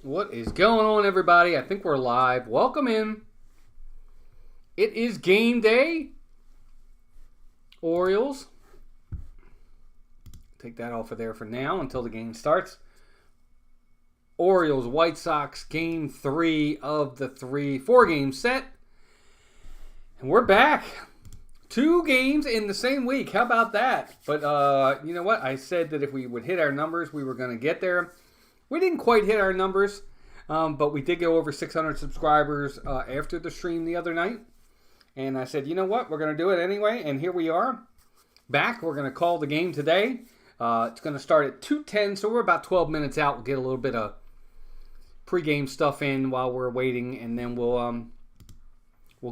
What is going on, everybody? I think we're live. Welcome in. It is game day. Orioles. Take that off of there for now until the game starts. Orioles, White Sox, game 3 of the 4-game set. And we're back. 2 games in the same week. How about that? But you know what? I said that if we would hit our numbers, we were going to get there. We didn't quite hit our numbers, but we did go over 600 subscribers after the stream the other night. And I said, you know what? We're going to do it anyway. And here we are. Back. We're going to call the game today. It's going to start at 2:10, so we're about 12 minutes out. We'll get a little bit of pregame stuff in while we're waiting, and then we'll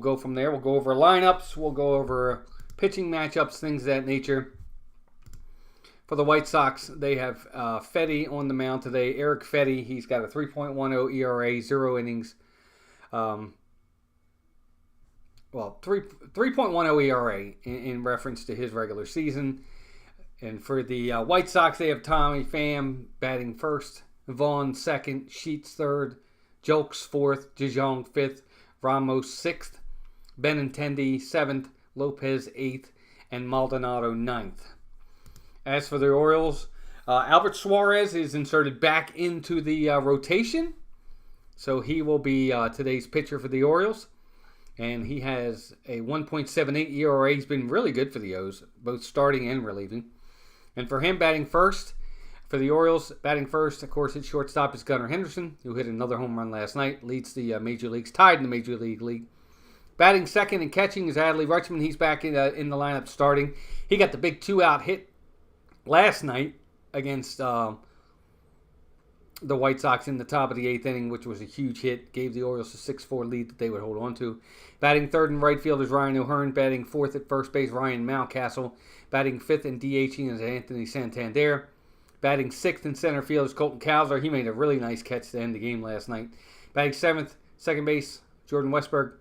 go from there. We'll go over lineups. We'll go over pitching matchups, things of that nature. For the White Sox, they have Fetty on the mound today. Eric Fetty, he's got a 3.10 ERA, 0 innings. 3.10 ERA in reference to his regular season. And for the White Sox, they have Tommy Pham batting first, Vaughn second, Sheets third, Jolks fourth, DeJong fifth, Ramos sixth, Benintendi seventh, Lopez eighth, and Maldonado ninth. As for the Orioles, Albert Suarez is inserted back into the rotation. So he will be today's pitcher for the Orioles. And he has a 1.78 ERA. He's been really good for the O's, both starting and relieving. And for him, batting first, for the Orioles, batting first, of course, at shortstop is Gunnar Henderson, who hit another home run last night, leads the Major Leagues, tied in the Major League. Batting second and catching is Adley Rutschman. He's back in the lineup starting. He got the big 2-out hit last night against the White Sox in the top of the 8th inning, which was a huge hit. Gave the Orioles a 6-4 lead that they would hold on to. Batting third and right field is Ryan O'Hearn. Batting fourth at first base, Ryan Mountcastle. Batting fifth and DHing is Anthony Santander. Batting sixth in center field is Colton Cowser. He made a really nice catch to end the game last night. Batting seventh, second base, Jordan Westberg.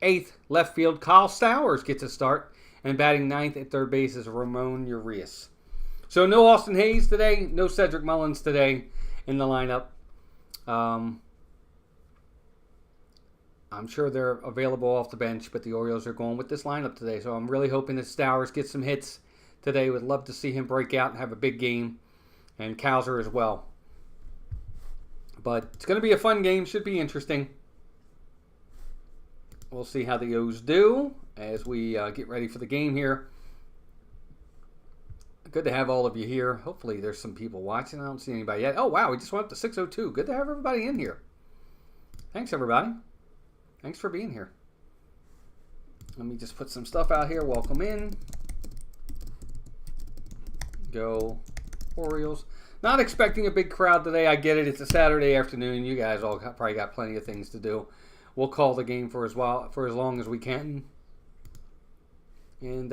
Eighth, left field, Kyle Stowers gets a start. And batting ninth at third base is Ramon Urias. So no Austin Hayes today, no Cedric Mullins today in the lineup. I'm sure they're available off the bench, but the Orioles are going with this lineup today. So I'm really hoping that Stowers gets some hits today. Would love to see him break out and have a big game. And Cowser as well. But it's going to be a fun game. Should be interesting. We'll see how the O's do as we get ready for the game here. Good to have all of you here. Hopefully there's some people watching. I don't see anybody yet. Oh, wow. We just went up to 602. Good to have everybody in here. Thanks, everybody. Thanks for being here. Let me just put some stuff out here. Welcome in. Go Orioles. Not expecting a big crowd today. I get it. It's a Saturday afternoon. You guys all probably got plenty of things to do. We'll call the game for as long as we can. And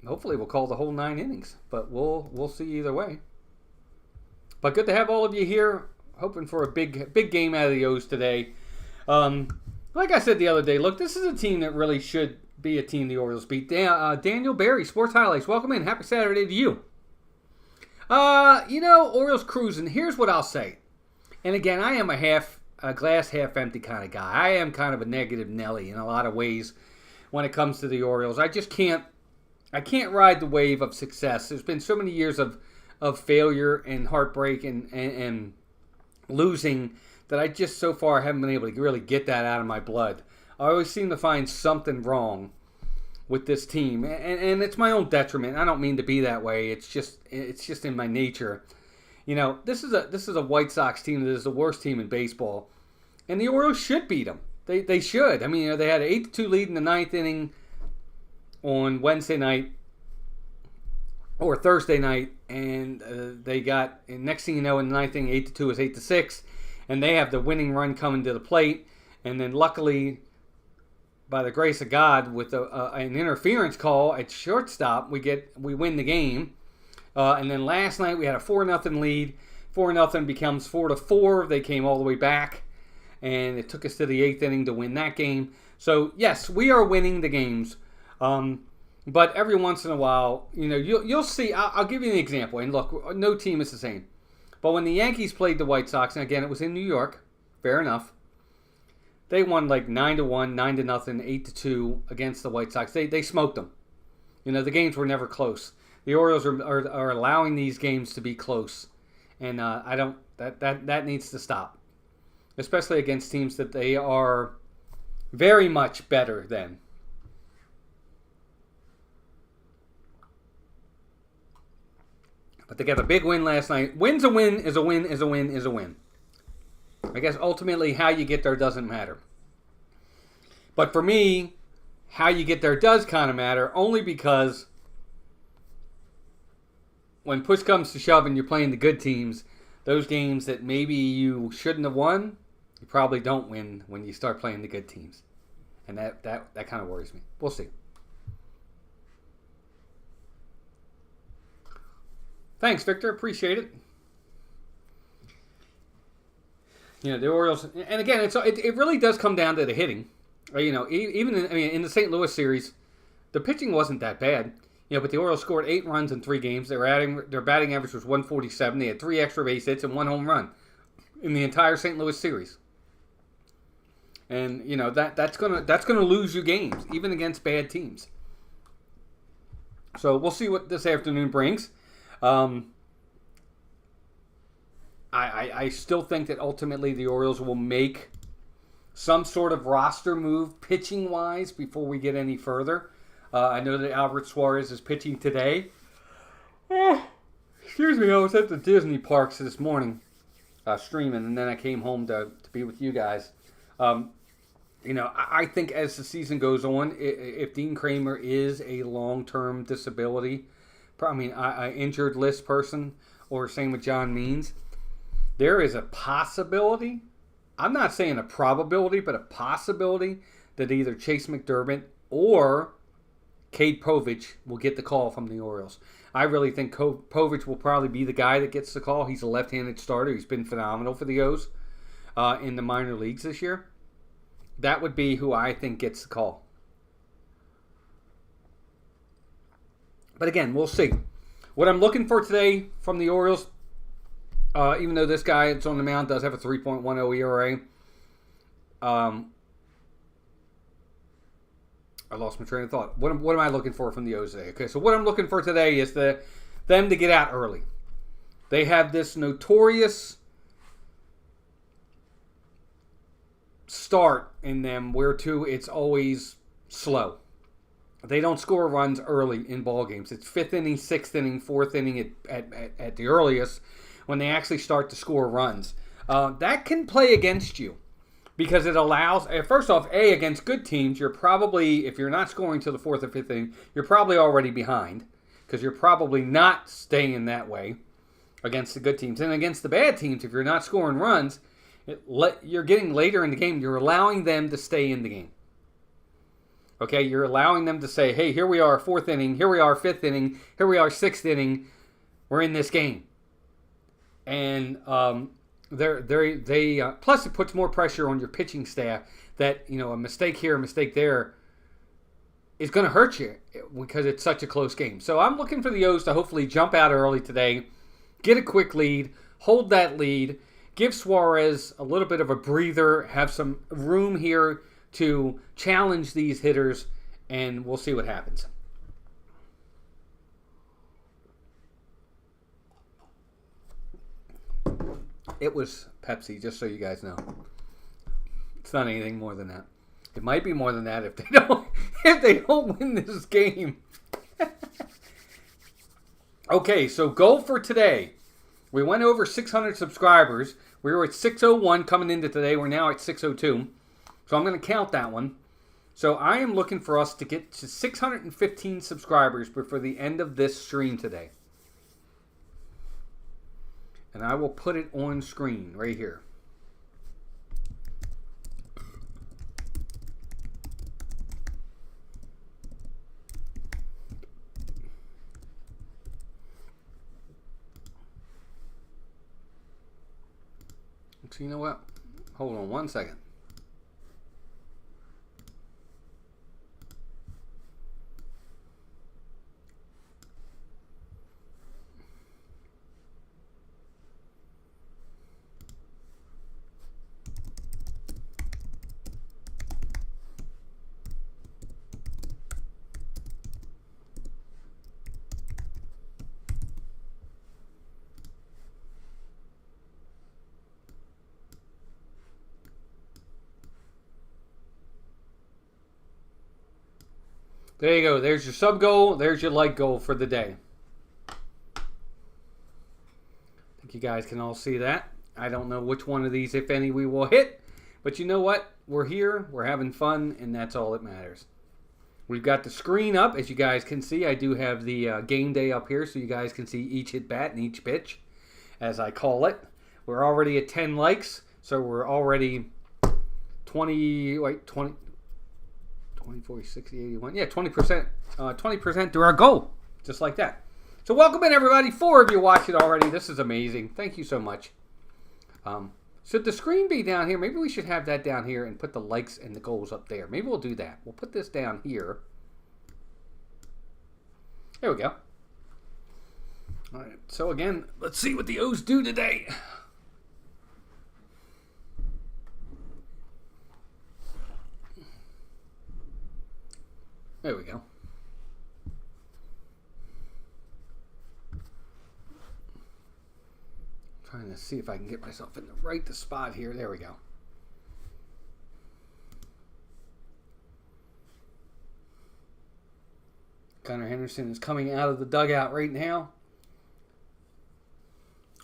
hopefully we'll call the whole 9 innings. But we'll see either way. But good to have all of you here. Hoping for a big game out of the O's today. Like I said the other day, look, this is a team that really should be a team the Orioles beat. Daniel Barry, Sports Highlights, welcome in. Happy Saturday to you. Orioles cruising. Here's what I'll say. And again, I am a glass half empty kind of guy. I am kind of a negative Nelly in a lot of ways when it comes to the Orioles. I can't ride the wave of success. There's been so many years of failure and heartbreak and losing that I just so far haven't been able to really get that out of my blood. I always seem to find something wrong with this team, and it's my own detriment. I don't mean to be that way. It's just in my nature. You know, this is a White Sox team that is the worst team in baseball, and the Orioles should beat them. They should. I mean, they had an 8-2 lead in the 9th inning on Wednesday night or Thursday night, and they got. And next thing you know, in the 9th inning, 8-2 is 8-6. And they have the winning run coming to the plate. And then luckily, by the grace of God, with an interference call at shortstop, we win the game. And then last night we had a 4-0 lead. 4-0 becomes 4-4. They came all the way back. And it took us to the 8th inning to win that game. So, yes, we are winning the games. But every once in a while, you'll see. I'll give you an example. And look, no team is the same. But when the Yankees played the White Sox, and again, it was in New York, fair enough, they won like 9-1, 9-0, 8-2 against the White Sox. They smoked them. The games were never close. The Orioles are allowing these games to be close, and that needs to stop, especially against teams that they are very much better than. But they got a big win last night. Win's a win is a win is a win is a win. I guess ultimately how you get there doesn't matter. But for me, how you get there does kind of matter, only because when push comes to shove and you're playing the good teams, those games that maybe you shouldn't have won, you probably don't win when you start playing the good teams. And that kind of worries me. We'll see. Thanks, Victor. Appreciate it. The Orioles, and again, it really does come down to the hitting. Even in the St. Louis series, the pitching wasn't that bad. But the Orioles scored 8 runs in 3 games. Their batting average was 147. They had 3 extra base hits and 1 home run in the entire St. Louis series. And that's gonna lose you games, even against bad teams. So we'll see what this afternoon brings. I still think that ultimately the Orioles will make some sort of roster move pitching-wise before we get any further. I know that Albert Suarez is pitching today. Excuse me, I was at the Disney parks this morning streaming, and then I came home to be with you guys. I think as the season goes on, if Dean Kramer is a long-term disability, I injured list person, or same with John Means, there is a possibility, I'm not saying a probability, but a possibility that either Chase McDermott or Cade Povich will get the call from the Orioles. I really think Povich will probably be the guy that gets the call. He's a left-handed starter. He's been phenomenal for the O's in the minor leagues this year. That would be who I think gets the call. But again, we'll see. What I'm looking for today from the Orioles, even though this guy that's on the mound does have a 3.10 ERA, I lost my train of thought. What am I looking for from the O's today? Okay, so what I'm looking for today is them to get out early. They have this notorious start in them whereto it's always slow. They don't score runs early in ball games. It's 5th inning, 6th inning, 4th inning at the earliest when they actually start to score runs. That can play against you because it allows, first off, against good teams, you're probably, if you're not scoring till the 4th or 5th inning, you're probably already behind because you're probably not staying that way against the good teams. And against the bad teams, if you're not scoring runs, you're getting later in the game. You're allowing them to stay in the game. Okay, you're allowing them to say, hey, here we are, 4th inning, here we are, 5th inning, here we are, 6th inning, we're in this game. And plus it puts more pressure on your pitching staff that, a mistake here, a mistake there is going to hurt you because it's such a close game. So I'm looking for the O's to hopefully jump out early today, get a quick lead, hold that lead, give Suarez a little bit of a breather, have some room here to challenge these hitters, and we'll see what happens. It was Pepsi, just so you guys know. It's not anything more than that. It might be more than that if they don't win this game. Okay, so goal for today. We went over 600 subscribers. We were at 601 coming into today. We're now at 602. So I'm going to count that one. So I am looking for us to get to 615 subscribers before the end of this stream today. And I will put it on screen right here. So you know what? Hold on one second. There you go. There's your sub goal. There's your like goal for the day. I think you guys can all see that. I don't know which one of these, if any, we will hit. But you know what? We're here. We're having fun, and that's all that matters. We've got the screen up, as you guys can see. I do have the game day up here, so you guys can see each hit bat and each pitch, as I call it. We're already at 10 likes, so we're already 20, 40, 60, 81. Yeah, 20%. 20% to our goal, just like that. So welcome in, everybody. 4 of you watch it already. This is amazing. Thank you so much. Should the screen be down here? Maybe we should have that down here and put the likes and the goals up there. Maybe we'll do that. We'll put this down here. There we go. All right. So again, let's see what the O's do today. There we go. Trying to see if I can get myself in the right spot here. There we go. Gunnar Henderson is coming out of the dugout right now.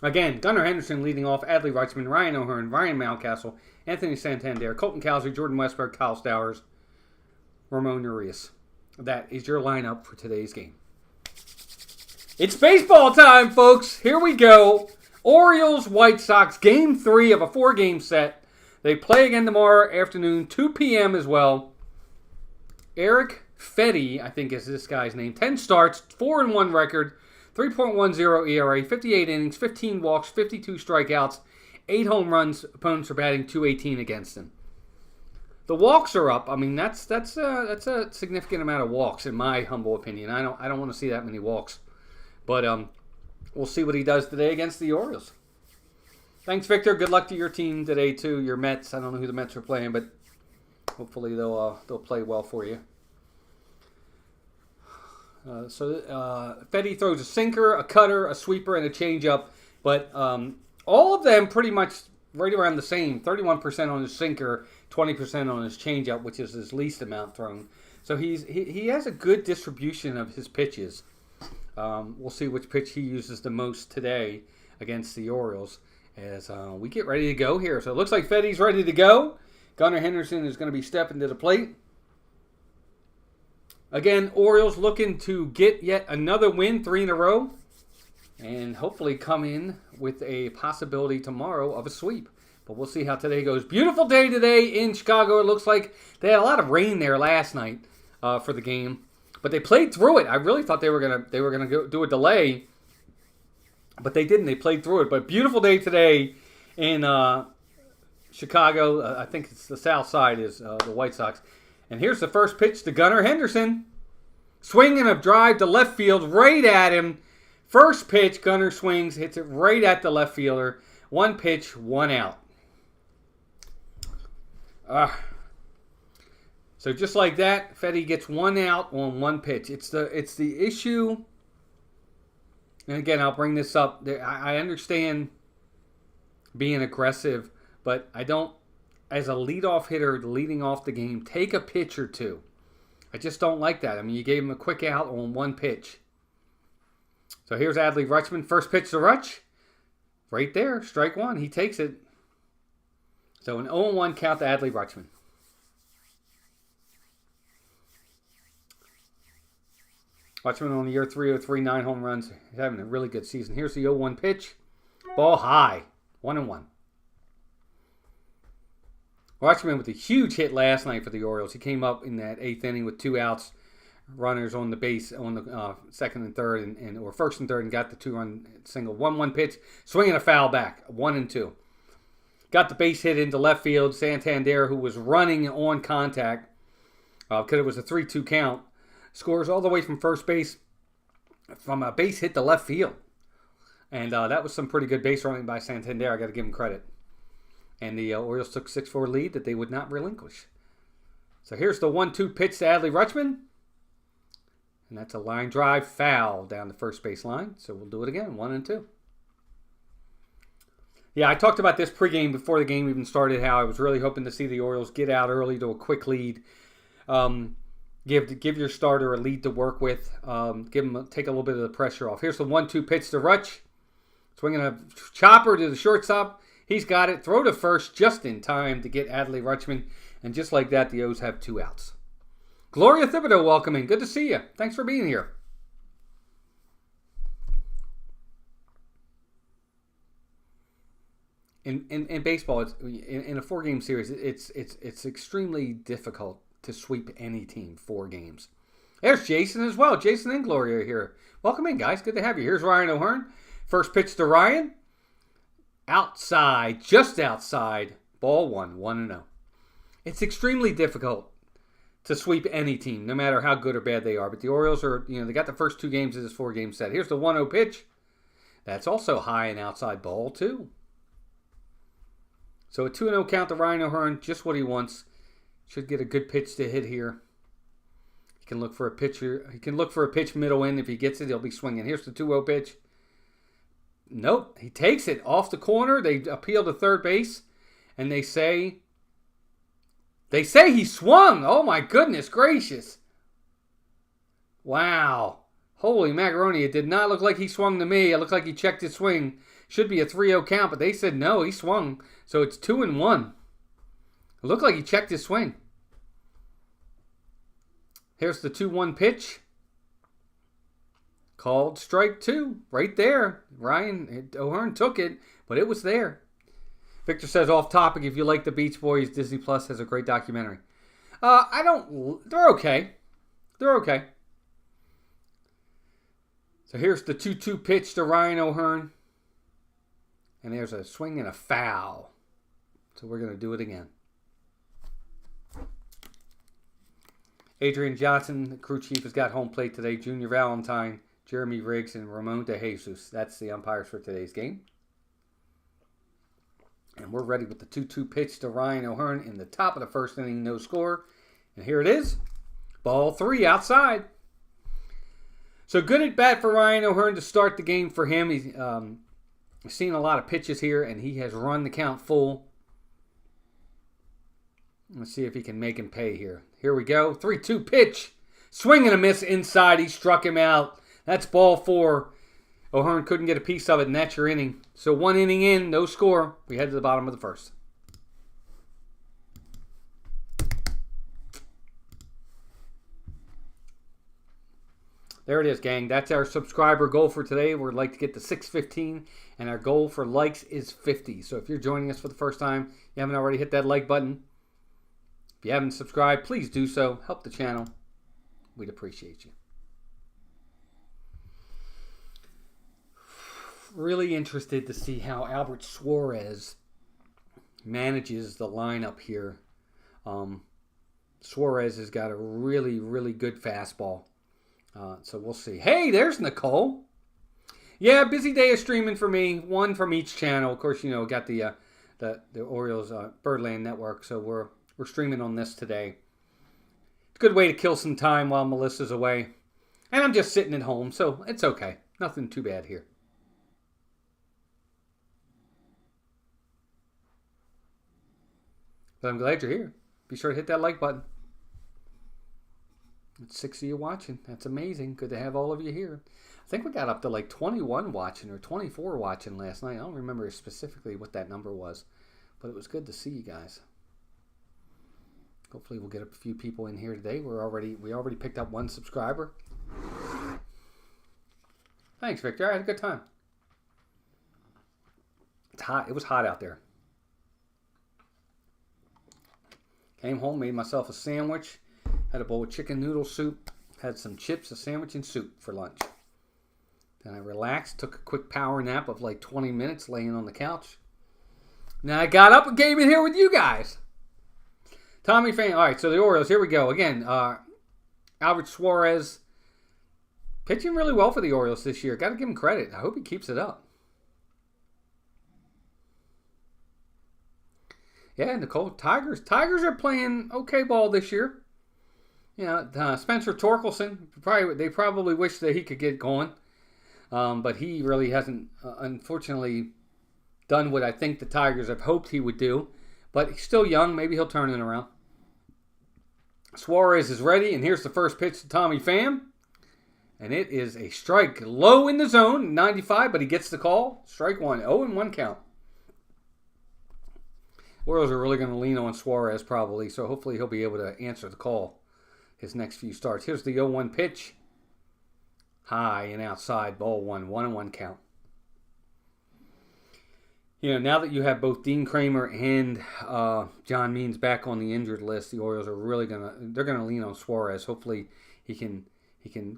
Again, Gunnar Henderson leading off, Adley Rutschman, Ryan O'Hearn, Ryan Mountcastle, Anthony Santander, Colton Cowser, Jordan Westberg, Kyle Stowers, Ramon Urias. That is your lineup for today's game. It's baseball time, folks. Here we go. Orioles, White Sox, Game 3 of a 4-game set. They play again tomorrow afternoon, 2 p.m. as well. Eric Fetty, I think is this guy's name. 10 starts, 4-1 record, 3.10 ERA, 58 innings, 15 walks, 52 strikeouts, 8 home runs. Opponents are batting .218 against him. The walks are up. I mean, that's a significant amount of walks in my humble opinion. I don't want to see that many walks, but we'll see what he does today against the Orioles. Thanks, Victor. Good luck to your team today too. Your Mets. I don't know who the Mets are playing, but hopefully they'll play well for you. Fetty throws a sinker, a cutter, a sweeper, and a changeup, but all of them pretty much right around the same. 31% on his sinker, 20% on his changeup, which is his least amount thrown. So he has a good distribution of his pitches. We'll see which pitch he uses the most today against the Orioles as we get ready to go here. So it looks like Fetty's ready to go. Gunnar Henderson is going to be stepping to the plate. Again, Orioles looking to get yet another win, 3 in a row, and hopefully come in with a possibility tomorrow of a sweep. But we'll see how today goes. Beautiful day today in Chicago. It looks like they had a lot of rain there last night for the game, but they played through it. I really thought they were gonna go do a delay, but they didn't. They played through it. But beautiful day today in Chicago. I think it's the south side is the White Sox. And here's the first pitch to Gunnar Henderson. Swinging a drive to left field, right at him. First pitch, Gunnar swings, hits it right at the left fielder. 1 pitch, 1 out. So just like that, Fetty gets 1 out on 1 pitch. It's the issue. And again, I'll bring this up. I understand being aggressive, but I don't, as a leadoff hitter leading off the game, take a pitch or two. I just don't like that. I mean, you gave him a quick out on 1 pitch. So here's Adley Rutschman. First pitch to Rutsch. Right there, strike 1. He takes it. So an 0-1 count to Adley Rutschman. Rutschman on the year, 303, 9 home runs. He's having a really good season. Here's the 0-1 pitch. Ball high. 1-1. Rutschman with a huge hit last night for the Orioles. He came up in that 8th inning with 2 outs, runners on the base on the second and third, or first and third, and got the 2-run single. 1-1 pitch, swinging a foul back, 1-2. Got the base hit into left field. Santander, who was running on contact, because it was a 3-2 count, scores all the way from first base from a base hit to left field. And that was some pretty good base running by Santander. I got to give him credit. And the Orioles took 6-4 lead that they would not relinquish. So here's the 1-2 pitch to Adley Rutschman. And that's a line drive foul down the first base line. So we'll do it again, 1-2. Yeah, I talked about this pregame before the game even started, how I was really hoping to see the Orioles get out early to a quick lead. Give your starter a lead to work with. Take a little bit of the pressure off. Here's the 1-2 pitch to Rutsch. Swinging a chopper to the shortstop. He's got it. Throw to first just in time to get Adley Rutschman. And just like that, the O's have 2 outs. Gloria Thibodeau, welcoming. Good to see you. Thanks for being here. In baseball, in a 4-game series, it's extremely difficult to sweep any team 4 games. There's Jason as well. Jason and Gloria are here. Welcome in, guys. Good to have you. Here's Ryan O'Hearn. First pitch to Ryan. Outside, just outside. Ball 1-0. It's extremely difficult to sweep any team, no matter how good or bad they are. But the Orioles are, they got the first 2 games of this 4-game set. Here's the 1-0 pitch. That's also high and outside, ball 2. So a 2-0 count to Ryan O'Hearn, just what he wants. Should get a good pitch to hit here. He can look for a pitcher. He can look for a pitch middle in. If he gets it, he'll be swinging. Here's the 2-0 pitch. Nope, he takes it off the corner. They appeal to third base, and they say he swung. Oh my goodness gracious! Wow, holy macaroni! It did not look like he swung to me. It looked like he checked his swing. Should be a 3-0 count, but they said no, he swung. So it's 2-1. It looked like he checked his swing. Here's the 2-1 pitch. Called strike 2. Right there. Ryan O'Hearn took it, but it was there. Victor says, off topic, if you like the Beach Boys, Disney Plus has a great documentary. They're okay. They're okay. So here's the 2-2 pitch to Ryan O'Hearn. And there's a swing and a foul. So we're going to do it again. Adrian Johnson, the crew chief, has got home plate today. Junior Valentine, Jeremy Riggs, and Ramon De Jesus. That's the umpires for today's game. And we're ready with the 2-2 pitch to Ryan O'Hearn in the top of the first inning, no score. And here it is. Ball 3 outside. So good at bat for Ryan O'Hearn to start the game for him. He's seen a lot of pitches here, and he has run the count full. Let's see if he can make him pay here. Here we go. 3-2 pitch. Swing and a miss inside. He struck him out. That's ball 4. O'Hearn couldn't get a piece of it, and that's your inning. So 1 inning in, no score. We head to the bottom of the first. There it is, gang. That's our subscriber goal for today. We'd like to get to 615, and our goal for likes is 50. So if you're joining us for the first time, you haven't already hit that like button. If you haven't subscribed, please do so. Help the channel. We'd appreciate you. Really interested to see how Albert Suarez manages the lineup here. Suarez has got a really, really good fastball. So we'll see. Hey, there's Nicole. Yeah, busy day of streaming for me. 1 from each channel. Of course, got the Orioles Birdland network, so we're streaming on this today. It's a good way to kill some time while Melissa's away. And I'm just sitting at home, so it's okay. Nothing too bad here. But I'm glad you're here. Be sure to hit that like button. It's 6 of you watching. That's amazing. Good to have all of you here. I think we got up to like 21 watching or 24 watching last night. I don't remember specifically what that number was, but it was good to see you guys. Hopefully we'll get a few people in here today. We already picked up 1 subscriber. Thanks, Victor. I had a good time. It's hot. It was hot out there. Came home, made myself a sandwich. Had a bowl of chicken noodle soup. Had some chips, a sandwich, and soup for lunch. Then I relaxed, took a quick power nap of like 20 minutes laying on the couch. Now I got up and came in here with you guys. Tommy Fan. All right, so the Orioles, here we go. Again, Albert Suarez pitching really well for the Orioles this year. Got to give him credit. I hope he keeps it up. Yeah, Nicole, Tigers are playing okay ball this year. Spencer Torkelson, they probably wish that he could get going. But he really hasn't, unfortunately, done what I think the Tigers have hoped he would do. But he's still young. Maybe he'll turn it around. Suarez is ready, and here's the first pitch to Tommy Pham. And it is a strike low in the zone, 95, but he gets the call. Strike one, 0-1 count. Orioles are really going to lean on Suarez probably, so hopefully he'll be able to answer the call his next few starts. Here's the 0-1 pitch. High and outside, ball one, 1-1 count. Now that you have both Dean Kramer and John Means back on the injured list, the Orioles are really they're gonna lean on Suarez. Hopefully he can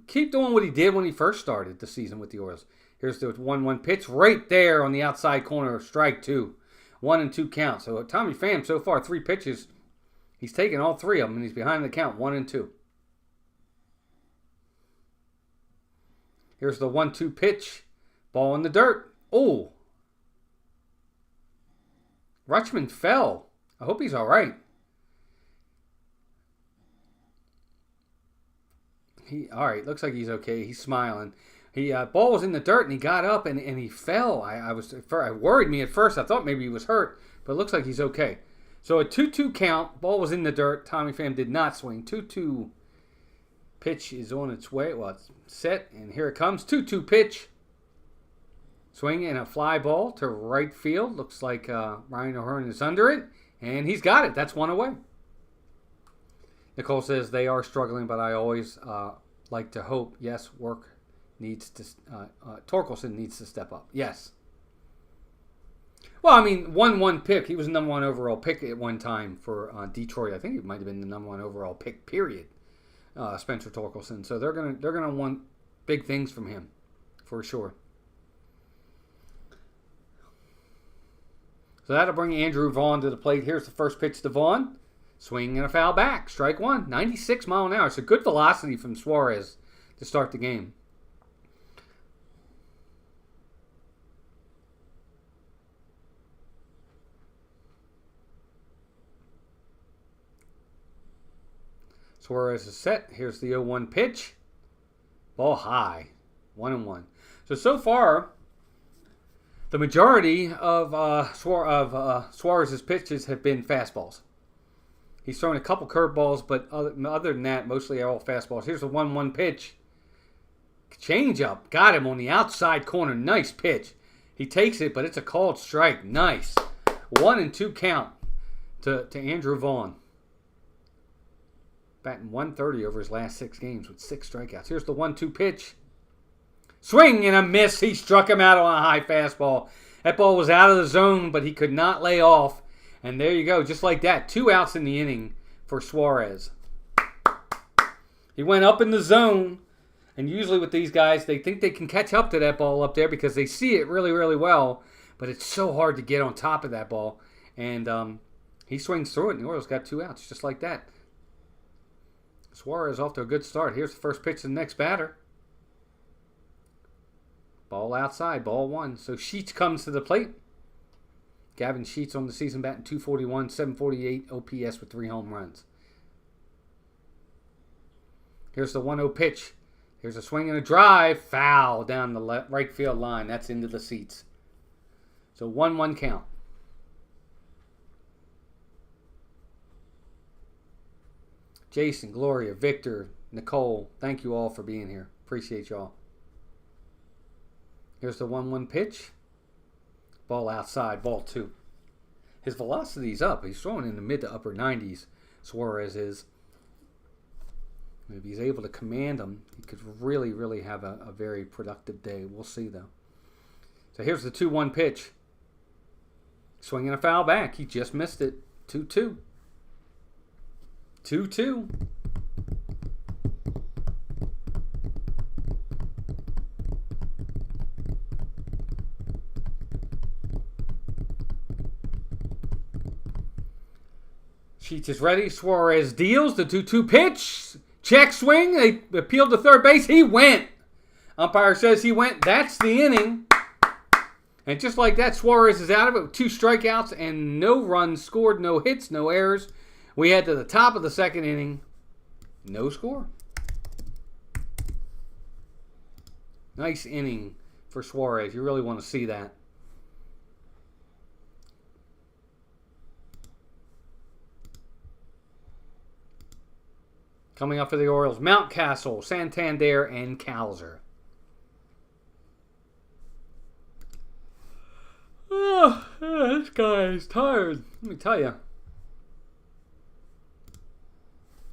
keep doing what he did when he first started the season with the Orioles. Here's the 1-1 pitch right there on the outside corner of strike two. 1-2 count. So Tommy Pham so far 3 pitches. He's taken all 3 of them and he's behind the count 1-2. Here's the 1-2 pitch. Ball in the dirt. Oh. Rutschman fell. I hope he's all right. All right, looks like he's okay. He's smiling. Ball was in the dirt and he got up and he fell. I worried me at first. I thought maybe he was hurt, but it looks like he's okay. So a 2-2 count. Ball was in the dirt. Tommy Pham did not swing. 2-2 pitch is on its way. Well, it's set and here it comes. 2-2 pitch. Swing and a fly ball to right field. Looks like Ryan O'Hearn is under it. And he's got it. That's 1 away. Nicole says they are struggling, but I always like to hope. Yes, Torkelson needs to step up. Yes. Well, I mean, 1-1 pick. He was the number 1 overall pick at one time for Detroit. I think he might have been the number 1 overall pick, period. Spencer Torkelson. So they're gonna want big things from him, for sure. So that'll bring Andrew Vaughn to the plate. Here's the first pitch to Vaughn. Swing and a foul back. Strike one. 96 mile an hour. It's a good velocity from Suarez to start the game. Suarez is set. Here's the 0-1 pitch. Ball high. 1-1. So far, the majority of Suarez's pitches have been fastballs. He's thrown a couple curveballs, but other than that, mostly all fastballs. Here's the 1-1 pitch. Changeup. Got him on the outside corner. Nice pitch. He takes it, but it's a called strike. Nice. 1-2 count to Andrew Vaughn. Batting 130 over his last 6 games with 6 strikeouts. Here's the 1-2 pitch. Swing and a miss. He struck him out on a high fastball. That ball was out of the zone, but he could not lay off. And there you go. Just like that. 2 outs in the inning for Suarez. He went up in the zone. And usually with these guys, they think they can catch up to that ball up there because they see it really, really well. But it's so hard to get on top of that ball. And he swings through it, and the Orioles got 2 outs just like that. Suarez off to a good start. Here's the first pitch to the next batter. Ball outside, ball 1. So Sheets comes to the plate. Gavin Sheets on the season batting .241, .748 OPS with 3 home runs. Here's the 1-0 pitch. Here's a swing and a drive. Foul down the right field line. That's into the seats. So 1-1 count. Jason, Gloria, Victor, Nicole, thank you all for being here. Appreciate y'all. Here's the 1-1 pitch. Ball outside, ball 2. His velocity's up. He's throwing in the mid to upper 90s. Suarez is. If he's able to command them, he could really, really have a very productive day. We'll see, though. So here's the 2-1 pitch. Swinging a foul back. He just missed it. 2-2. 2-2. Sheets is ready. Suarez deals the 2-2 pitch. Check swing. They appealed to third base. He went. Umpire says he went. That's the inning. And just like that, Suarez is out of it with 2 strikeouts and no runs scored, no hits, no errors. We head to the top of the second inning. No score. Nice inning for Suarez. You really want to see that. Coming up for the Orioles, Mountcastle, Santander, and Calzer. Oh, this guy is tired. Let me tell you.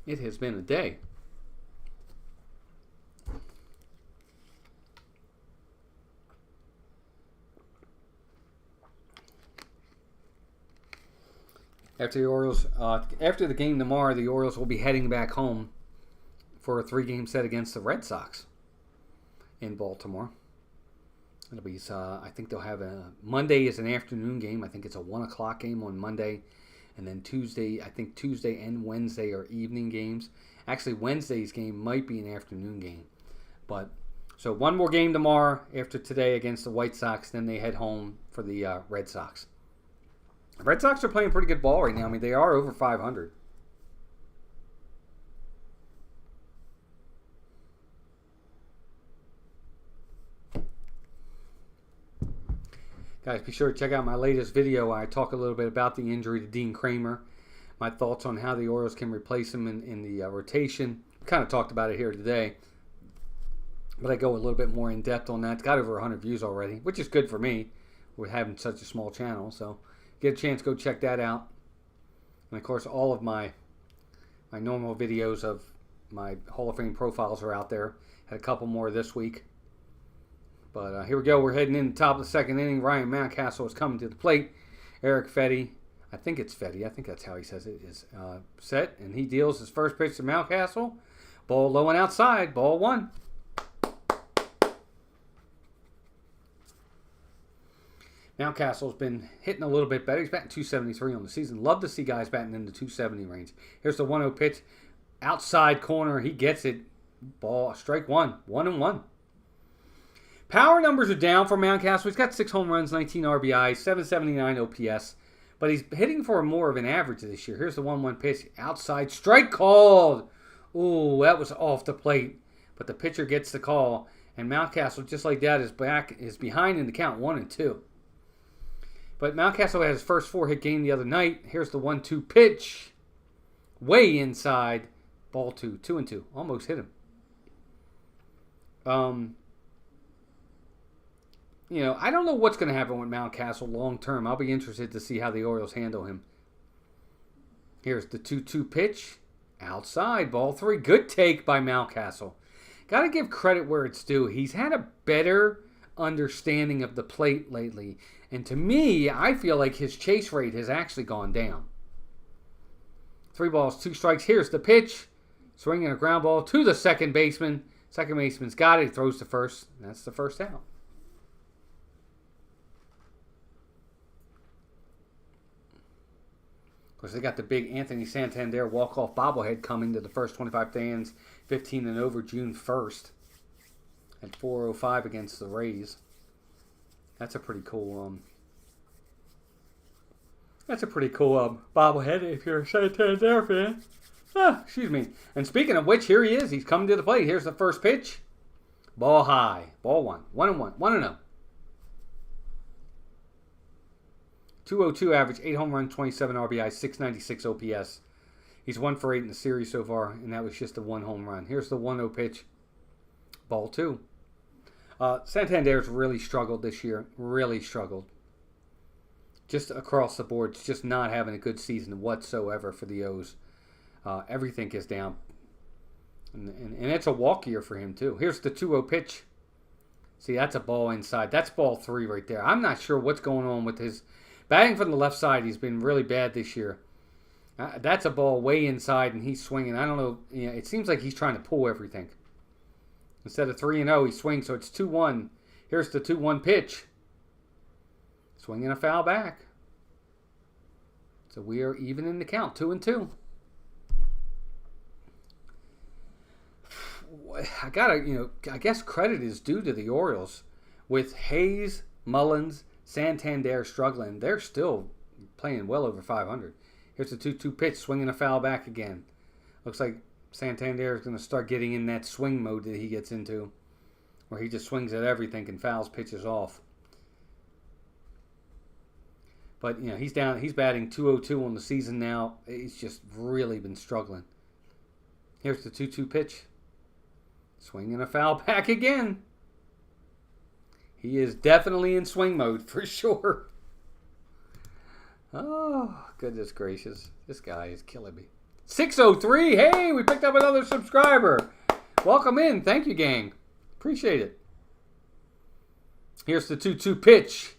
It has been a day. After the game tomorrow, the Orioles will be heading back home for a 3-game set against the Red Sox in Baltimore. It'll be, I think they'll have Monday is an afternoon game. I think it's a 1 o'clock game on Monday. And then Tuesday and Wednesday are evening games. Actually, Wednesday's game might be an afternoon game. But so one more game tomorrow after today against the White Sox. Then they head home for the Red Sox. The Red Sox are playing pretty good ball right now. I mean, they are over 500. Guys, be sure to check out my latest video. I talk a little bit about the injury to Dean Kramer, my thoughts on how the Orioles can replace him in the rotation. Kind of talked about it here today, but I go a little bit more in depth on that. It's got over 100 views already, which is good for me with having such a small channel. So get a chance, go check that out. And of course, all of my normal videos of my Hall of Fame profiles are out there. Had a couple more this week. But here we go. We're heading in the top of the second inning. Ryan Mountcastle is coming to the plate. Eric Fetty, I think it's Fetty. I think that's how he says it, is set. And he deals his first pitch to Mountcastle. Ball low and outside. Ball 1. Mountcastle's been hitting a little bit better. He's batting 273 on the season. Love to see guys batting in the 270 range. Here's the 1-0 pitch. Outside corner. He gets it. Ball, strike 1. 1-1. Power numbers are down for Mountcastle. He's got 6 home runs, 19 RBIs, 779 OPS. But he's hitting for more of an average this year. Here's the 1-1 pitch. Outside. Strike called. Ooh, that was off the plate. But the pitcher gets the call. And Mountcastle, just like that, is behind in the count 1-2. But Mountcastle had his first 4-hit game the other night. Here's the 1-2 pitch. Way inside. Ball 2. 2-2. Almost hit him. I don't know what's going to happen with Mountcastle long term. I'll be interested to see how the Orioles handle him. Here's the 2-2 pitch. Outside. Ball 3. Good take by Mountcastle. Got to give credit where it's due. He's had a better understanding of the plate lately. And to me, I feel like his chase rate has actually gone down. 3 balls, 2 strikes. Here's the pitch. Swinging a ground ball to the second baseman. Second baseman's got it. He throws to first. That's the first out. Of course, they got the big Anthony Santander walk-off bobblehead coming to the first 25 fans, 15 and over, June 1st at 4:05 against the Rays. That's a pretty cool. Bobblehead if you're a Santander fan. Excuse me. And speaking of which, here he is. He's coming to the plate. Here's the first pitch. Ball high. Ball 1. 1-1. 1-0. 202 average, 8 home runs, 27 RBI, 696 OPS. He's 1 for 8 in the series so far, and that was just a 1 home run. Here's the 1-0 pitch. Ball 2. Santander's really struggled this year. Really struggled. Just across the board. Just not having a good season whatsoever for the O's. Everything is down. And it's a walk year for him, too. Here's the 2-0 pitch. See, that's a ball inside. That's ball 3 right there. I'm not sure what's going on with his batting from the left side. He's been really bad this year. That's a ball way inside, and he's swinging. I don't know. It seems like he's trying to pull everything. Instead of 3-0, he swings, so it's 2-1. Here's the 2-1 pitch. Swinging a foul back. So we are even in the count, 2-2. I guess credit is due to the Orioles. With Hayes, Mullins, Santander struggling, they're still playing well over 500. Here's the 2-2 pitch, swinging a foul back again. Looks like Santander is going to start getting in that swing mode that he gets into, where he just swings at everything and fouls pitches off. But he's down. He's batting 202 on the season now. He's just really been struggling. Here's the 2-2 pitch. Swing and a foul back again. He is definitely in swing mode for sure. Oh, goodness gracious. This guy is killing me. 603. Hey, we picked up another subscriber. Welcome in. Thank you, gang. Appreciate it. Here's the 2-2 pitch.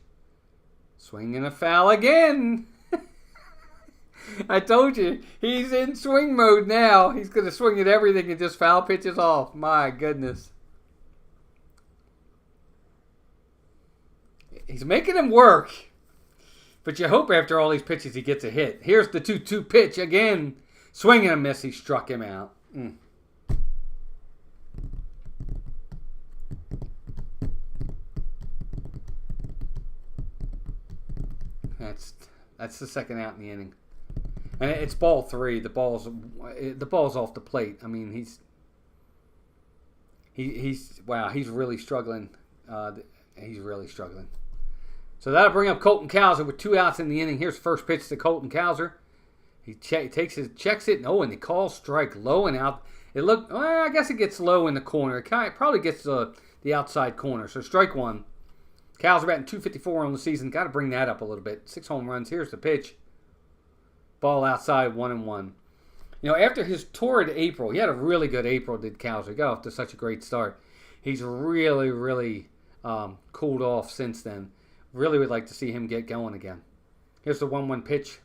Swing and a foul again. I told you, he's in swing mode now. He's going to swing at everything and just foul pitches off. My goodness. He's making him work. But you hope after all these pitches he gets a hit. Here's the 2-2 pitch again. Swing and a miss. He struck him out. That's the second out in the inning. And it's ball 3. The ball's off the plate. I mean, he's really struggling. He's really struggling. So that'll bring up Colton Cowser with 2 outs in the inning. Here's first pitch to Colton Cowser. He checks it. And he calls strike low and out. I guess it gets low in the corner. It probably gets the outside corner. So strike 1. Cowser batting .254 on the season. Got to bring that up a little bit. 6 home runs. Here's the pitch. Ball outside, 1-1. After his torrid April, he had a really good April, did Cowser. He got off to such a great start. He's really, really cooled off since then. Really would like to see him get going again. Here's the 1-1 pitch.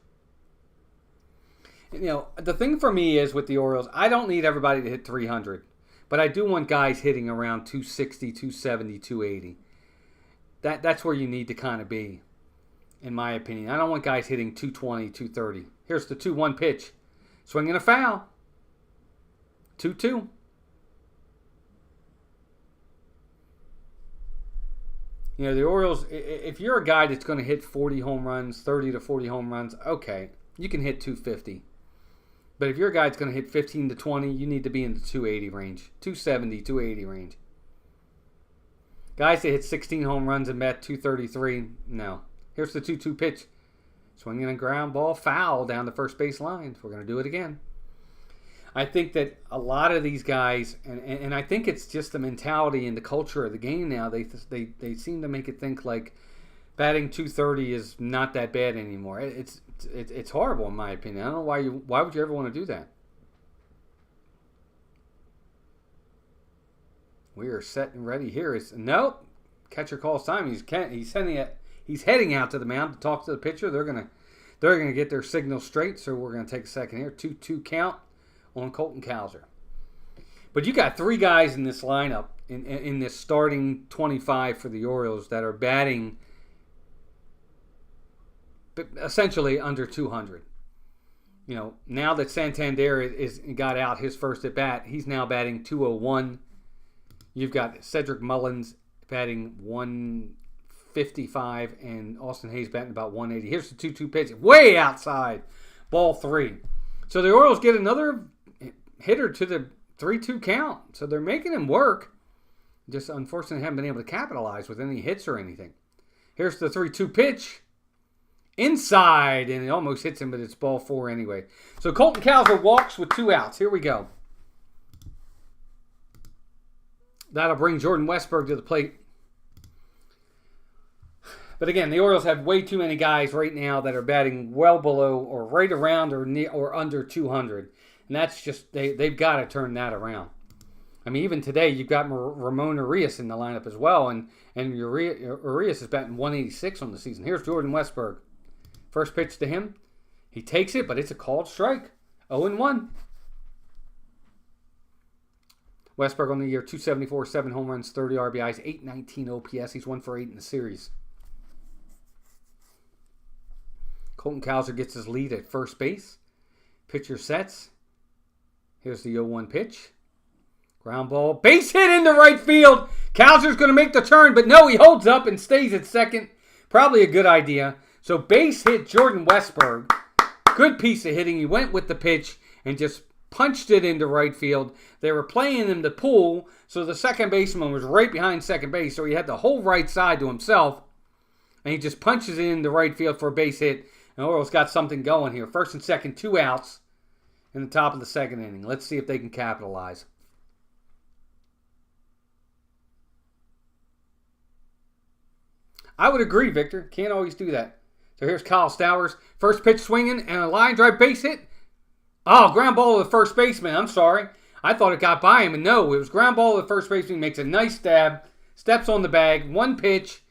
The thing for me is with the Orioles, I don't need everybody to hit 300. But I do want guys hitting around 260, 270, 280. That's where you need to kind of be, in my opinion. I don't want guys hitting 220, 230. Here's the 2-1 pitch. Swing and a foul. 2-2. The Orioles, if you're a guy that's going to hit 40 home runs, 30 to 40 home runs, okay, you can hit 250. But if you're a guy that's going to hit 15 to 20, you need to be in the 280 range. 270, 280 range. Guys that hit 16 home runs and bat 233, no. Here's the 2-2 pitch. Swinging a ground ball, foul down the first base line. We're going to do it again. I think that a lot of these guys, and I think it's just the mentality and the culture of the game now, they seem to make it think like batting 230 is not that bad anymore. It's horrible in my opinion. I don't know why would you ever want to do that? We are set and ready here. Nope. Catcher calls time. He's heading out to the mound to talk to the pitcher. They're gonna get their signal straight. So we're gonna take a second here. 2-2 count on Colton Cowser. But you got 3 guys in this lineup in this starting 25 for the Orioles that are batting essentially under 200. Now that Santander got out his first at bat, he's now batting 201. You've got Cedric Mullins batting 155 and Austin Hayes batting about 180. Here's the 2-2 pitch. Way outside. Ball 3. So the Orioles get another hitter to the 3-2 count. So they're making him work. Just unfortunately haven't been able to capitalize with any hits or anything. Here's the 3-2 pitch. Inside. And it almost hits him, but it's ball 4 anyway. So Colton Cowser walks with 2 outs. Here we go. That'll bring Jordan Westburg to the plate. But again, the Orioles have way too many guys right now that are batting well below or right around or under 200. And that's just, they've got to turn that around. I mean, even today, you've got Ramon Urias in the lineup as well. And Urias is batting 186 on the season. Here's Jordan Westburg. First pitch to him. He takes it, but it's a called strike. 0-1. Westburg on the year, 274, 7 home runs, 30 RBIs, 819 OPS. He's 1 for 8 in the series. Colton Cowser gets his lead at first base. Pitcher sets. Here's the 0-1 pitch. Ground ball. Base hit into right field. Cowser's going to make the turn, but no, he holds up and stays at second. Probably a good idea. So base hit Jordan Westburg. Good piece of hitting. He went with the pitch and just punched it into right field. They were playing him to pull, so the second baseman was right behind second base, so he had the whole right side to himself, and he just punches it into right field for a base hit. And Orioles got something going here. First and second, 2 outs. in the top of the second inning. Let's see if they can capitalize. I would agree, Victor. Can't always do that. So here's Kyle Stowers. First pitch swinging and a line drive base hit. Oh, ground ball to the first baseman. I'm sorry. I thought it got by him, and no, it was ground ball to the first baseman. Makes a nice stab, steps on the bag, one pitch,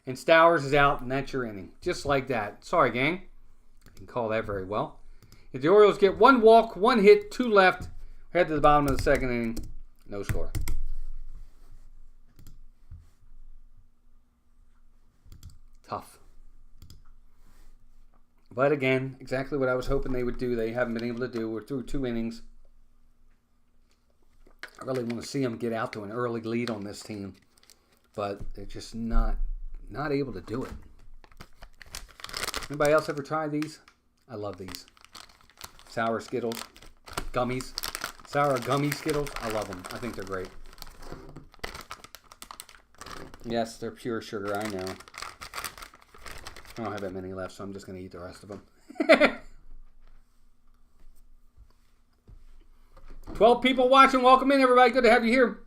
and Stowers is out, and that's your inning. Just like that. Sorry, gang. You can call that very well. If the Orioles get one walk, one hit, two left, head to the bottom of the second inning, no score. Tough. But again, exactly what I was hoping they would do. They haven't been able to do. We're through 2 innings. I really want to see them get out to an early lead on this team. But they're just not able to do it. Anybody else ever try these? I love these. Sour Skittles. Gummies. Sour gummy Skittles. I love them. I think they're great. Yes, they're pure sugar. I know. I don't have that many left, so I'm just going to eat the rest of them. 12 people watching. Welcome in, everybody. Good to have you here.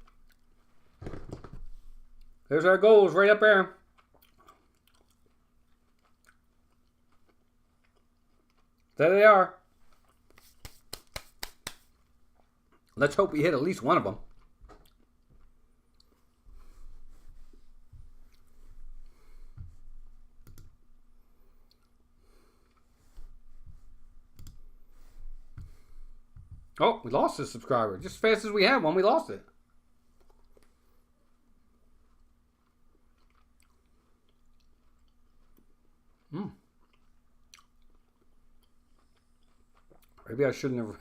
There's our goals right up there. There they are. Let's hope we hit at least one of them. Oh, we lost a subscriber. Just as fast as we had one, we lost it. Maybe I shouldn't have.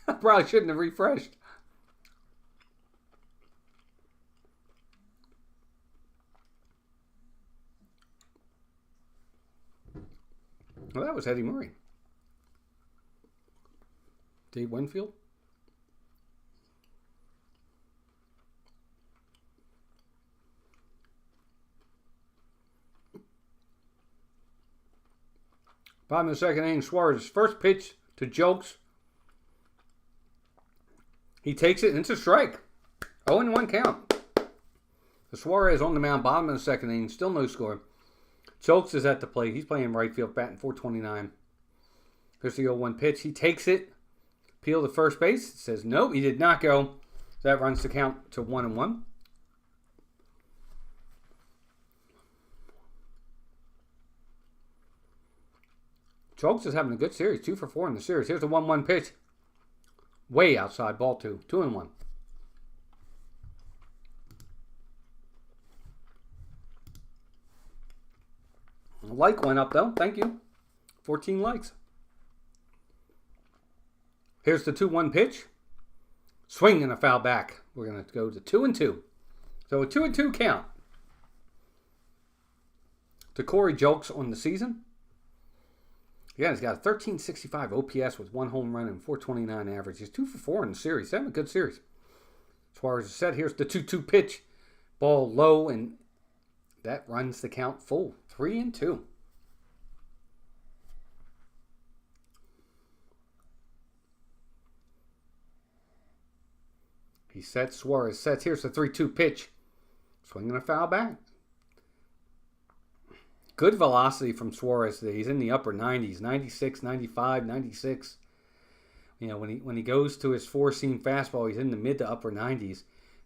I probably shouldn't have refreshed. Well, that was Eddie Murray. Dave Winfield. Bottom of the second inning, Suarez' first pitch to Jokes. He takes it, and it's a strike. 0-1 count. The Suarez on the mound, bottom of the second inning, still no score. Jokes is at the plate. He's playing right field, batting .429. Here's the 0-1 pitch. He takes it. Peel to first base. It says nope, he did not go. That runs the count to 1-1. Jokes is having a good series. 2 for 4 in the series. Here's the 1-1 pitch. Way outside, ball 2. 2-1. The like went up, though. Thank you. 14 likes. Here's the 2-1 pitch. Swing and a foul back. We're going to go to 2-2. So a 2-2 count. To Corey Jokes on the season. Again, he's got a 1365 OPS with 1 home run and .429 average. He's 2 for 4 in the series. He's having a good series. As far as I said, here's the 2-2 pitch. Ball low, and that runs the count full. 3-2. He sets, Suarez sets. Here's the 3-2 pitch. Swinging a foul back. Good velocity from Suarez today. He's in the upper 90s, 96, 95, 96. You know, when he goes to his 4-seam fastball, he's in the mid to upper 90s.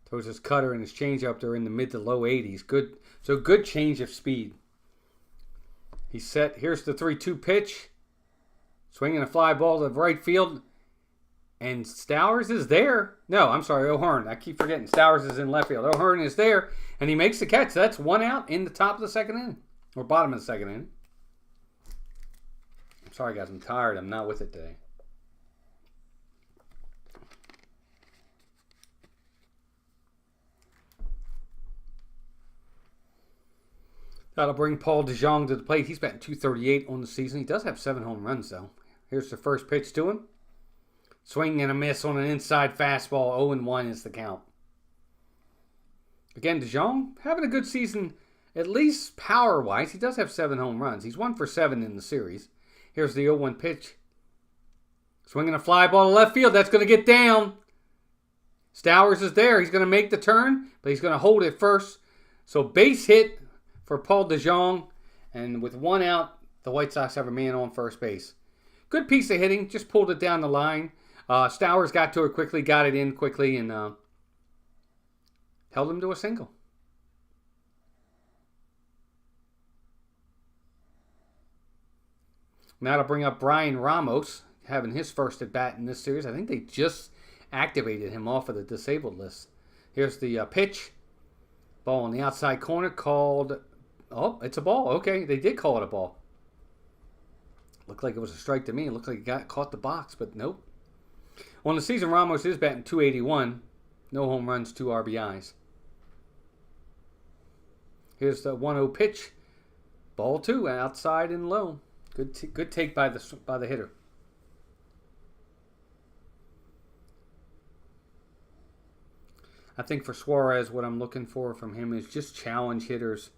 Towards his cutter and his changeup, they're in the mid to low 80s. Good, so good change of speed. He's set. Here's the 3-2 pitch. Swinging a fly ball to right field. And Stowers is there. No, I'm sorry, O'Hearn. I keep forgetting. Stowers is in left field. O'Hearn is there, and he makes the catch. That's 1 out in the top of the second inning. Or bottom of the second inning. I'm sorry, guys. I'm tired. I'm not with it today. That'll bring Paul DeJong to the plate. He's batting .238 on the season. He does have 7 home runs, though. Here's the first pitch to him. Swing and a miss on an inside fastball. 0-1 is the count. Again, DeJong having a good season. At least power-wise, he does have 7 home runs. He's 1 for 7 in the series. Here's the 0-1 pitch. Swinging a fly ball to left field. That's going to get down. Stowers is there. He's going to make the turn, but he's going to hold it first. So base hit for Paul DeJong. And with one out, the White Sox have a man on first base. Good piece of hitting. Just pulled it down the line. Stowers got to it quickly, got it in quickly, and held him to a single. Now to bring up Brian Ramos, having his first at bat in this series. I think they just activated him off of the disabled list. Here's the pitch. Ball on the outside corner called... Oh, it's a ball. Okay, they did call it a ball. Looked like it was a strike to me. It looked like he caught the box, but nope. On the season, Ramos is batting .281. No home runs, 2 RBIs. Here's the 1-0 pitch. Ball 2, outside and low. Good take by the hitter. I think for Suarez, what I'm looking for from him is just challenge hitters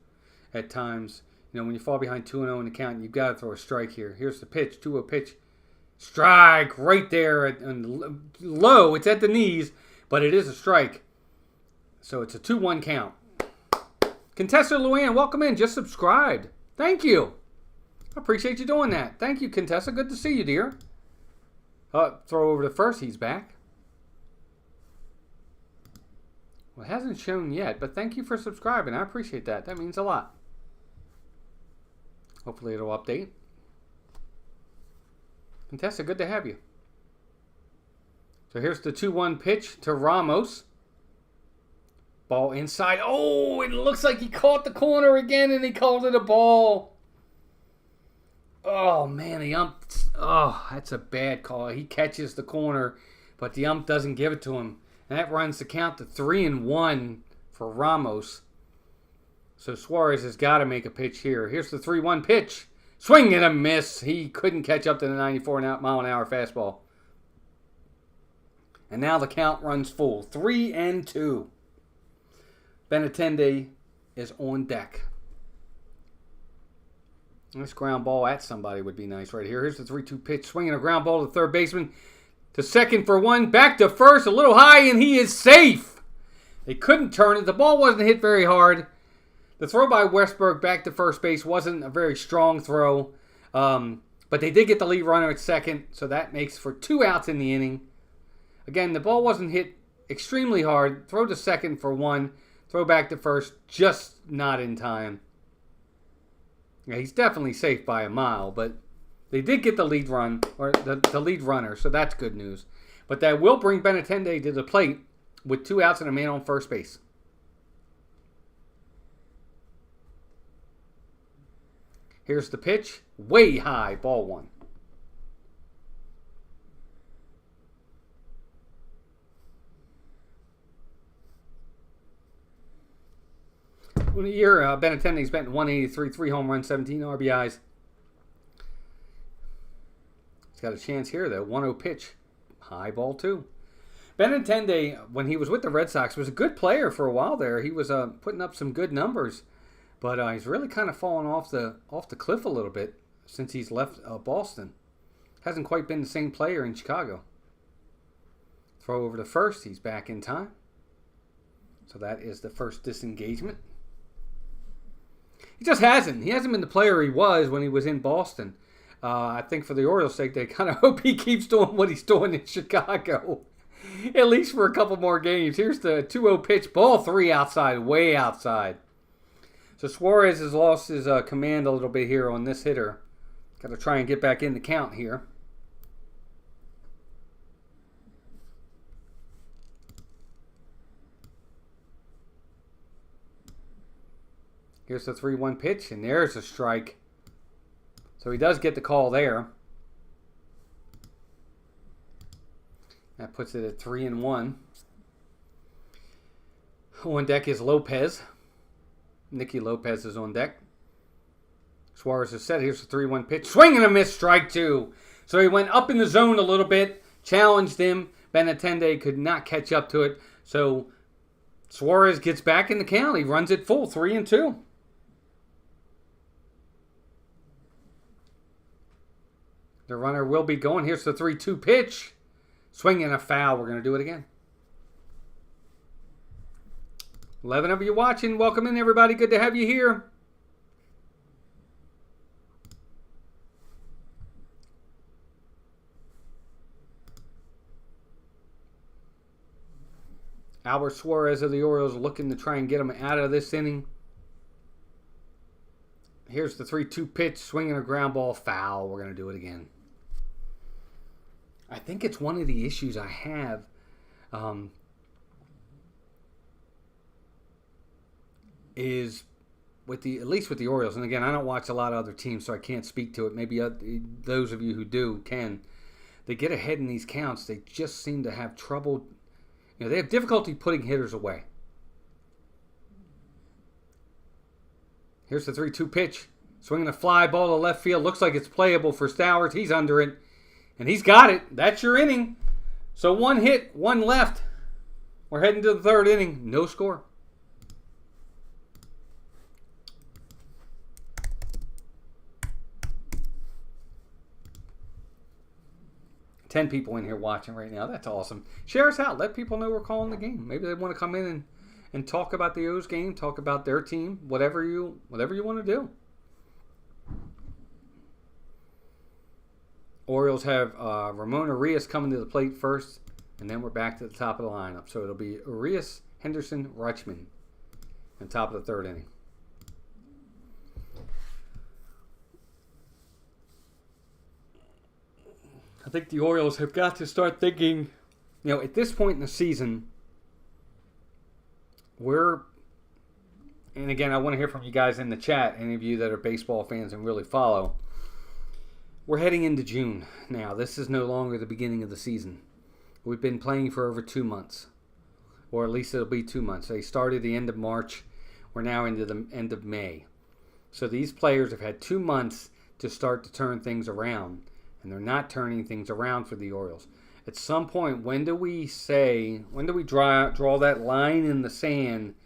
at times. You know, when you fall behind 2-0 in the count, you've got to throw a strike here. Here's the pitch, 2-0 pitch. Strike right there and low. It's at the knees, but it is a strike. So it's a 2-1 count. Contessa Luann, welcome in. Just subscribed. Thank you. I appreciate you doing that. Thank you, Contessa. Good to see you, dear. Throw over to first. He's back. Well, it hasn't shown yet, but thank you for subscribing. I appreciate that. That means a lot. Hopefully it'll update. Contessa, good to have you. So here's the 2-1 pitch to Ramos. Ball inside. Oh, it looks like he caught the corner again and he called it a ball. Oh, man, the ump. Oh, that's a bad call. He catches the corner, but the ump doesn't give it to him. And that runs the count to 3-1 for Ramos. So Suarez has got to make a pitch here. Here's the 3-1 pitch. Swing and a miss. He couldn't catch up to the 94-mile-an-hour fastball. And now the count runs full. 3-2. Benintendi is on deck. This ground ball at somebody would be nice right here. Here's the 3-2 pitch. Swinging a ground ball to the third baseman. To second for one. Back to first. A little high, and he is safe. They couldn't turn it. The ball wasn't hit very hard. The throw by Westberg back to first base wasn't a very strong throw. But they did get the lead runner at second. So that makes for 2 outs in the inning. Again, the ball wasn't hit extremely hard. Throw to second for 1. Throw back to first. Just not in time. Yeah, he's definitely safe by a mile, but they did get the lead run, or the lead runner, so that's good news. But that will bring Benintendi to the plate with 2 outs and a man on first base. Here's the pitch. Way high, ball 1. In a year, Benintendi's batting .183, 3 home runs, 17 RBIs. He's got a chance here, though. 1-0 pitch. High ball, 2. Benintendi, when he was with the Red Sox, was a good player for a while there. He was putting up some good numbers. But he's really kind of fallen off the cliff a little bit since he's left Boston. Hasn't quite been the same player in Chicago. Throw over to first. He's back in time. So that is the first disengagement. He just hasn't. He hasn't been the player he was when he was in Boston. I think for the Orioles' sake, they kind of hope he keeps doing what he's doing in Chicago. At least for a couple more games. Here's the 2-0 pitch. Ball 3 outside. Way outside. So Suarez has lost his command a little bit here on this hitter. Got to try and get back in the count here. Here's the 3-1 pitch, and there's a strike. So he does get the call there. That puts it at 3-1. On deck is Lopez. Nicky Lopez is on deck. Suarez is set. Here's the 3-1 pitch. Swing and a miss, strike 2. So he went up in the zone a little bit, challenged him. Benintendi could not catch up to it. So Suarez gets back in the count. He runs it full, 3-2. The runner will be going. Here's the 3-2 pitch. Swing and a foul. We're going to do it again. 11 of you watching. Welcome in, everybody. Good to have you here. Albert Suarez of the Orioles looking to try and get him out of this inning. Here's the 3-2 pitch. Swinging a ground ball. Foul. We're going to do it again. I think it's one of the issues I have. Is with at least with the Orioles. And again, I don't watch a lot of other teams, so I can't speak to it. Maybe those of you who do can. They get ahead in these counts. They just seem to have trouble. They have difficulty putting hitters away. Here's the 3-2 pitch. Swinging a fly ball to left field. Looks like it's playable for Stowers. He's under it. And he's got it. That's your inning. So 1 hit, 1 left. We're heading to the 3rd inning. No score. Ten people in here watching right now. That's awesome. Share us out. Let people know we're calling the game. Maybe they want to come in and talk about the O's game, talk about their team, whatever you want to do. Orioles have Ramon Urias coming to the plate first, and then we're back to the top of the lineup. So it'll be Urias, Henderson, Rutschman on top of the 3rd inning. I think the Orioles have got to start thinking, at this point in the season, and again, I want to hear from you guys in the chat, any of you that are baseball fans and really follow. We're heading into June now. This is no longer the beginning of the season. We've been playing for over 2 months, or at least it'll be 2 months. They started the end of March. We're now into the end of May. So these players have had 2 months to start to turn things around, and they're not turning things around for the Orioles. At some point, when do we draw that line in the sand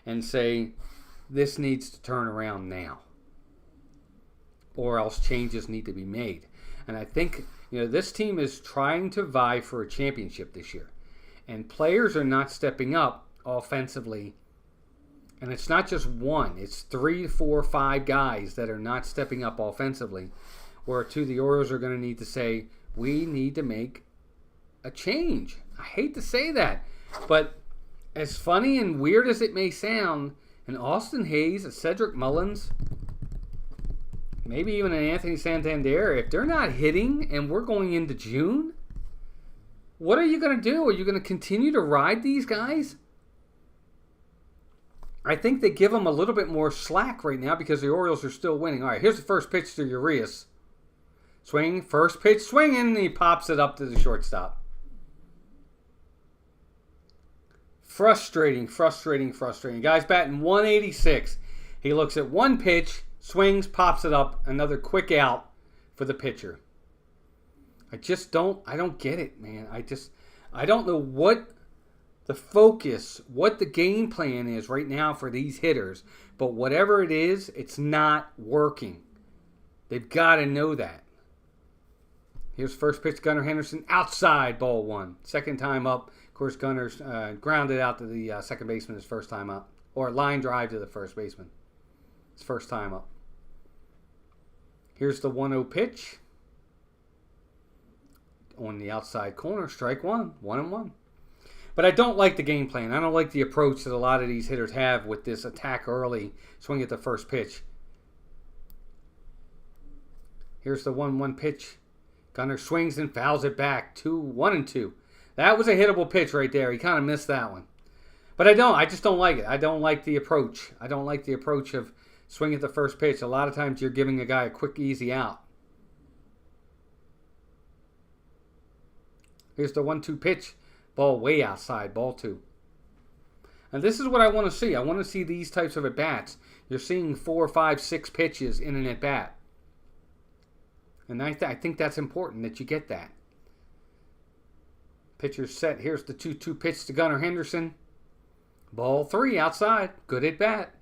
and say, this needs to turn around now? Or else changes need to be made. And I think, this team is trying to vie for a championship this year. And players are not stepping up offensively. And it's not just one. It's 3, 4, 5 guys that are not stepping up offensively. Where the Orioles are going to need to say, we need to make a change. I hate to say that. But as funny and weird as it may sound, an Austin Hayes, a Cedric Mullins, maybe even an Anthony Santander, if they're not hitting and we're going into June, what are you going to do? Are you going to continue to ride these guys? I think they give them a little bit more slack right now because the Orioles are still winning. All right, here's the first pitch to Urias. Swing, first pitch, swinging, and he pops it up to the shortstop. Frustrating. Guy's batting 186. He looks at one pitch, swings, pops it up, another quick out for the pitcher. I don't get it, man. I don't know what the focus, what the game plan is right now for these hitters, but whatever it is, it's not working. They've got to know that. Here's first pitch, Gunnar Henderson, outside, ball 1. Second time up. Of course, Gunner's grounded out to the second baseman his first time up. Or line drive to the first baseman. His first time up. Here's the 1-0 pitch. On the outside corner, strike 1. 1-1. But I don't like the game plan. I don't like the approach that a lot of these hitters have with this attack early, swing at the first pitch. Here's the 1-1 pitch. Gunner swings and fouls it back. 1-2. That was a hittable pitch right there. He kind of missed that one. But I just don't like it. I don't like the approach. I don't like the approach of swing at the first pitch. A lot of times you're giving a guy a quick, easy out. Here's the 1-2 pitch. Ball way outside. Ball 2. And this is what I want to see. I want to see these types of at-bats. You're seeing 4, 5, 6 pitches in an at-bat. And I think that's important that you get that. Pitcher's set. Here's the 2-2 pitch to Gunnar Henderson. Ball 3 outside. Good at bat.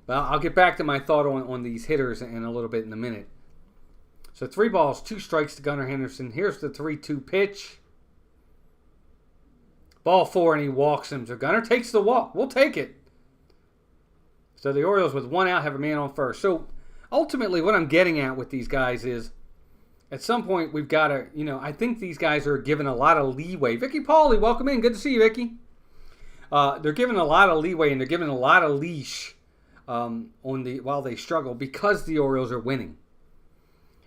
But I'll get back to my thought on these hitters in a little bit in a minute. So 3 balls, 2 strikes to Gunnar Henderson. Here's the 3-2 pitch. Ball 4, and he walks him. So Gunnar takes the walk. We'll take it. So the Orioles, with 1 out, have a man on first. So ultimately, what I'm getting at with these guys is, at some point, we've got to, I think these guys are given a lot of leeway. Vicky Pauly, welcome in. Good to see you, Vicky. They're given a lot of leeway, and they're given a lot of leash while they struggle, because the Orioles are winning.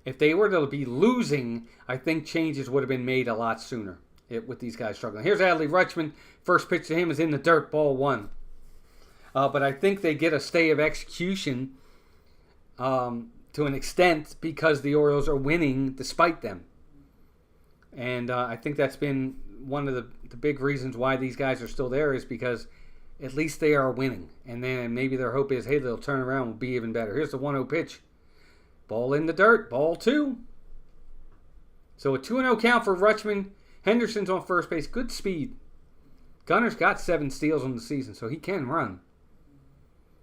If they were to be losing, I think changes would have been made a lot sooner with these guys struggling. Here's Adley Rutschman. First pitch to him is in the dirt, ball 1. But I think they get a stay of execution to an extent because the Orioles are winning despite them. And I think that's been one of the big reasons why these guys are still there, is because at least they are winning. And then maybe their hope is, hey, they'll turn around and will be even better. Here's the 1-0 pitch. Ball in the dirt, ball 2. So a 2-0 count for Rutschman. Henderson's on first base. Good speed. Gunnar's got 7 steals on the season, so he can run.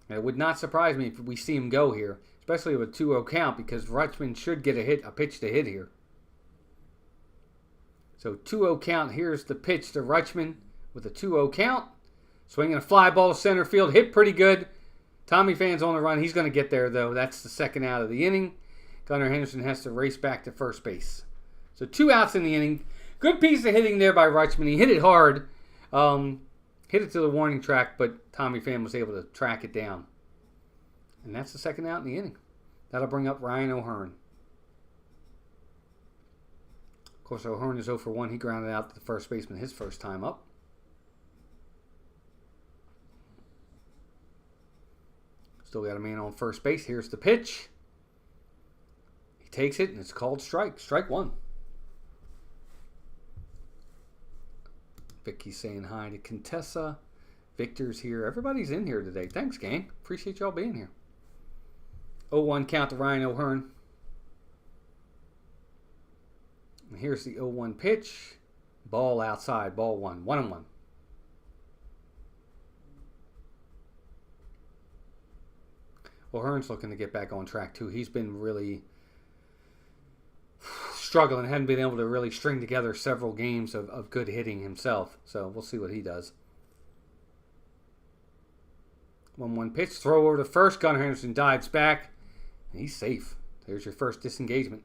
And it would not surprise me if we see him go here, especially with a 2-0 count, because Rutschman should get a pitch to hit here. So 2-0 count. Here's the pitch to Rutschman with a 2-0 count. Swinging a fly ball to center field. Hit pretty good. Tommy Phan's on the run. He's going to get there, though. That's the 2nd out of the inning. Gunnar Henderson has to race back to first base. So 2 outs in the inning. Good piece of hitting there by Rutschman. He hit it hard. Hit it to the warning track, but Tommy Pham was able to track it down. And that's the 2nd out in the inning. That'll bring up Ryan O'Hearn. Of course, O'Hearn is 0 for 1. He grounded out to the first baseman his first time up. Still got a man on first base. Here's the pitch. He takes it, and it's called strike. Strike 1. Vicky's saying hi to Contessa. Victor's here. Everybody's in here today. Thanks, gang. Appreciate y'all being here. 0-1 count to Ryan O'Hearn. And here's the 0-1 pitch. Ball outside. Ball 1. 1-1. O'Hearn's looking to get back on track, too. He's been really struggling. Hadn't been able to really string together several games of good hitting himself. So we'll see what he does. 1-1 pitch. Throw over to first. Gunnar Henderson dives back. And he's safe. There's your first disengagement.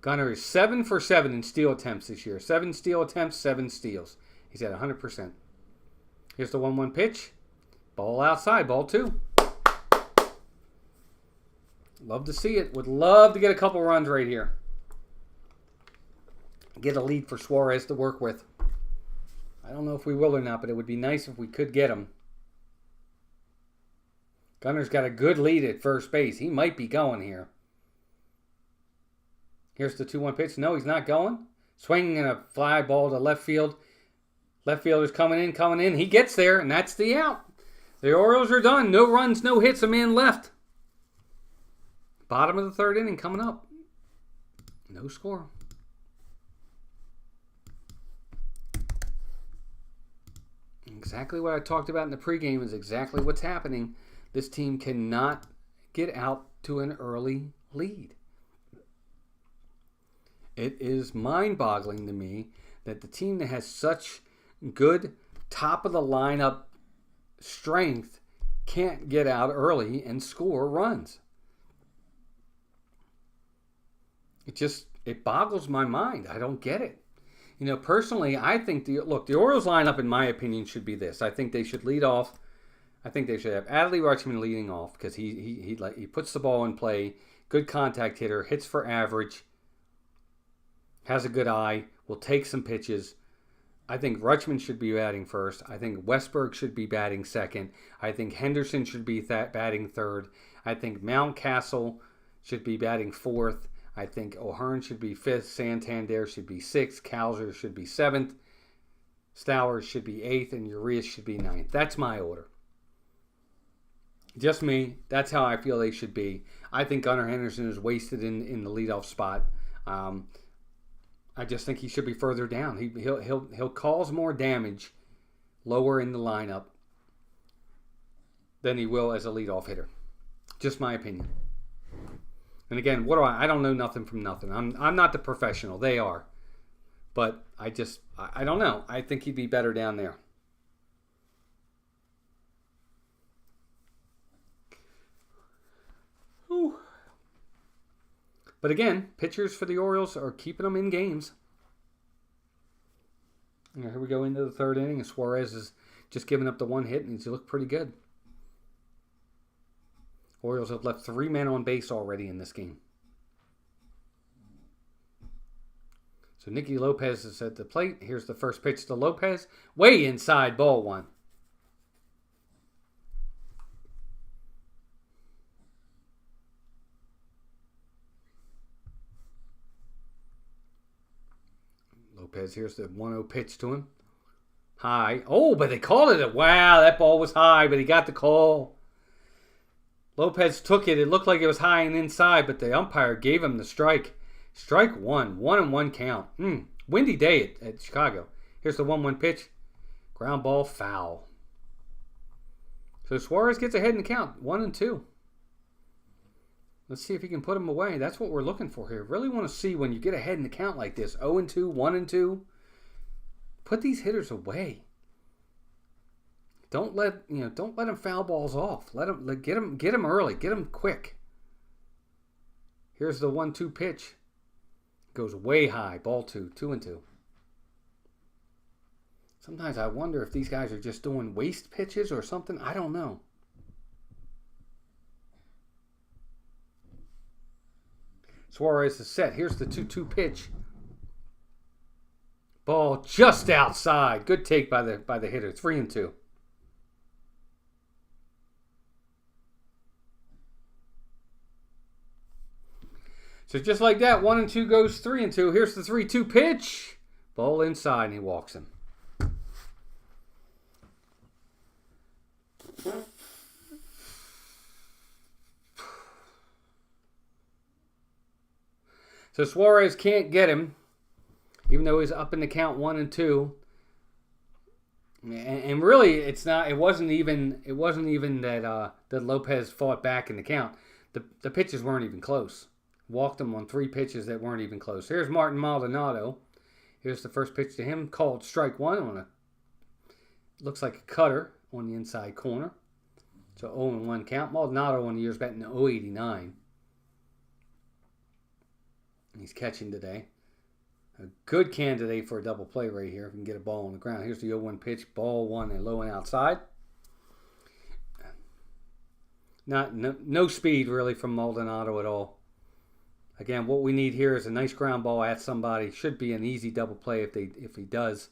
Gunnar is 7 for 7 in steal attempts this year. 7 steal attempts, 7 steals. He's at 100%. Here's the 1-1 pitch. Ball outside. Ball 2. Love to see it. Would love to get a couple runs right here. Get a lead for Suarez to work with. I don't know if we will or not, but it would be nice if we could get him. Gunnar's got a good lead at first base. He might be going here. Here's the 2-1 pitch. No, he's not going. Swinging a fly ball to left field. Left fielder's coming in. He gets there, and that's the out. The Orioles are done. No runs, no hits, a man left. Bottom of the 3rd inning coming up. No score. Exactly what I talked about in the pregame is exactly what's happening. This team cannot get out to an early lead. It is mind-boggling to me that the team that has such good top-of-the-lineup strength can't get out early and score runs. It boggles my mind. I don't get it. Personally, I think the Orioles lineup, in my opinion, should be this. I think they should lead off. I think they should have Adley Rutschman leading off because he puts the ball in play. Good contact hitter, hits for average, has a good eye, will take some pitches. I think Rutschman should be batting first. I think Westberg should be batting second. I think Henderson should be batting third. I think Mountcastle should be batting fourth. I think O'Hearn should be 5th. Santander should be 6th. Calzer should be 7th. Stowers should be 8th. And Urias should be 9th. That's my order. Just me. That's how I feel they should be. I think Gunnar Henderson is wasted in the leadoff spot. I just think he should be further down. He'll cause more damage lower in the lineup than he will as a leadoff hitter. Just my opinion. And again, I don't know nothing from nothing. I'm not the professional. They are. But I don't know. I think he'd be better down there. Whew. But again, pitchers for the Orioles are keeping them in games. Here we go into the third inning, and Suarez is just giving up the one hit, and he's looked pretty good. Orioles have left 3 men on base already in this game. So Nicky Lopez is at the plate. Here's the first pitch to Lopez. Way inside, ball 1. Lopez, here's the 1-0 pitch to him. High. Oh, but they called it. Wow, that ball was high, but he got the call. Lopez took it. It looked like it was high and inside, but the umpire gave him the strike. Strike 1. 1-1 count. Windy day at Chicago. Here's the 1-1 pitch. Ground ball, foul. So Suarez gets ahead in the count. 1-2. Let's see if he can put him away. That's what we're looking for here. Really want to see when you get ahead in the count like this. 0-2, 1-2. Put these hitters away. Don't let them foul balls off. Get them early. Get them quick. Here's the 1-2 pitch. Goes way high. Ball 2. 2-2. Sometimes I wonder if these guys are just doing waste pitches or something. I don't know. Suarez is set. Here's the 2-2 pitch. Ball just outside. Good take by the hitter. 3-2. So just like that, 1-2 goes 3-2. Here's the 3-2 pitch. Ball inside, and he walks him. So Suarez can't get him, even though he's up in the count 1-2. And really, it wasn't even that Lopez fought back in the count. The pitches weren't even close. Walked him on 3 pitches that weren't even close. Here's Martin Maldonado. Here's the first pitch to him, called strike 1 on looks like a cutter on the inside corner. So 0-1 count. Maldonado on the year's batting .089. He's catching today. A good candidate for a double play right here. If we can get a ball on the ground. Here's the 0-1 pitch. Ball 1 and low and outside. No speed really from Maldonado at all. Again, what we need here is a nice ground ball at somebody. Should be an easy double play if he does.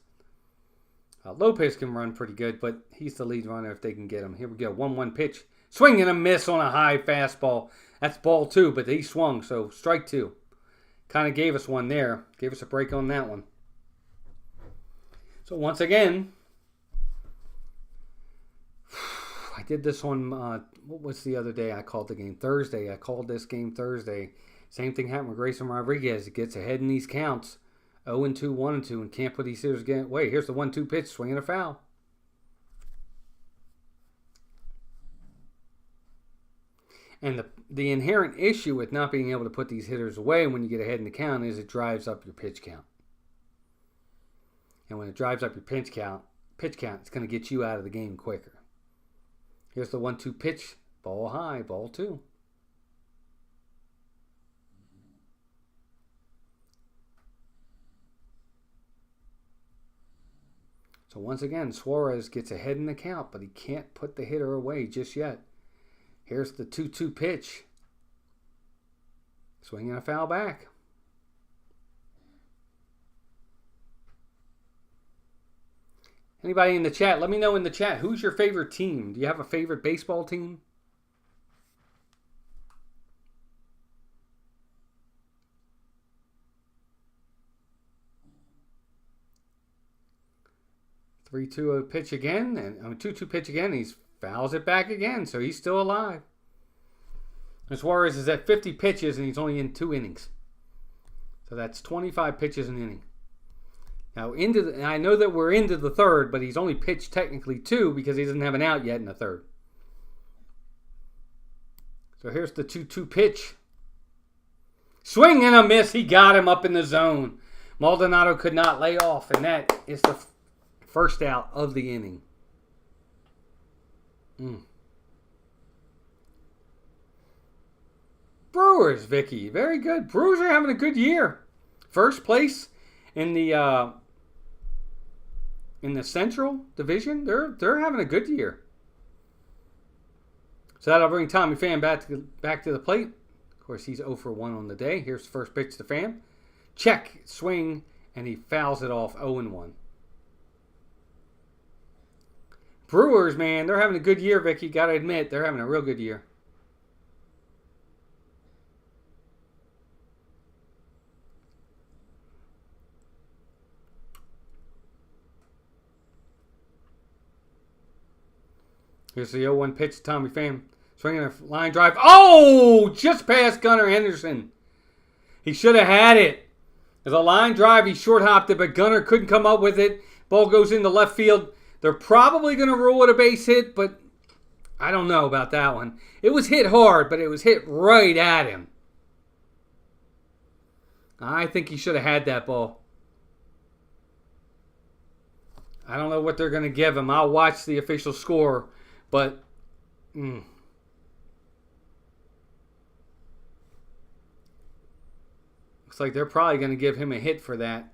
Lopez can run pretty good, but he's the lead runner if they can get him. Here we go. 1-1 pitch. Swing and a miss on a high fastball. That's ball 2, but he swung, so strike 2. Kind of gave us one there. Gave us a break on that one. So once again, I did this on, what was the other day I called the game? Thursday. I called this game Thursday. Same thing happened with Grayson Rodriguez. He gets ahead in these counts. 0-2, 1-2, and can't put these hitters again. Wait, here's the 1-2 pitch. Swinging a foul. And the inherent issue with not being able to put these hitters away when you get ahead in the count is it drives up your pitch count. And when it drives up your pitch count, it's going to get you out of the game quicker. Here's the 1-2 pitch. Ball high, ball 2. So once again, Suarez gets ahead in the count, but he can't put the hitter away just yet. Here's the 2-2 pitch. Swinging a foul back. Anybody in the chat, let me know in the chat, who's your favorite team? Do you have a favorite baseball team? (3-2) pitch again, and 2-2 pitch again. He fouls it back again, so he's still alive. And Suarez is at 50 pitches, and he's only in 2 innings. So that's 25 pitches an inning. Now, I know that we're into the third, but he's only pitched technically 2 because he doesn't have an out yet in the third. So here's the 2-2 pitch. Swing and a miss. He got him up in the zone. Maldonado could not lay off, and that is the first out of the inning. Brewers, Vicky. Very good. Brewers are having a good year. First place in the Central Division. They're having a good year. So that'll bring Tommy Pham back to the plate. Of course, he's 0 for 1 on the day. Here's the first pitch to Pham. Check, swing, and he fouls it off 0-1. Brewers, man, they're having a good year, Vicky. Got to admit, they're having a real good year. Here's the 0-1 pitch to Tommy Pham. Swinging a line drive. Oh! Just past Gunnar Henderson. He should have had it. As a line drive, he short hopped it, but Gunnar couldn't come up with it. Ball goes into left field. They're probably going to rule it a base hit, but I don't know about that one. It was hit hard, but it was hit right at him. I think he should have had that ball. I don't know what they're going to give him. I'll watch the official score, but looks like they're probably going to give him a hit for that.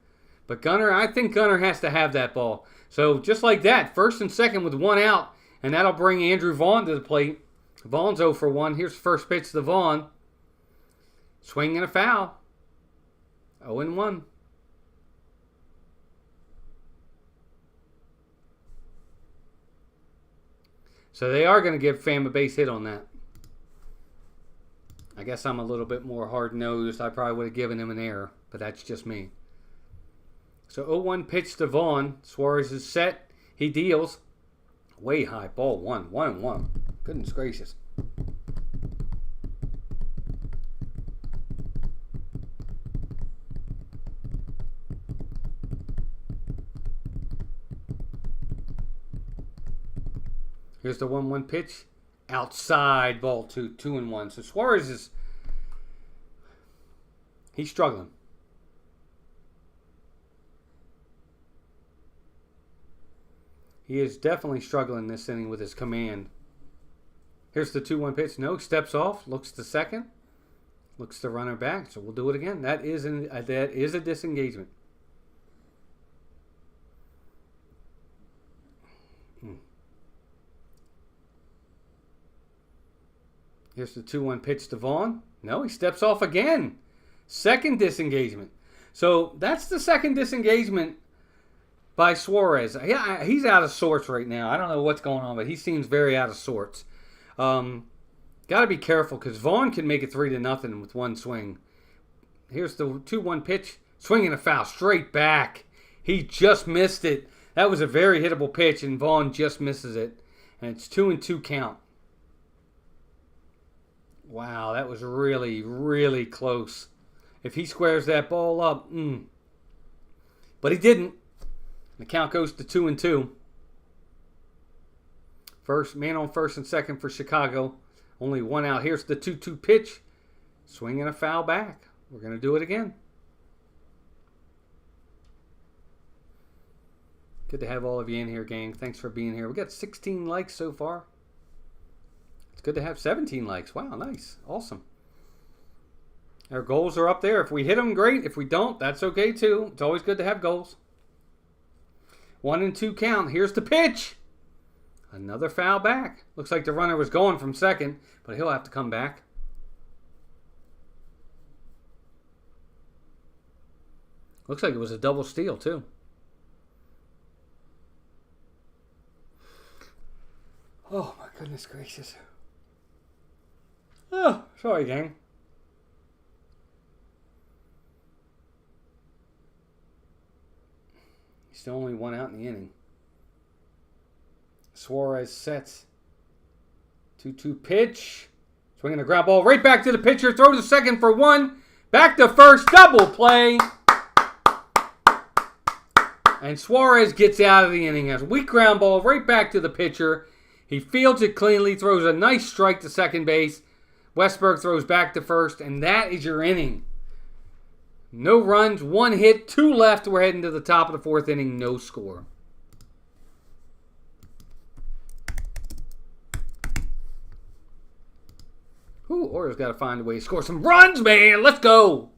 But I think Gunnar has to have that ball. So just like that, first and second with 1 out, and that'll bring Andrew Vaughn to the plate. Vaughn's 0 for 1. Here's the first pitch to Vaughn. Swing and a foul. 0-1. So they are going to give Pham a base hit on that. I guess I'm a little bit more hard-nosed. I probably would have given him an error, but that's just me. So 0-1 pitch to Vaughn. Suarez is set. He deals. Way high. Ball 1. 1-1. Goodness gracious. Here's the 1-1 pitch. Outside, ball 2. 2-1. So Suarez he's struggling. He is definitely struggling this inning with his command. Here's the 2-1 pitch. No, steps off, looks to second, looks to runner back. So we'll do it again. That is a disengagement. Here's the 2-1 pitch to Vaughn. No, he steps off again. Second disengagement. So that's the second disengagement by Suarez. Yeah, he's out of sorts right now. I don't know what's going on, but he seems very out of sorts. Got to be careful because Vaughn can make it 3-0 with one swing. Here's the 2-1 pitch. Swinging a foul straight back. He just missed it. That was a very hittable pitch, and Vaughn just misses it. And it's 2-2 count. Wow, that was really, really close. If he squares that ball up, but he didn't. The count goes to 2-2. First man on first and second for Chicago. Only 1 out. Here's the 2-2 pitch. Swing and a foul back. We're going to do it again. Good to have all of you in here, gang. Thanks for being here. We got 16 likes so far. It's good to have 17 likes. Wow, nice. Awesome. Our goals are up there. If we hit them, great. If we don't, that's okay too. It's always good to have goals. 1-2 count. Here's the pitch. Another foul back. Looks like the runner was going from second, but he'll have to come back. Looks like it was a double steal too. Oh my goodness gracious. Oh, sorry, gang. Still only 1 out in the inning. Suarez sets. 2-2 pitch. Swinging a ground ball right back to the pitcher. Throw to second for 1. Back to first, double play. And Suarez gets out of the inning. Has a weak ground ball right back to the pitcher. He fields it cleanly, throws a nice strike to second base. Westberg throws back to first, and that is your inning. No runs, 1 hit, 2 left. We're heading to the top of the 4th inning, no score. Ooh, Orioles got to find a way to score some runs, man. Let's go.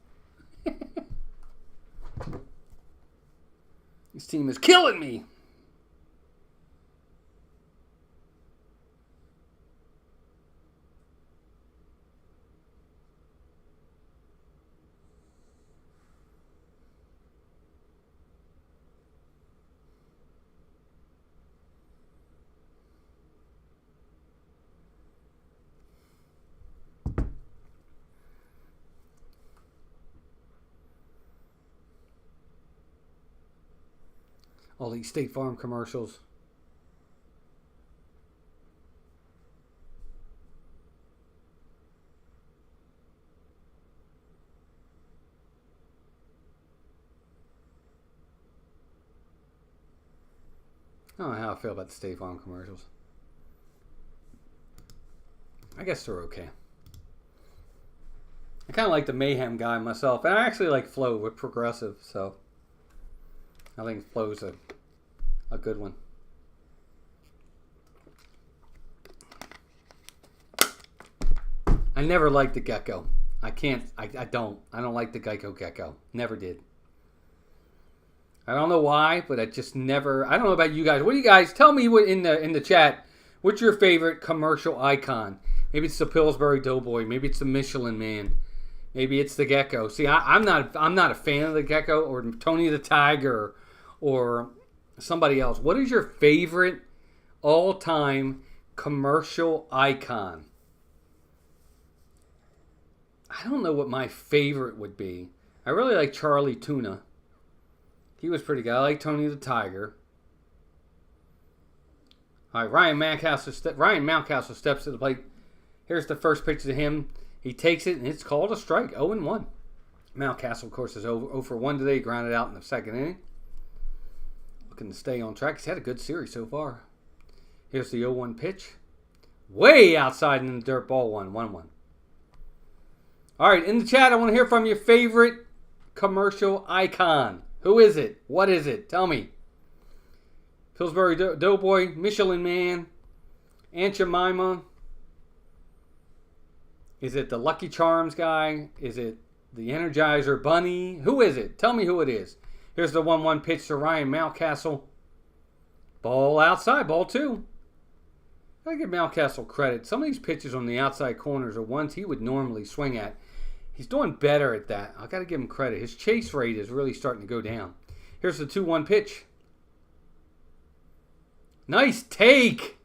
This team is killing me. All these State Farm commercials. I don't know how I feel about the State Farm commercials. I guess they're okay. I kind of like the Mayhem guy myself. And I actually like Flo with Progressive, so I think Flo's a good one. I never liked the Gecko. I don't like the Geico Gecko. Never did. I don't know why, but I just never. I don't know about you guys. What do you guys tell me? What in the chat? What's your favorite commercial icon? Maybe it's the Pillsbury Doughboy. Maybe it's the Michelin Man. Maybe it's the Gecko. See, I'm not a fan of the Gecko or Tony the Tiger or somebody else. What is your favorite all-time commercial icon? I don't know what my favorite would be. I really like Charlie Tuna. He was pretty good. I like Tony the Tiger. All right, Ryan Mountcastle steps to the plate. Here's the first pitch to him. He takes it, and it's called a strike, 0-1. Mountcastle, of course, is 0 for 1 today. Grounded out in the 2nd inning. Looking to stay on track. He's had a good series so far. Here's the 0-1 pitch. Way outside in the dirt, ball 1-1. All right, in the chat, I want to hear from your favorite commercial icon. Who is it? What is it? Tell me. Pillsbury Doughboy, Michelin Man, Aunt Jemima. Is it the Lucky Charms guy? Is it the Energizer Bunny? Who is it? Tell me who it is. Here's the 1-1 pitch to Ryan Mountcastle. Ball outside, ball 2. I give Mountcastle credit. Some of these pitches on the outside corners are ones he would normally swing at. He's doing better at that. I got to give him credit. His chase rate is really starting to go down. Here's the 2-1 pitch. Nice take.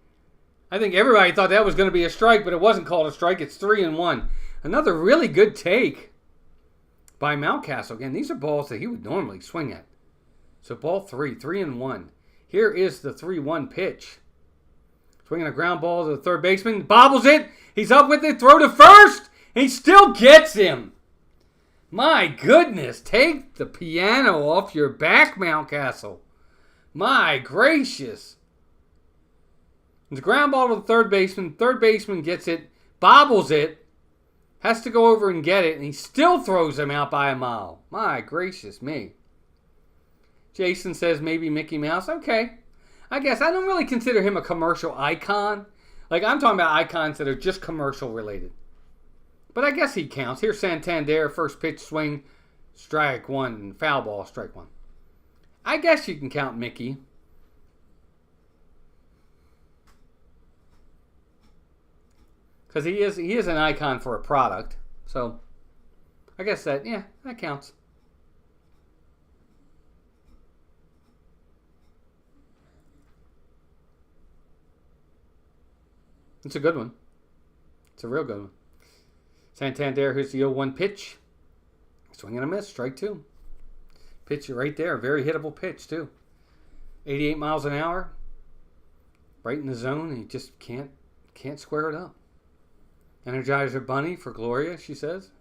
I think everybody thought that was going to be a strike, but it wasn't called a strike. It's 3-1. Another really good take by Mountcastle. Again, these are balls that he would normally swing at. So ball 3-1. Here is the 3-1 pitch. Swinging a ground ball to the third baseman. Bobbles it. He's up with it. Throw to first. And he still gets him. My goodness. Take the piano off your back, Mountcastle. My gracious. It's a ground ball to the third baseman. Third baseman gets it. Bobbles it. Has to go over and get it. And he still throws him out by a mile. My gracious me. Jason says maybe Mickey Mouse. Okay. I guess I don't really consider him a commercial icon. Like, I'm talking about icons that are just commercial related. But I guess he counts. Here's Santander, first pitch swing, strike 1, foul ball, strike 1. I guess you can count Mickey. Because he is an icon for a product. So, I guess that counts. It's a good one. It's a real good one. Santander, here's the 0-1 pitch. Swing and a miss, strike 2. Pitch right there, very hittable pitch too. 88 miles an hour. Right in the zone, and he just can't square it up. Energizer Bunny for Gloria, she says.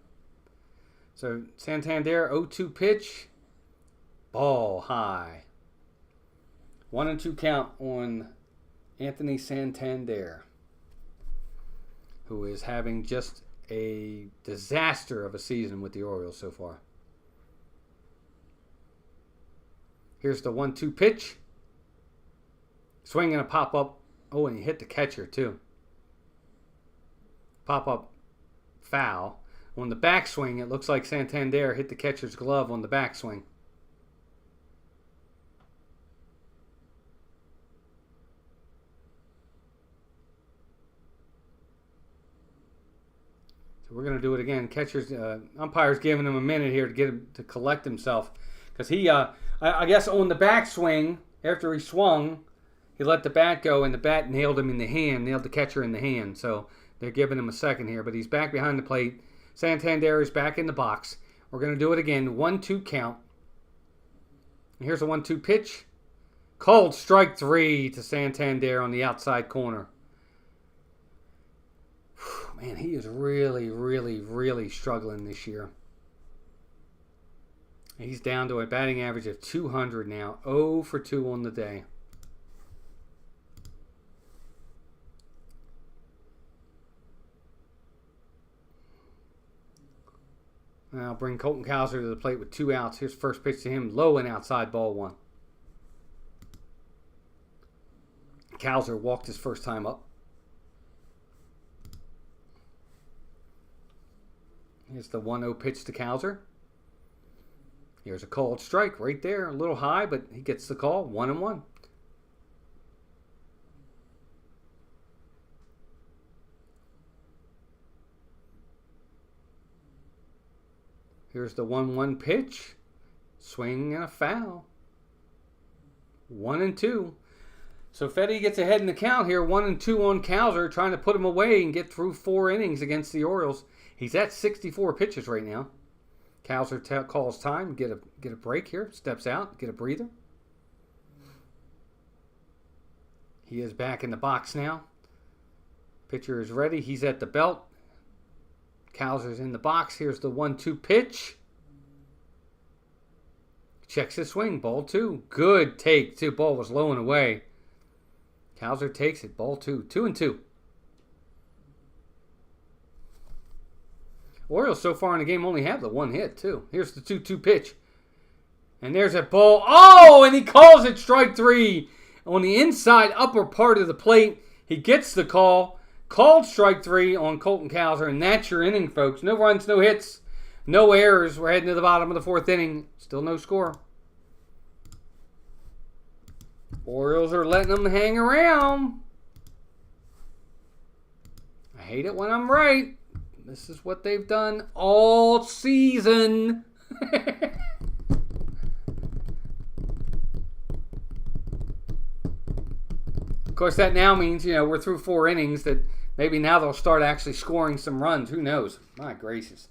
So Santander, 0-2 pitch. Ball high. 1-2 count on Anthony Santander, who is having just a disaster of a season with the Orioles so far. Here's the 1-2 pitch. Swing and a pop-up. Oh, and he hit the catcher, too. Pop-up foul. On the backswing, it looks like Santander hit the catcher's glove on the backswing. So we're going to do it again. Umpire's giving him a minute here to get him to collect himself. Because he, I guess on the backswing, after he swung, he let the bat go, and the bat nailed him in the hand, nailed the catcher in the hand. So they're giving him a second here. But he's back behind the plate. Santander is back in the box. We're going to do it again. 1-2 count. And here's a 1-2 pitch. Called strike 3 to Santander on the outside corner. Man, he is really, really, really struggling this year. He's down to a batting average of 200 now. 0 for 2 on the day. Now bring Colton Cowser to the plate with 2 outs. Here's first pitch to him. Low and outside, ball 1. Cowser walked his first time up. Here's the 1-0 pitch to Cowser. Here's a called strike right there. A little high, but he gets the call. 1-1. Here's the 1-1 pitch. Swing and a foul. 1-2. So Fetty gets ahead in the count here. 1-2 on Cowser, trying to put him away and get through 4 innings against the Orioles. He's at 64 pitches right now. Cowser calls time. Get a break here. Steps out. Get a breather. He is back in the box now. Pitcher is ready. He's at the belt. Cowser's in the box. Here's the 1-2 pitch. Checks his swing. Ball 2. Good take, too. Ball was low and away. Cowser takes it. Ball 2. 2-2. Orioles so far in the game only have the 1 hit, too. Here's the 2-2 pitch. And there's that ball. Oh, and he calls it strike 3 on the inside upper part of the plate. He gets the call. Called strike 3 on Colton Cowser, and that's your inning, folks. No runs, no hits, no errors. We're heading to the bottom of the 4th inning. Still no score. Orioles are letting them hang around. I hate it when I'm right. This is what they've done all season. Of course, that now means, we're through 4 innings, that maybe now they'll start actually scoring some runs. Who knows? My gracious.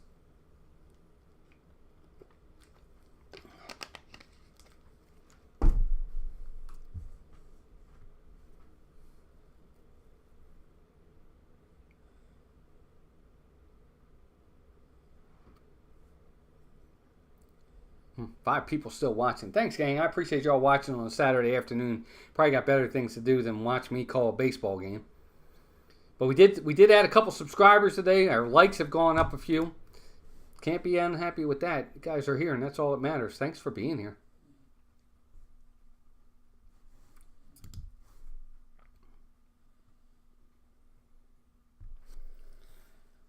Five people still watching. Thanks, gang. I appreciate y'all watching on a Saturday afternoon. Probably got better things to do than watch me call a baseball game. But we did add a couple subscribers today. Our likes have gone up a few. Can't be unhappy with that. You guys are here, and that's all that matters. Thanks for being here.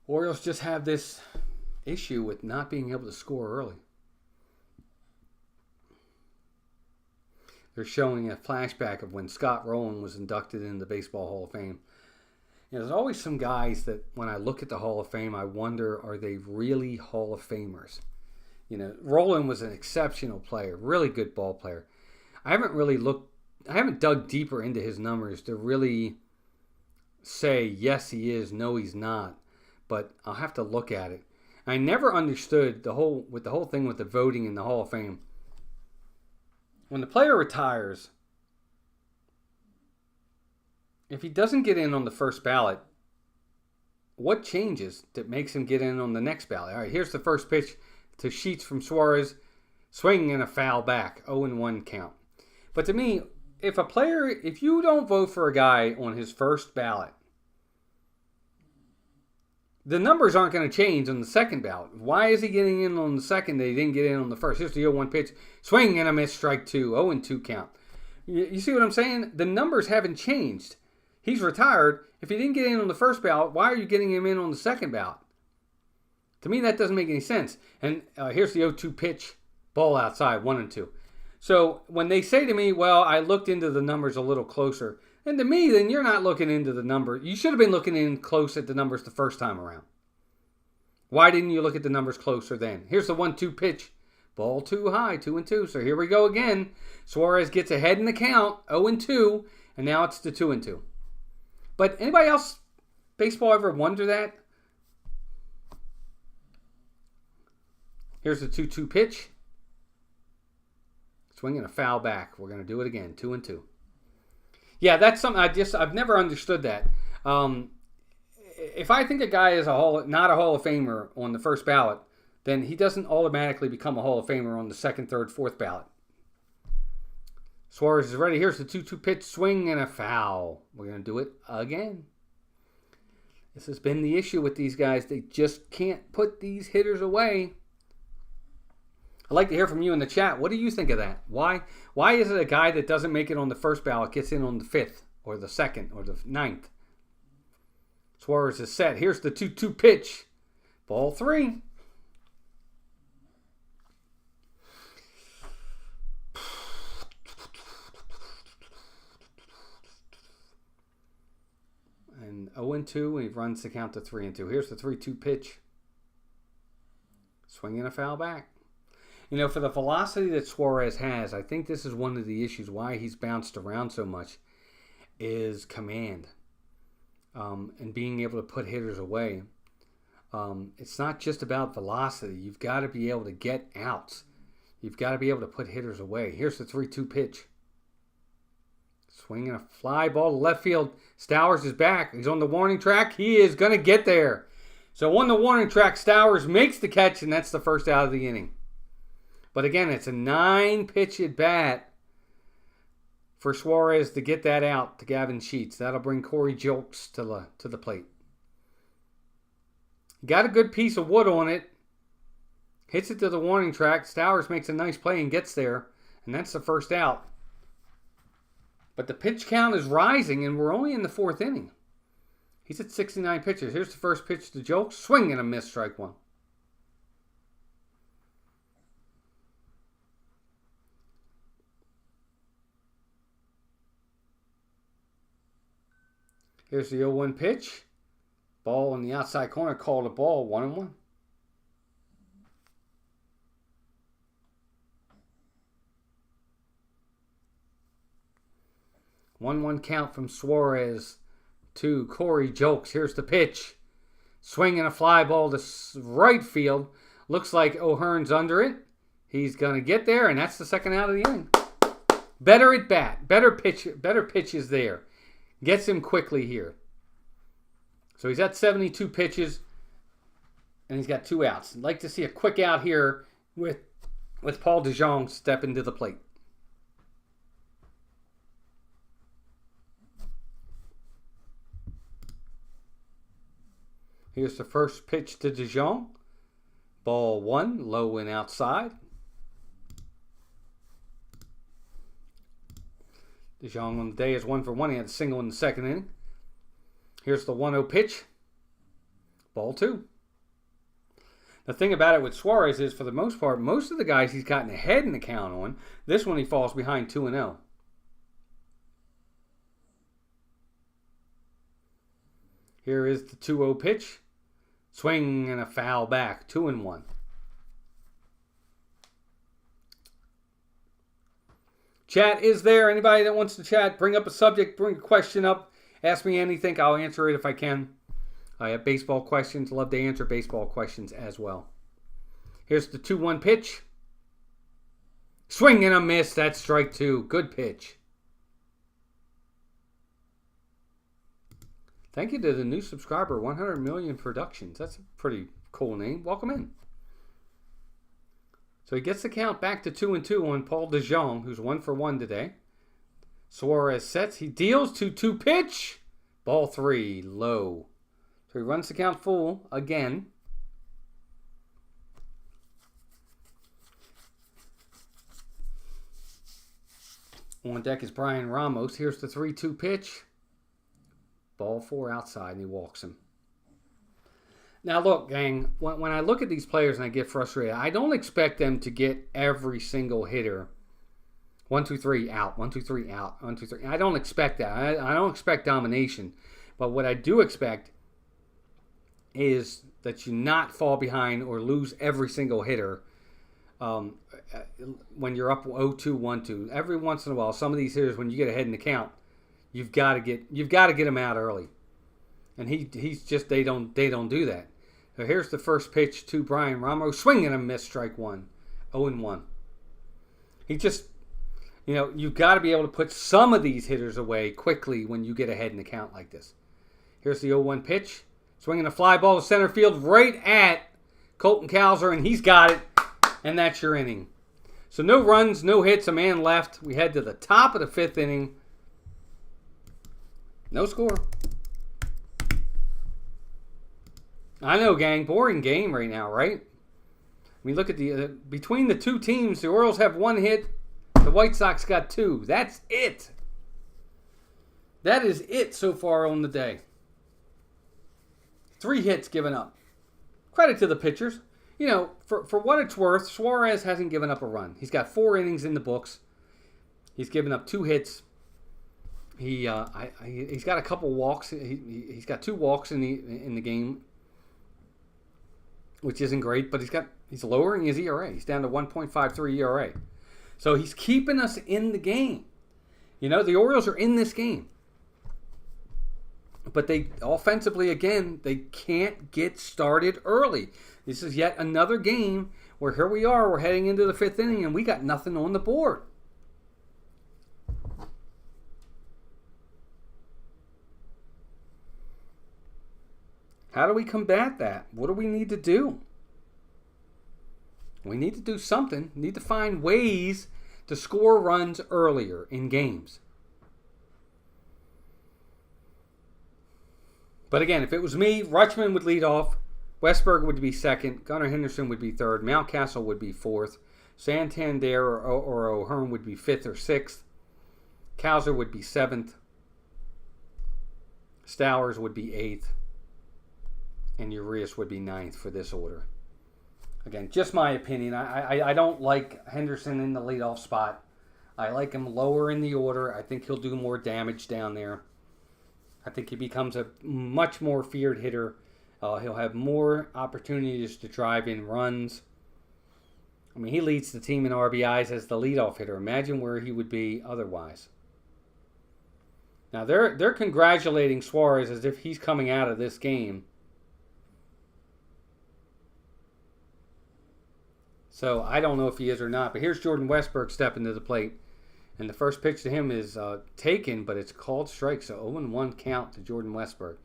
Orioles just have this issue with not being able to score early. They're showing a flashback of when Scott Rowland was inducted into the Baseball Hall of Fame. There's always some guys that when I look at the Hall of Fame, I wonder, are they really Hall of Famers? Rowland was an exceptional player, really good ball player. I haven't dug deeper into his numbers to really say, yes, he is, no, he's not. But I'll have to look at it. I never understood the whole thing with the voting in the Hall of Fame. When the player retires, if he doesn't get in on the first ballot, what changes that makes him get in on the next ballot? All right, here's the first pitch to Sheets from Suarez. Swing and a foul back. 0-1 count. But to me, if you don't vote for a guy on his first ballot, the numbers aren't going to change on the second ballot. Why is he getting in on the second that he didn't get in on the first? Here's the 0-1 pitch. Swing and a miss, strike 2. 0-2 count. You see what I'm saying? The numbers haven't changed. He's retired. If he didn't get in on the first ballot, why are you getting him in on the second ballot? To me, that doesn't make any sense. And here's the 0-2 pitch. Ball outside, 1-2. So when they say to me, well, I looked into the numbers a little closer, and to me, then you're not looking into the number. You should have been looking in close at the numbers the first time around. Why didn't you look at the numbers closer then? Here's the 1-2 pitch. Ball too high, 2-2. So here we go again. Suarez gets ahead in the count, 0-2, and now it's the 2-2. But anybody else, baseball, ever wonder that? Here's the 2-2 pitch. Swinging a foul back. We're going to do it again. 2-2. Yeah, that's something I've never understood that. If I think a guy is not a Hall of Famer on the first ballot, then he doesn't automatically become a Hall of Famer on the second, third, fourth ballot. Suarez is ready. Here's the 2-2 pitch. Swing and a foul. We're going to do it again. This has been the issue with these guys. They just can't put these hitters away. I'd like to hear from you in the chat. What do you think of that? Why is it a guy that doesn't make it on the first ballot gets in on the 5th or the 2nd or the 9th? Suarez is set. Here's the 2-2 pitch. Ball 3. And 0-2, and he runs the count to 3-2. Here's the 3-2 pitch. Swinging a foul back. You know, for the velocity that Suarez has, I think this is one of the issues why he's bounced around so much is command and being able to put hitters away. It's not just about velocity. You've got to be able to get outs. You've got to be able to put hitters away. Here's the 3-2 pitch. Swinging a fly ball to left field. Stowers is back. He's on the warning track. He is going to get there. So on the warning track, Stowers makes the catch, and that's the first out of the inning. But again, it's a 9-pitch at bat for Suarez to get that out to Gavin Sheets. That'll bring Corey Julks to the plate. Got a good piece of wood on it. Hits it to the warning track. Stowers makes a nice play and gets there. And that's the first out. But the pitch count is rising, and we're only in the 4th inning. He's at 69 pitches. Here's the first pitch to Julks. Swing and a miss, strike 1. Here's the 0-1 pitch. Ball in the outside corner. Called a ball. 1-1. One count from Suarez to Corey Julks. Here's the pitch. Swinging a fly ball to right field. Looks like O'Hearn's under it. He's going to get there, and that's the second out of the inning. Better at bat. Better pitches there. Gets him quickly here. So he's at 72 pitches, and he's got 2 outs. I'd like to see a quick out here with Paul DeJong stepping to the plate. Here's the first pitch to DeJong. Ball 1, low and outside. DeJong on the day is 1 for 1. He had a single in the second inning. Here's the 1-0 pitch. Ball 2. The thing about it with Suarez is, for the most part, most of the guys he's gotten ahead in the count on. This one he falls behind 2-0. Here is the 2-0 pitch. Swing and a foul back. 2-1. Chat is there. Anybody that wants to chat, bring up a subject, bring a question up, ask me anything. I'll answer it if I can. I have baseball questions. Love to answer baseball questions as well. Here's the 2-1 pitch. Swing and a miss. That's strike 2. Good pitch. Thank you to the new subscriber, 100 Million Productions. That's a pretty cool name. Welcome in. So he gets the count back to 2-2 on Paul DeJong, who's 1 for 1 today. Suarez sets. He deals 2-2 pitch. Ball 3, low. So he runs the count full again. On deck is Brian Ramos. Here's the 3-2 pitch. Ball 4 outside, and he walks him. Now, look, gang, when I look at these players and I get frustrated, I don't expect them to get every single hitter 1, 2, 3, out, 1, 2, 3, out, 1, 2, 3. I don't expect that. I don't expect domination. But what I do expect is that you not fall behind or lose every single hitter when you're up 0-2, 1-2. Every once in a while, some of these hitters, when you get ahead in the count, you've got to get them out early. And he's just they don't do that. So here's the first pitch to Brian Ramos. Swing and a miss, strike 1. 0-1. He just, you've got to be able to put some of these hitters away quickly when you get ahead in the count like this. Here's the 0-1 pitch. Swinging a fly ball to center field right at Colton Cowser, and he's got it. And that's your inning. So no runs, no hits, a man left. We head to the top of the 5th inning. No score. I know, gang. Boring game right now, right? I mean, look at the between the two teams, the Orioles have 1 hit. The White Sox got 2. That's it. That is it so far on the day. 3 hits given up. Credit to the pitchers. For what it's worth, Suarez hasn't given up a run. He's got 4 innings in the books. He's given up 2 hits. He's got a couple walks. He's got 2 walks in the game, which isn't great. But he's lowering his ERA. He's down to 1.53 ERA. So he's keeping us in the game. The Orioles are in this game. But they offensively, again, they can't get started early. This is yet another game where here we are, we're heading into the 5th inning, and we got nothing on the board. How do we combat that? What do we need to do? We need to do something. We need to find ways to score runs earlier in games. But again, if it was me, Rutschman would lead off. Westberg would be 2nd. Gunnar Henderson would be 3rd. Mountcastle would be 4th. Santander or O'Hearn would be 5th or 6th. Cowser would be 7th. Stowers would be 8th. And Urias would be 9th for this order. Again, just my opinion. I don't like Henderson in the leadoff spot. I like him lower in the order. I think he'll do more damage down there. I think he becomes a much more feared hitter. He'll have more opportunities to drive in runs. I mean, he leads the team in RBIs as the leadoff hitter. Imagine where he would be otherwise. Now, they're congratulating Suarez as if he's coming out of this game. So, I don't know if he is or not. But here's Jordan Westberg stepping to the plate. And the first pitch to him is taken, but it's called strike. So 0-1 count to Jordan Westberg.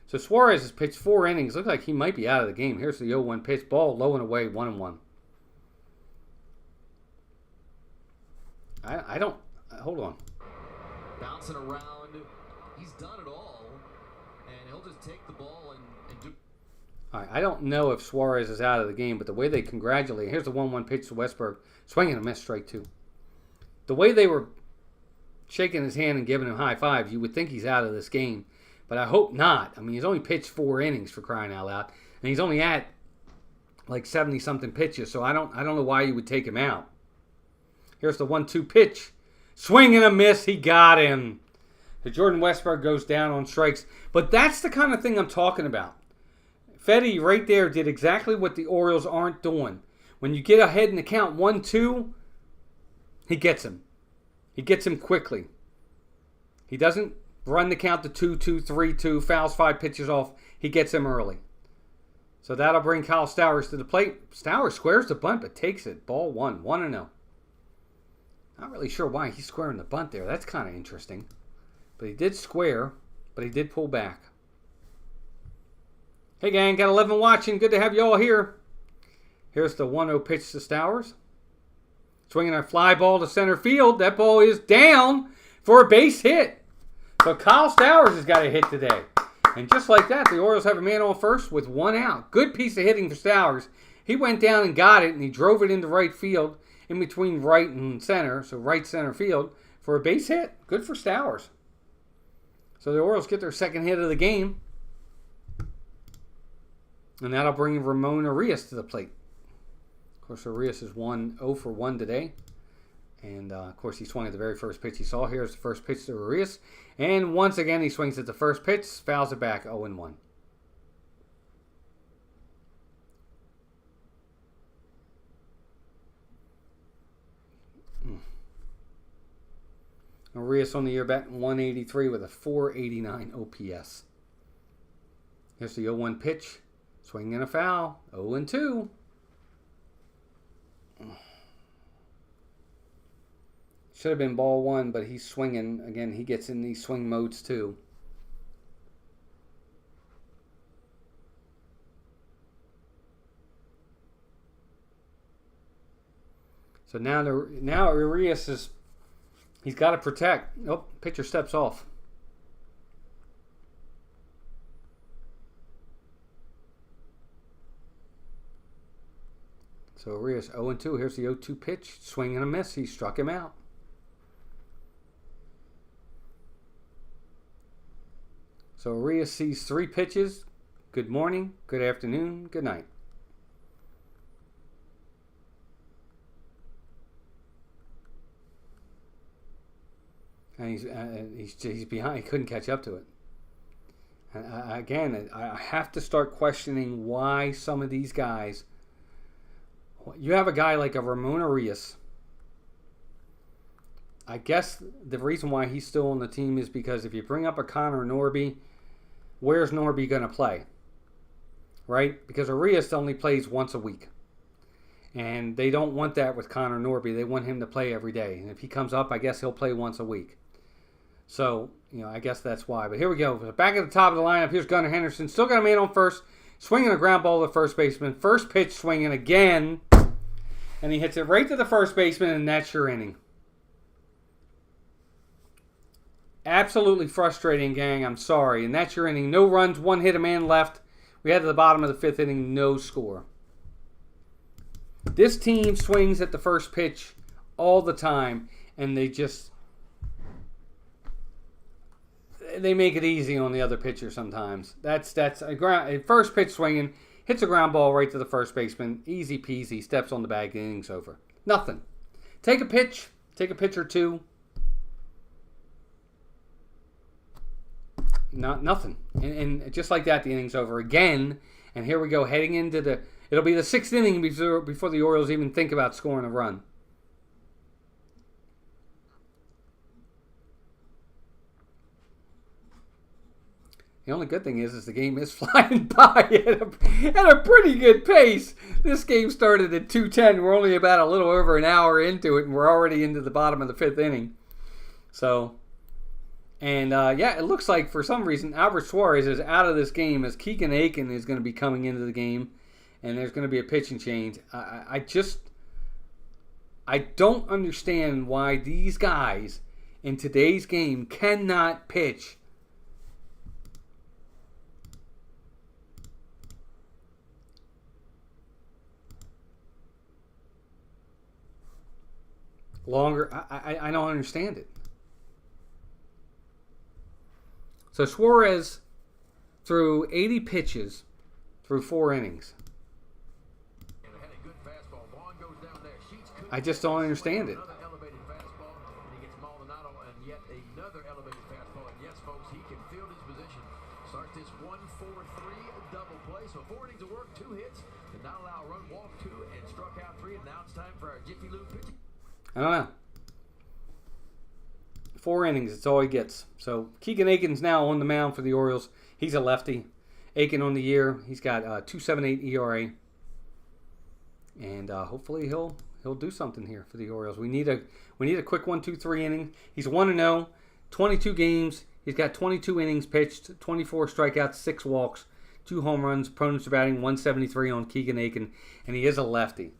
So Suarez has pitched 4 innings. Looks like he might be out of the game. Here's the 0-1 pitch. Ball low and away, 1-1. I don't... Hold on. Bouncing around. He's done it all. And he'll just take the ball and do... All right, I don't know if Suarez is out of the game, but the way they congratulate... Here's the 1-1 pitch to Westberg. Swing and a miss, strike 2. The way they were shaking his hand and giving him high fives, you would think he's out of this game. But I hope not. I mean, he's only pitched 4 innings for crying out loud. And he's only at like 70-something pitches, so I don't know why you would take him out. Here's the 1-2 pitch. Swing and a miss. He got him. So Jordan Westberg goes down on strikes. But that's the kind of thing I'm talking about. Fetty right there did exactly what the Orioles aren't doing. When you get ahead in the count 1-2, he gets him. He gets him quickly. He doesn't run the count to 2-2, 3-2, fouls 5 pitches off. He gets him early. So that'll bring Kyle Stowers to the plate. Stowers squares the bunt, but takes it. Ball 1, 1-0. Not really sure why he's squaring the bunt there. That's kind of interesting. But he did square, but he did pull back. Hey gang, got 11 watching. Good to have you all here. Here's the 1-0 pitch to Stowers. Swinging a fly ball to center field. That ball is down for a base hit. So Kyle Stowers has got a hit today. And just like that, the Orioles have a man on first with 1 out. Good piece of hitting for Stowers. He went down and got it, and he drove it into right field in between right and center, so right center field, for a base hit. Good for Stowers. So the Orioles get their second hit of the game. And that'll bring Ramon Arias to the plate. Of course, Arias is 0 for 1 today. And, of course, he swung at the very first pitch he saw. Here's the first pitch to Arias. And once again, he swings at the first pitch, fouls it back, 0-1. Arias on the year batting 183 with a 489 OPS. Here's the 0-1 pitch. Swing and a foul. 0-2. Should have been ball 1, but he's swinging. Again, he gets in these swing modes too. So now Arias is, he's got to protect. Oh, pitcher steps off. So Arias 0-2. Here's the 0-2 pitch. Swing and a miss. He struck him out. So Arias sees 3 pitches. Good morning, good afternoon, good night. And he's behind. He couldn't catch up to it. And again, I have to start questioning why some of these guys. You have a guy like a Ramon Arias. I guess the reason why he's still on the team is because if you bring up a Connor Norby, where's Norby going to play? Right? Because Arias only plays once a week. And they don't want that with Connor Norby. They want him to play every day. And if he comes up, I guess he'll play once a week. So, I guess that's why. But here we go. Back at the top of the lineup, here's Gunnar Henderson. Still got a man on first. Swinging a ground ball to the first baseman. First pitch swinging again. And he hits it right to the first baseman, and that's your inning. Absolutely frustrating, gang. I'm sorry. And that's your inning. No runs, 1 hit, a man left. We had to the bottom of the 5th inning, no score. This team swings at the first pitch all the time, and they make it easy on the other pitcher sometimes. That's a first pitch swinging, hits a ground ball right to the first baseman, easy peasy, steps on the bag, the inning's over. Nothing. Take a pitch or two. Nothing. And just like that, the inning's over again. And here we go, heading into it'll be the 6th inning before the Orioles even think about scoring a run. The only good thing is the game is flying by at a pretty good pace. This game started at 2:10. We're only about a little over an hour into it, and we're already into the bottom of the 5th inning. So, and it looks like for some reason Albert Suarez is out of this game as Keegan Aiken is going to be coming into the game, and there's going to be a pitching change. I don't understand why these guys in today's game cannot pitch. Longer, I don't understand it. So Suarez threw 80 pitches through 4 innings. I just don't understand it. So 4 innings of work, 2 hits, did not allow a run, walked 2, and struck out 3. And now it's time for our Jiffy Lube pitching. I don't know. 4 innings, it's all he gets. So Keegan Aiken's now on the mound for the Orioles. He's a lefty. Aiken on the year, he's got 2.78 ERA, and hopefully he'll do something here for the Orioles. We need a quick 1-2-3 inning. He's 1-0, 22 games. He's got 22 innings pitched, 24 strikeouts, 6 walks, 2 home runs. Opponents are batting 173 on Keegan Aiken, and he is a lefty.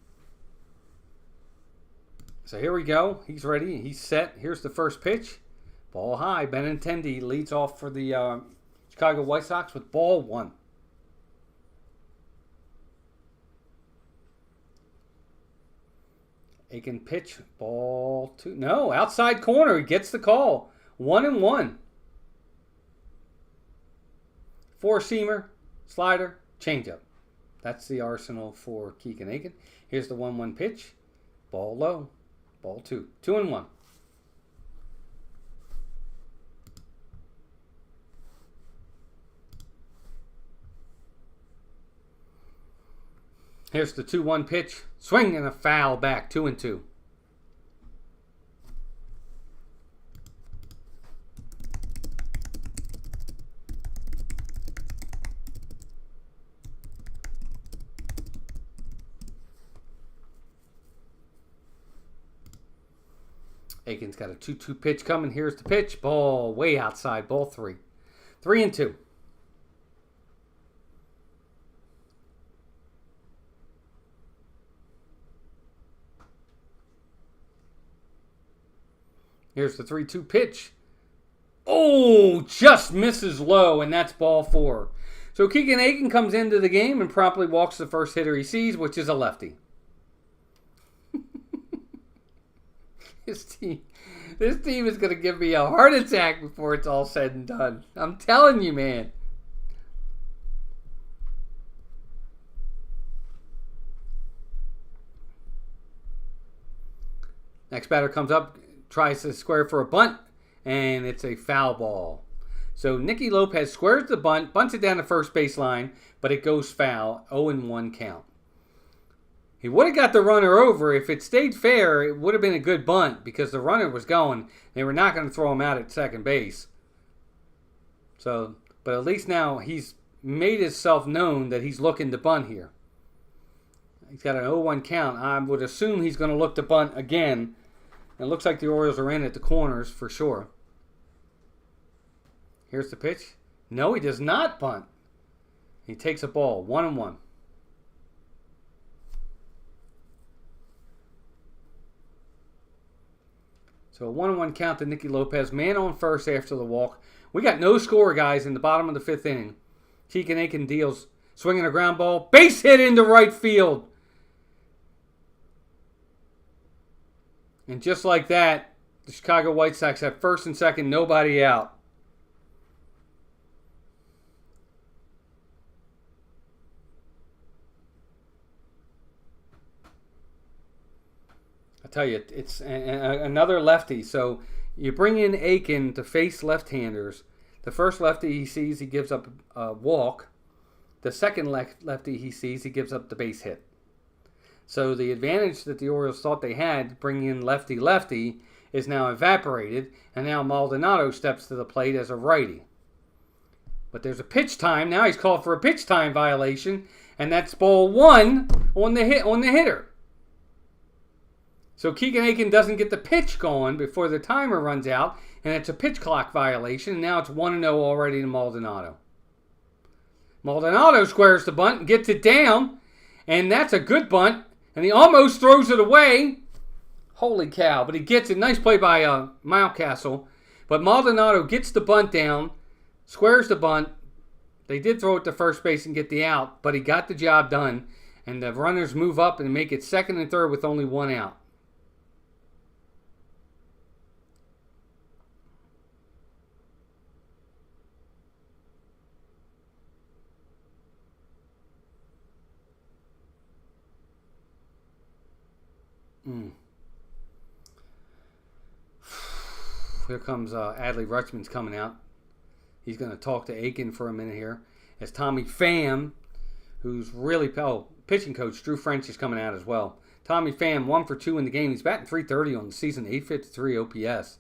So here we go. He's ready. He's set. Here's the first pitch. Ball high. Benintendi leads off for the Chicago White Sox with ball 1. Aiken pitch. Ball 2. No, outside corner. He gets the call. 1-1. 4-seamer, slider, changeup. That's the arsenal for Keegan Aiken. Here's the 1-1 pitch. Ball low. Ball 2. 2-1. Here's the 2-1 pitch. Swing and a foul back. 2-2. Aiken's got a 2-2 pitch coming. Here's the pitch. Ball way outside. Ball 3. 3-2. Here's the 3-2 pitch. Oh, just misses low, and that's ball 4. So Keegan Aiken comes into the game and promptly walks the first hitter he sees, which is a lefty. This team is going to give me a heart attack before it's all said and done. I'm telling you, man. Next batter comes up, tries to square for a bunt, and it's a foul ball. So Nicky Lopez squares the bunt, bunts it down the first baseline, but it goes foul. 0-1 count. He would have got the runner over. If it stayed fair, it would have been a good bunt because the runner was going. They were not going to throw him out at second base. So, but at least now he's made himself known that he's looking to bunt here. He's got an 0-1 count. I would assume he's going to look to bunt again. It looks like the Orioles are in at the corners for sure. Here's the pitch. No, he does not bunt. He takes a ball. 1-1. So a 1-1 count to Nicky Lopez. Man on first after the walk. We got no score, guys, in the bottom of the 5th inning. Keegan Aiken deals. Swinging a ground ball. Base hit into right field. And just like that, the Chicago White Sox have first and second, nobody out. I tell you, it's another lefty. So you bring in Aiken to face left-handers. The first lefty he sees, he gives up a walk. The second lefty he sees, he gives up the base hit. So the advantage that the Orioles thought they had, bringing in lefty-lefty, is now evaporated. And now Maldonado steps to the plate as a righty. But there's a pitch time. Now he's called for a pitch time violation. And that's ball 1 on the hitter. So Keegan Aiken doesn't get the pitch going before the timer runs out, and it's a pitch clock violation, and now it's 1-0 already to Maldonado. Maldonado squares the bunt and gets it down, and that's a good bunt, and he almost throws it away. Holy cow, but he gets it. Nice play by Mountcastle, but Maldonado gets the bunt down, squares the bunt. They did throw it to first base and get the out, but he got the job done, and the runners move up and make it second and third with only 1 out. Here comes Adley Rutschman's coming out. He's going to talk to Aiken for a minute here. As Tommy Pham, who's really... pitching coach Drew French is coming out as well. Tommy Pham, 1 for 2 in the game. He's batting .330 on the season, .853 OPS.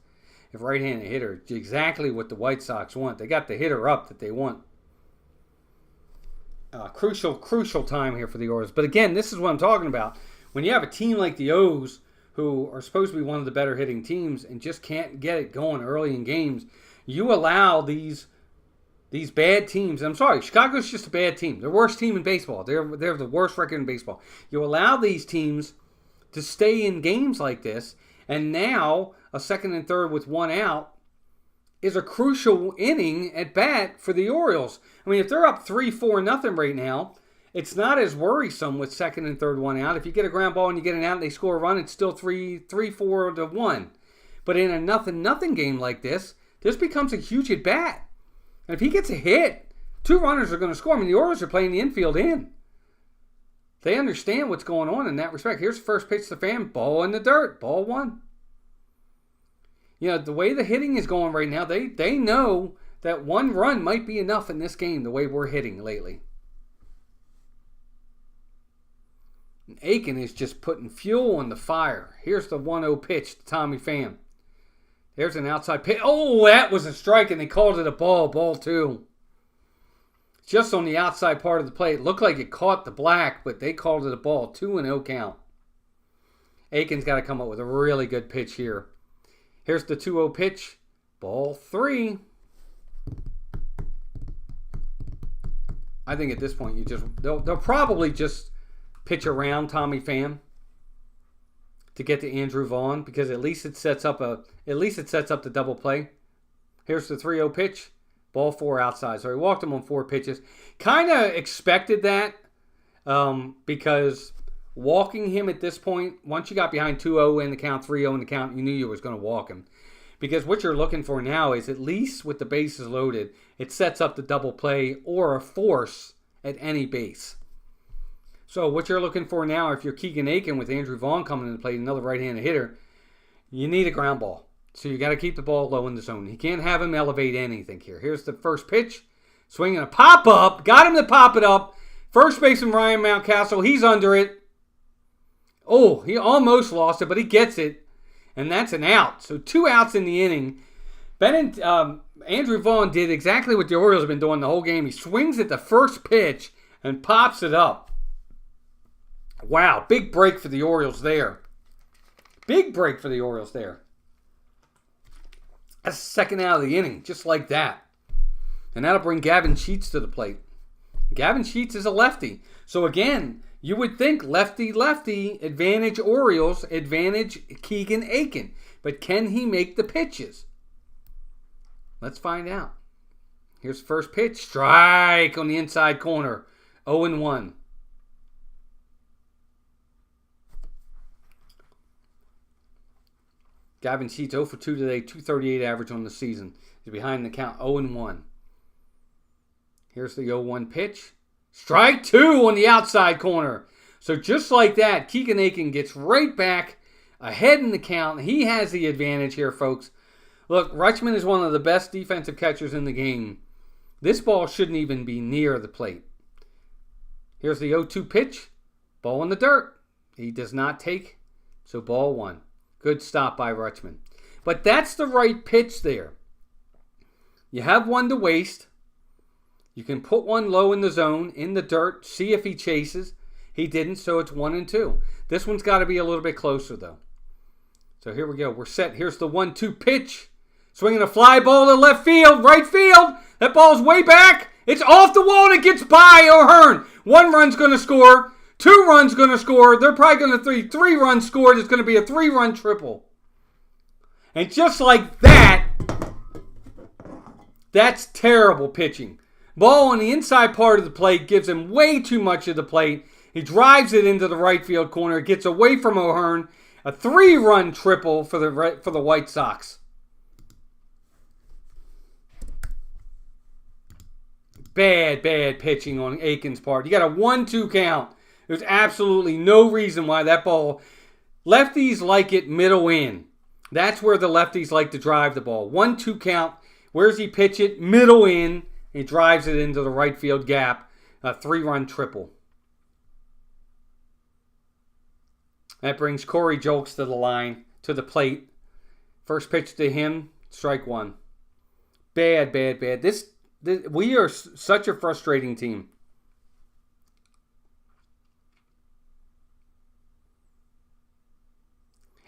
If right-handed hitter, exactly what the White Sox want. They got the hitter up that they want. Crucial time here for the Orioles. But again, this is what I'm talking about. When you have a team like the O's, who are supposed to be one of the better hitting teams and just can't get it going early in games, you allow these bad teams. I'm sorry, Chicago's just a bad team. They're the worst team in baseball. They're the worst record in baseball. You allow these teams to stay in games like this. And now a second and third with one out is a crucial inning at bat for the Orioles. I mean, if they're up 3-4-0 right now, it's not as worrisome with second and third one out. If you get a ground ball and you get an out and they score a run, it's still 3-4-1. But in a 0-0 game like this becomes a huge at bat. And if he gets a hit, 2 runners are going to score. I mean, the Orioles are playing the infield in. They understand what's going on in that respect. Here's the first pitch to the fan. Ball in the dirt. Ball 1. You know, the way the hitting is going right now, they know that 1 run might be enough in this game the way we're hitting lately. And Aiken is just putting fuel on the fire. Here's the 1-0 pitch to Tommy Pham. There's an outside pitch. Oh, that was a strike, and they called it a ball. Ball 2. Just on the outside part of the plate. It looked like it caught the black, but they called it a ball. 2-0 count. Aiken's got to come up with a really good pitch here. Here's the 2-0 pitch. Ball 3. I think at this point they'll probably just pitch around Tommy Pham to get to Andrew Vaughn, because at least it sets up the double play. Here's the 3-0 pitch. Ball 4 outside. So he walked him on 4 pitches. Kind of expected that because walking him at this point, once you got behind 2-0 in the count, 3-0 in the count, you knew you was going to walk him. Because what you're looking for now is, at least with the bases loaded, it sets up the double play or a force at any base. So what you're looking for now, if you're Keegan Aiken with Andrew Vaughn coming into play, another right-handed hitter, you need a ground ball. So you got to keep the ball low in the zone. You can't have him elevate anything here. Here's the first pitch. Swinging a pop-up. Got him to pop it up. First baseman Ryan Mountcastle, he's under it. Oh, he almost lost it, but he gets it. And that's an out. So 2 outs in the inning. Andrew Vaughn did exactly what the Orioles have been doing the whole game. He swings at the first pitch and pops it up. Wow, big break for the Orioles there. Big break for the Orioles there. That's the second out of the inning, just like that. And that'll bring Gavin Sheets to the plate. Gavin Sheets is a lefty. So again, you would think lefty, advantage Orioles, advantage Keegan Aiken. But can he make the pitches? Let's find out. Here's the first pitch. Strike on the inside corner. 0-1. Gavin Sheets 0 for 2 today, 238 average on the season. He's behind the count, 0-1. Here's the 0-1 pitch. Strike 2 on the outside corner. So just like that, Keegan Aiken gets right back ahead in the count. He has the advantage here, folks. Look, Rutschman is one of the best defensive catchers in the game. This ball shouldn't even be near the plate. Here's the 0-2 pitch. Ball in the dirt. He does not take, so ball 1. Good stop by Rutschman. But that's the right pitch there. You have 1 to waste. You can put 1 low in the zone, in the dirt, see if he chases. He didn't, so it's 1-2. This one's got to be a little bit closer, though. So here we go. We're set. Here's the 1-2 pitch. Swinging a fly ball to left field, right field. That ball's way back. It's off the wall and it gets by O'Hearn. 1 run's going to score. 2 runs going to score. They're probably going to 3 runs scored. It's going to be a 3-run triple. And just like that, that's terrible pitching. Ball on the inside part of the plate gives him way too much of the plate. He drives it into the right field corner. It gets away from O'Hearn. A 3-run triple for the White Sox. Bad pitching on Aiken's part. You got a 1-2 count. There's absolutely no reason why that ball... Lefties like it middle in. That's where the lefties like to drive the ball. 1-2 count. Where's he pitch it? Middle in. He drives it into the right field gap. A 3-run triple. That brings Corey Julks to the line, to the plate. First pitch to him, strike 1. Bad. We are such a frustrating team.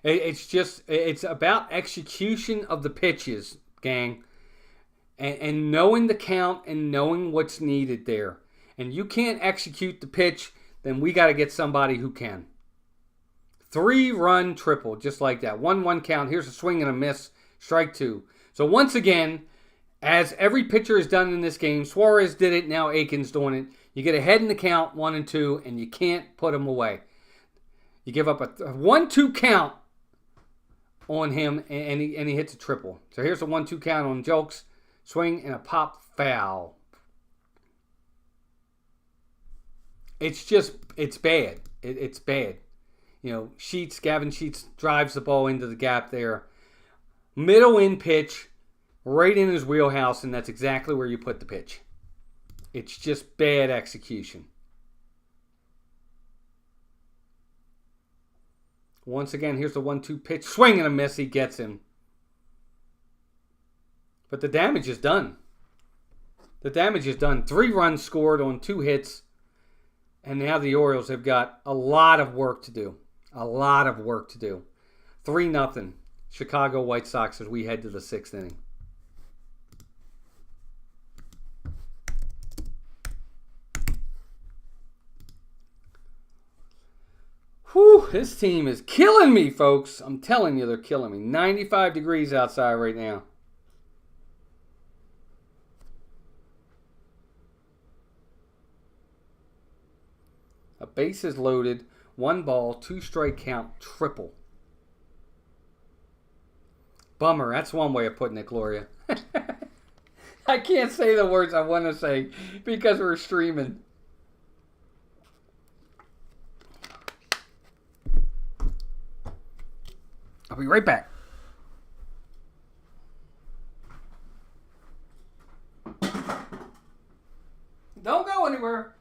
It's about execution of the pitches, gang. And knowing the count and knowing what's needed there. And you can't execute the pitch, then we got to get somebody who can. 3-run triple, just like that. 1-1 count. Here's a swing and a miss. Strike 2. So once again, as every pitcher has done in this game, Suarez did it, now Aiken's doing it. You get ahead in the count, 1 and 2, and you can't put them away. You give up a 1-2 count on him, and he hits a triple. So here's a 1-2 count on Jokes. Swing and a pop foul. It's bad. It's bad. You know, Gavin Sheets drives the ball into the gap there. Middle in pitch, right in his wheelhouse, and that's exactly where you put the pitch. It's just bad execution. Once again, here's the 1-2 pitch. Swing and a miss. He gets him. But the damage is done. The damage is done. 3 runs scored on 2 hits. And now the Orioles have got a lot of work to do. A lot of work to do. 3-0. Chicago White Sox as we head to the 6th inning. Whew, this team is killing me, folks. I'm telling you, they're killing me. 95 degrees outside right now. A bases loaded, 1 ball, 2 strike count, triple. Bummer. That's one way of putting it, Gloria. I can't say the words I want to say because we're streaming. I'll be right back. Don't go anywhere.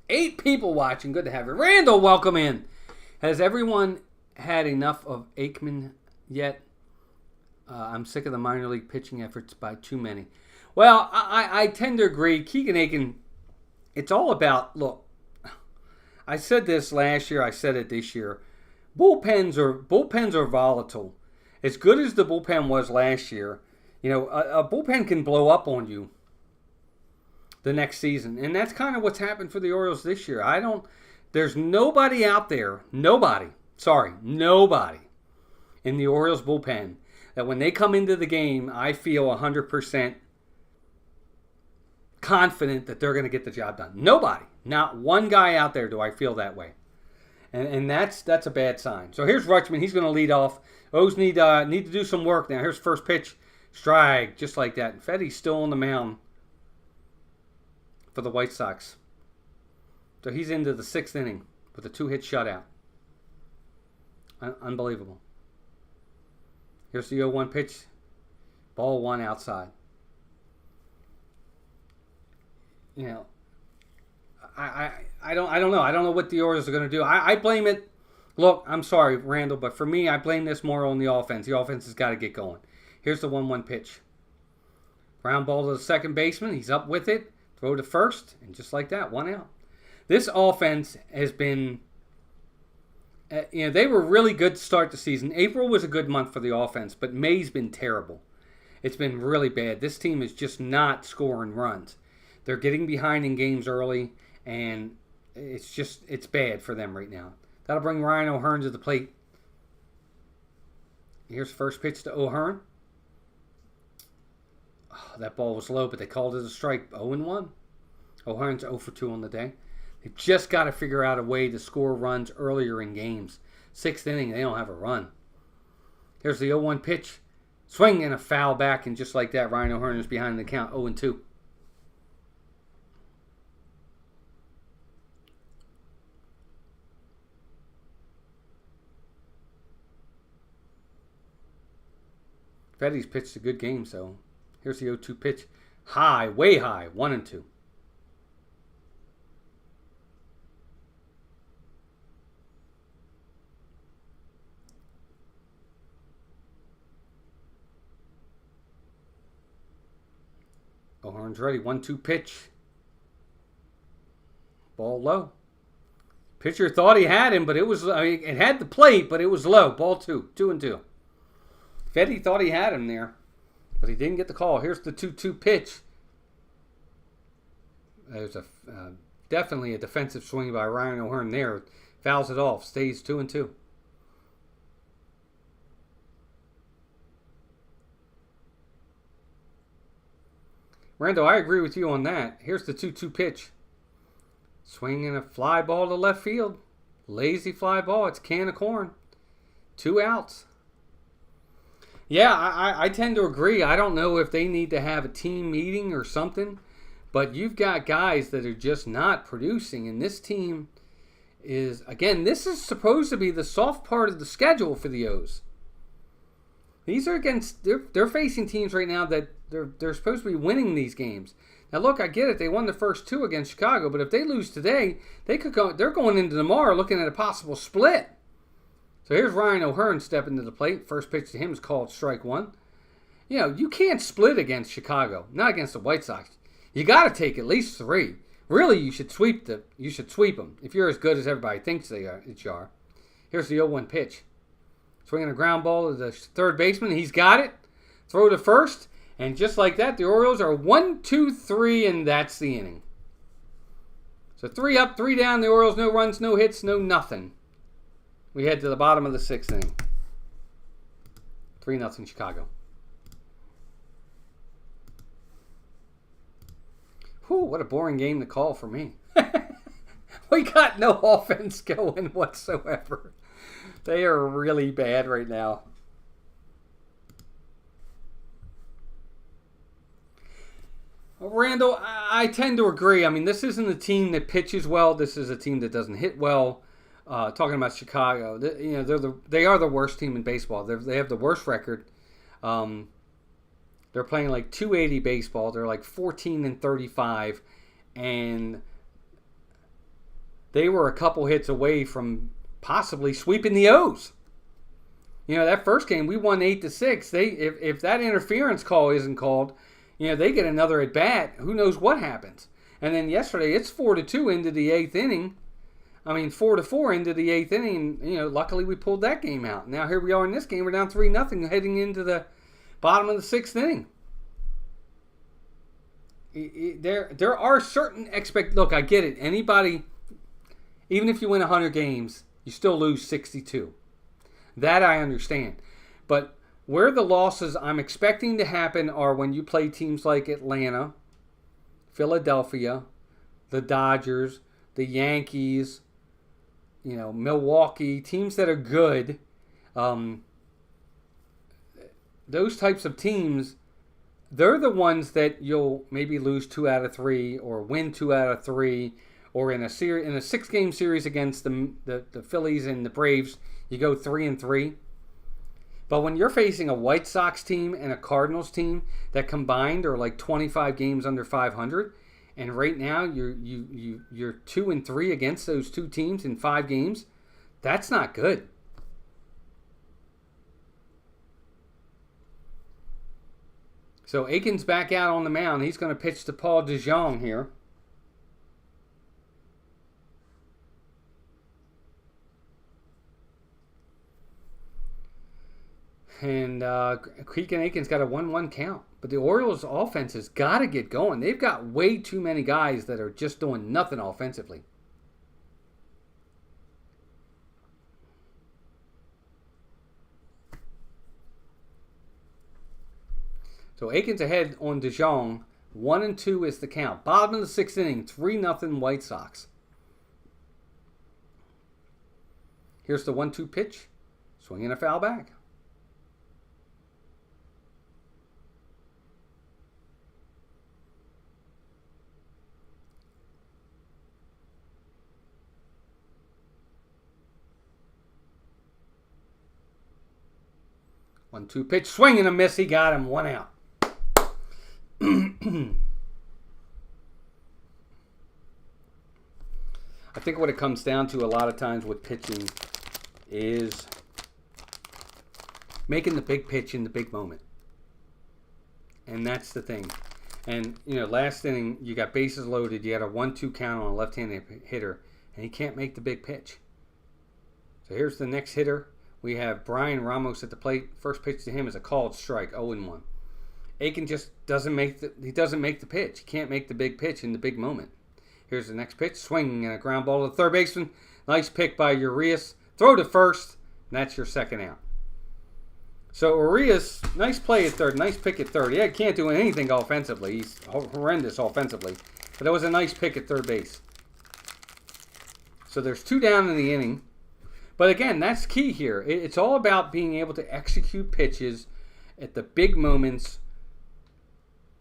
Eight people watching. Good to have you. Randall, welcome in. Has everyone had enough of Aikman yet? I'm sick of the minor league pitching efforts by too many. Well, I tend to agree. Keegan Aiken, it's all about, look, I said this last year. I said it this year. Bullpens are volatile. As good as the bullpen was last year, you know, a bullpen can blow up on you the next season. And that's kind of what's happened for the Orioles this year. There's nobody out there, nobody in the Orioles bullpen that when they come into the game, I feel 100% confident that they're going to get the job done. Nobody. Not one guy out there do I feel that way. And that's a bad sign. So here's Rutschman. He's going to lead off. O's need to do some work now. Here's first pitch. Strike. Just like that. And Fetty's still on the mound for the White Sox. So he's into the 6th inning with a 2-hit shutout. Unbelievable. Here's the 0-1 pitch. Ball 1 outside. You know, I don't know. I don't know what the Orioles are going to do. I blame it. Look, I'm sorry, Randall, but for me, I blame this more on the offense. The offense has got to get going. Here's the 1-1 pitch. Ground ball to the second baseman. He's up with it. Throw to first, and just like that, 1 out. This offense has been, they were really good to start the season. April was a good month for the offense, but May's been terrible. It's been really bad. This team is just not scoring runs. They're getting behind in games early, and it's bad for them right now. That'll bring Ryan O'Hearn to the plate. Here's first pitch to O'Hearn. Oh, that ball was low, but they called it a strike. 0-1. O'Hearn's 0 for 2 on the day. They've just got to figure out a way to score runs earlier in games. 6th inning, they don't have a run. Here's the 0-1 pitch. Swing and a foul back, and just like that, Ryan O'Hearn is behind the count, 0-2. Fetty's pitched a good game, so here's the 0-2 pitch. High, way high, 1-2. O'Hearn's ready, 1-2 pitch. Ball low. Pitcher thought he had him, but it was, it had the plate, but it was low. Ball 2, 2-2. Fetty thought he had him there, but he didn't get the call. Here's the 2-2 pitch. There's definitely a defensive swing by Ryan O'Hearn there. Fouls it off. Stays 2-2. Randall, I agree with you on that. Here's the 2-2 pitch. Swinging a fly ball to left field. Lazy fly ball. It's a can of corn. 2 outs. Yeah, I tend to agree. I don't know if they need to have a team meeting or something, but you've got guys that are just not producing, and this team is, again, this is supposed to be the soft part of the schedule for the O's. These are against, they're facing teams right now that they're supposed to be winning these games. Now look, I get it. They won the first 2 against Chicago, but if they lose today, they're going into tomorrow looking at a possible split. So here's Ryan O'Hearn stepping to the plate. First pitch to him is called strike 1. You know, you can't split against Chicago, not against the White Sox. You got to take at least 3. Really, you should sweep them if you're as good as everybody thinks you are. Here's the 0-1 pitch. Swinging a ground ball to the third baseman. He's got it. Throw to first. And just like that, the Orioles are 1-2-3, and that's the inning. So 3 up, 3 down. The Orioles, no runs, no hits, no nothing. We head to the bottom of the 6th inning. 3-0 Chicago. Whew, what a boring game to call for me. We got no offense going whatsoever. They are really bad right now. Randall, I tend to agree. I mean, this isn't a team that pitches well. This is a team that doesn't hit well. Talking about Chicago, they are the worst team in baseball. They have the worst record. They're playing like .280 baseball. They're like 14-35, and they were a couple hits away from possibly sweeping the O's. You know, that first game we won 8-6. If that interference call isn't called, you know, they get another at bat. Who knows what happens? And then yesterday it's 4-2 into the 8th inning. I mean, 4-4 into the 8th inning. You know, luckily we pulled that game out. Now here we are in this game. We're down 3-0 heading into the bottom of the 6th inning. There are certain look, I get it. Anybody, even if you win 100 games, you still lose 62. That I understand. But where the losses I'm expecting to happen are when you play teams like Atlanta, Philadelphia, the Dodgers, the Yankees, you know, Milwaukee, teams that are good. Those types of teams, they're the ones that you'll maybe lose 2 out of 3 or win 2 out of 3, or in a 6-game series against the Phillies and the Braves, you go 3-3. But when you're facing a White Sox team and a Cardinals team that combined are like 25 games under 500, and right now you're 2-3 against those 2 teams in 5 games, that's not good. So Aiken's back out on the mound. He's going to pitch to Paul DeJong here. And Keegan Aiken's got a 1-1 count. But the Orioles' offense has got to get going. They've got way too many guys that are just doing nothing offensively. So Aiken's ahead on DeJong. 1-2 is the count. Bottom of the 6th inning, 3-0 White Sox. Here's the 1-2 pitch. Swinging a foul back. One-two pitch, swing and a miss. He got him. 1 out. I think what it comes down to a lot of times with pitching is making the big pitch in the big moment. And that's the thing. And, you know, last inning, you got bases loaded. You had a 1-2 count on a left-handed hitter. and he can't make the big pitch. So here's the next hitter. We have Brian Ramos at the plate. First pitch to him is a called strike, 0-1. Aiken just doesn't make the pitch. He can't make the big pitch in the big moment. Here's the next pitch. Swing and a ground ball to the third baseman. Nice pick by Urias. Throw to first, and that's your second out. So Urias, nice play at third. Nice pick at third. Yeah, can't do anything offensively. He's horrendous offensively. But it was a nice pick at third base. So there's 2 down in the inning. But again, that's key here. It's all about being able to execute pitches at the big moments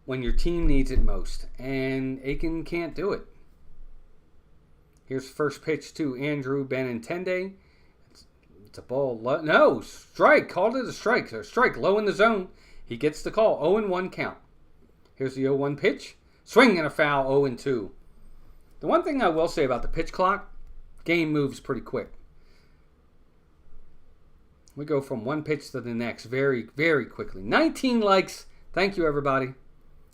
when your team needs it most. And Aiken can't do it. Here's first pitch to Andrew Benintendi. It's a ball. No, strike. Called it a strike. So strike low in the zone. He gets the call. 0-1 count. Here's the 0-1 pitch. Swing and a foul. 0-2. The one thing I will say about the pitch clock, game moves pretty quick. We go from one pitch to the next very, very quickly. 19 likes. Thank you, everybody.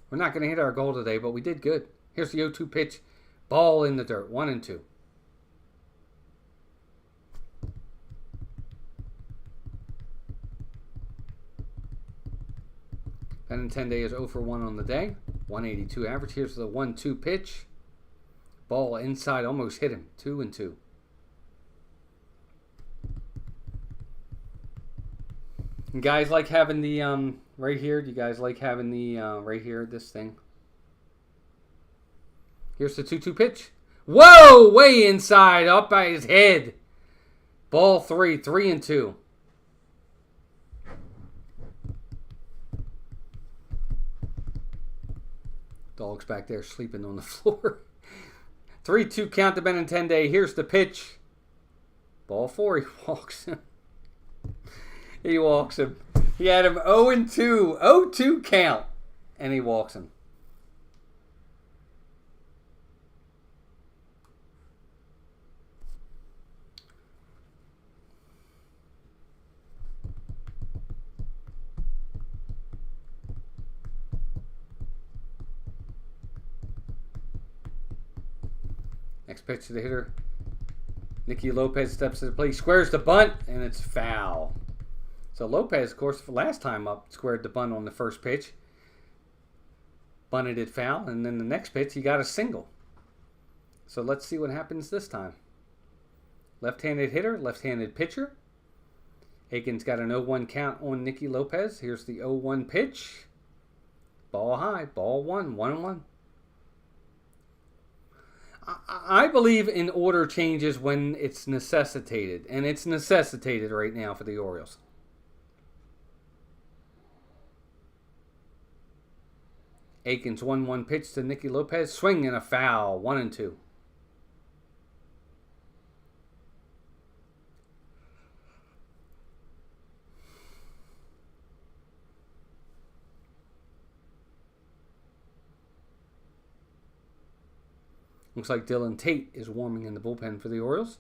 We're not going to hit our goal today, but we did good. Here's the 0-2 pitch. Ball in the dirt. 1-2. Benintendi is 0 for 1 on the day. 182 average. Here's the 1-2 pitch. Ball inside. Almost hit him. 2-2. You guys like having the right here? Do you guys like having the right here, this thing? Here's the 2-2 pitch. Whoa! Way inside, up by his head. Ball 3, 3-2. Dog's back there sleeping on the floor. 3-2 count to Benintendi. Here's the pitch. Ball 4. He walks him. He walks him. He had him 0-2. 0-2 count. And he walks him. Next pitch to the hitter. Nicky Lopez steps to the plate, squares the bunt, and it's foul. So Lopez, of course, last time up, squared the bunt on the first pitch. Bunted it foul, and then the next pitch, he got a single. So let's see what happens this time. Left-handed hitter, left-handed pitcher. Aiken's got an 0-1 count on Nicky Lopez. Here's the 0-1 pitch. Ball high, ball 1, 1-1. I believe in order changes when it's necessitated, and it's necessitated right now for the Orioles. Aiken's 1-1 pitch to Nicky Lopez. Swing and a foul. 1-2. Looks like Dylan Tate is warming in the bullpen for the Orioles.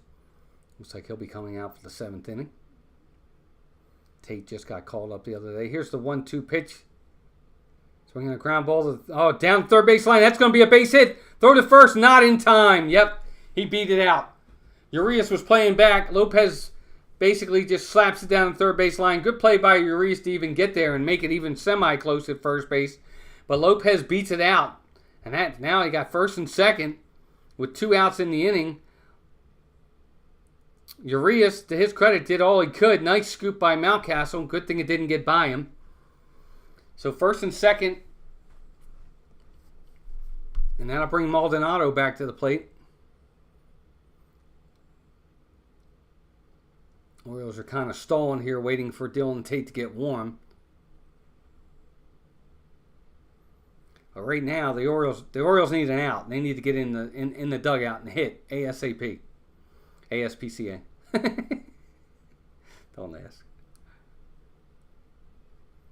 Looks like he'll be coming out for the 7th inning. Tate just got called up the other day. Here's the 1-2 pitch. Swinging a ground ball. Down third base line. That's going to be a base hit. Throw to first. Not in time. Yep. He beat it out. Urias was playing back. Lopez basically just slaps it down the third base line. Good play by Urias to even get there and make it even semi-close at first base. But Lopez beats it out. And now he got first and second with 2 outs in the inning. Urias, to his credit, did all he could. Nice scoop by Mountcastle. Good thing it didn't get by him. So first and second. And that'll bring Maldonado back to the plate. Orioles are kind of stalling here, waiting for Dylan Tate to get warm. But right now, the Orioles need an out. They need to get in the dugout and hit ASAP. ASPCA. Don't ask.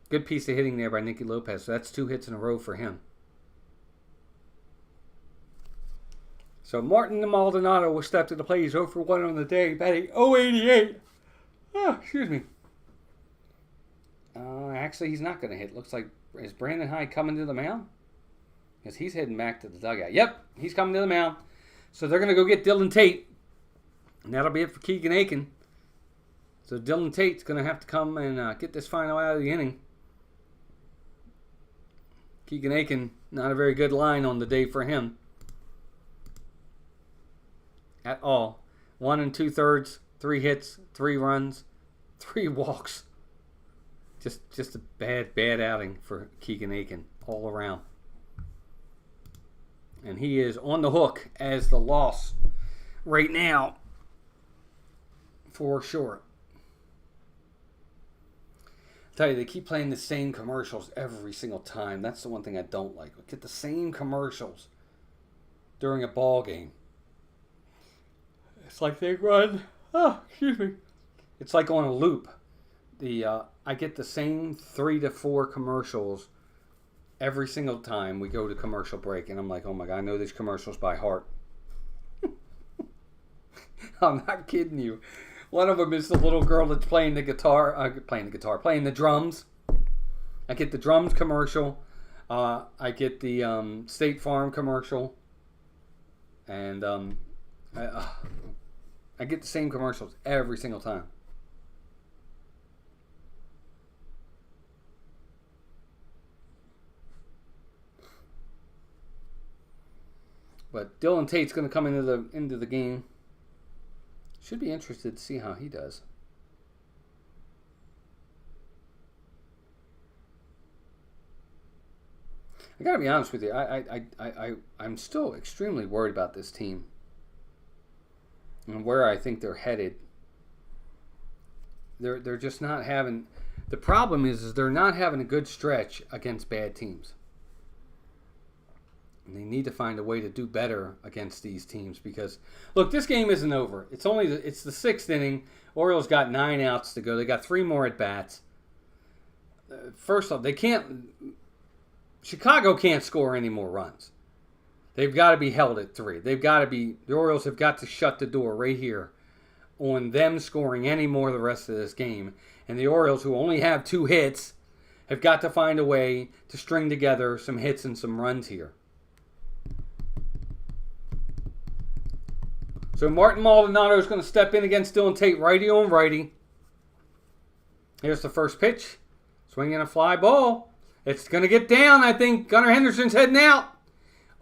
Good piece of hitting there by Nicky Lopez. So that's 2 hits in a row for him. So Martin Maldonado will step to the plate. He's 0 for 1 on the day, batting .088. Oh, excuse me. Actually, he's not going to hit. Looks like, is Brandon Hyde coming to the mound? Because he's heading back to the dugout. Yep, he's coming to the mound. So they're going to go get Dylan Tate. And that'll be it for Keegan Aiken. So Dylan Tate's going to have to come and get this final out of the inning. Keegan Aiken, not a very good line on the day for him. At all. 1 2/3, 3 hits, 3 runs, 3 walks. Just a bad outing for Keegan Aiken all around. And he is on the hook as the loss right now for sure. I tell you, they keep playing the same commercials every single time. That's the one thing I don't like. We get the same commercials during a ball game. It's like they run. Oh, excuse me. It's like on a loop. I get the same 3 to 4 commercials every single time we go to commercial break, and I'm like, oh my God, I know these commercials by heart. I'm not kidding you. One of them is the little girl that's playing the drums. I get the drums commercial. I get the State Farm commercial, and I get the same commercials every single time. But Dylan Tate's going to come into the game. Should be interested to see how he does. I got to be honest with you. I'm still extremely worried about this team and where I think they're headed. They're just not having. The problem is they're not having a good stretch against bad teams. And they need to find a way to do better against these teams because, look, this game isn't over. It's the 6th inning. Orioles got 9 outs to go. They got 3 more at bats. First off, Chicago can't score any more runs. They've got to be held at 3. The Orioles have got to shut the door right here on them scoring any more the rest of this game. And the Orioles, who only have 2 hits, have got to find a way to string together some hits and some runs here. So Martin Maldonado is going to step in against Dylan Tate, righty on righty. Here's the first pitch. Swinging a fly ball. It's going to get down, I think. Gunnar Henderson's heading out.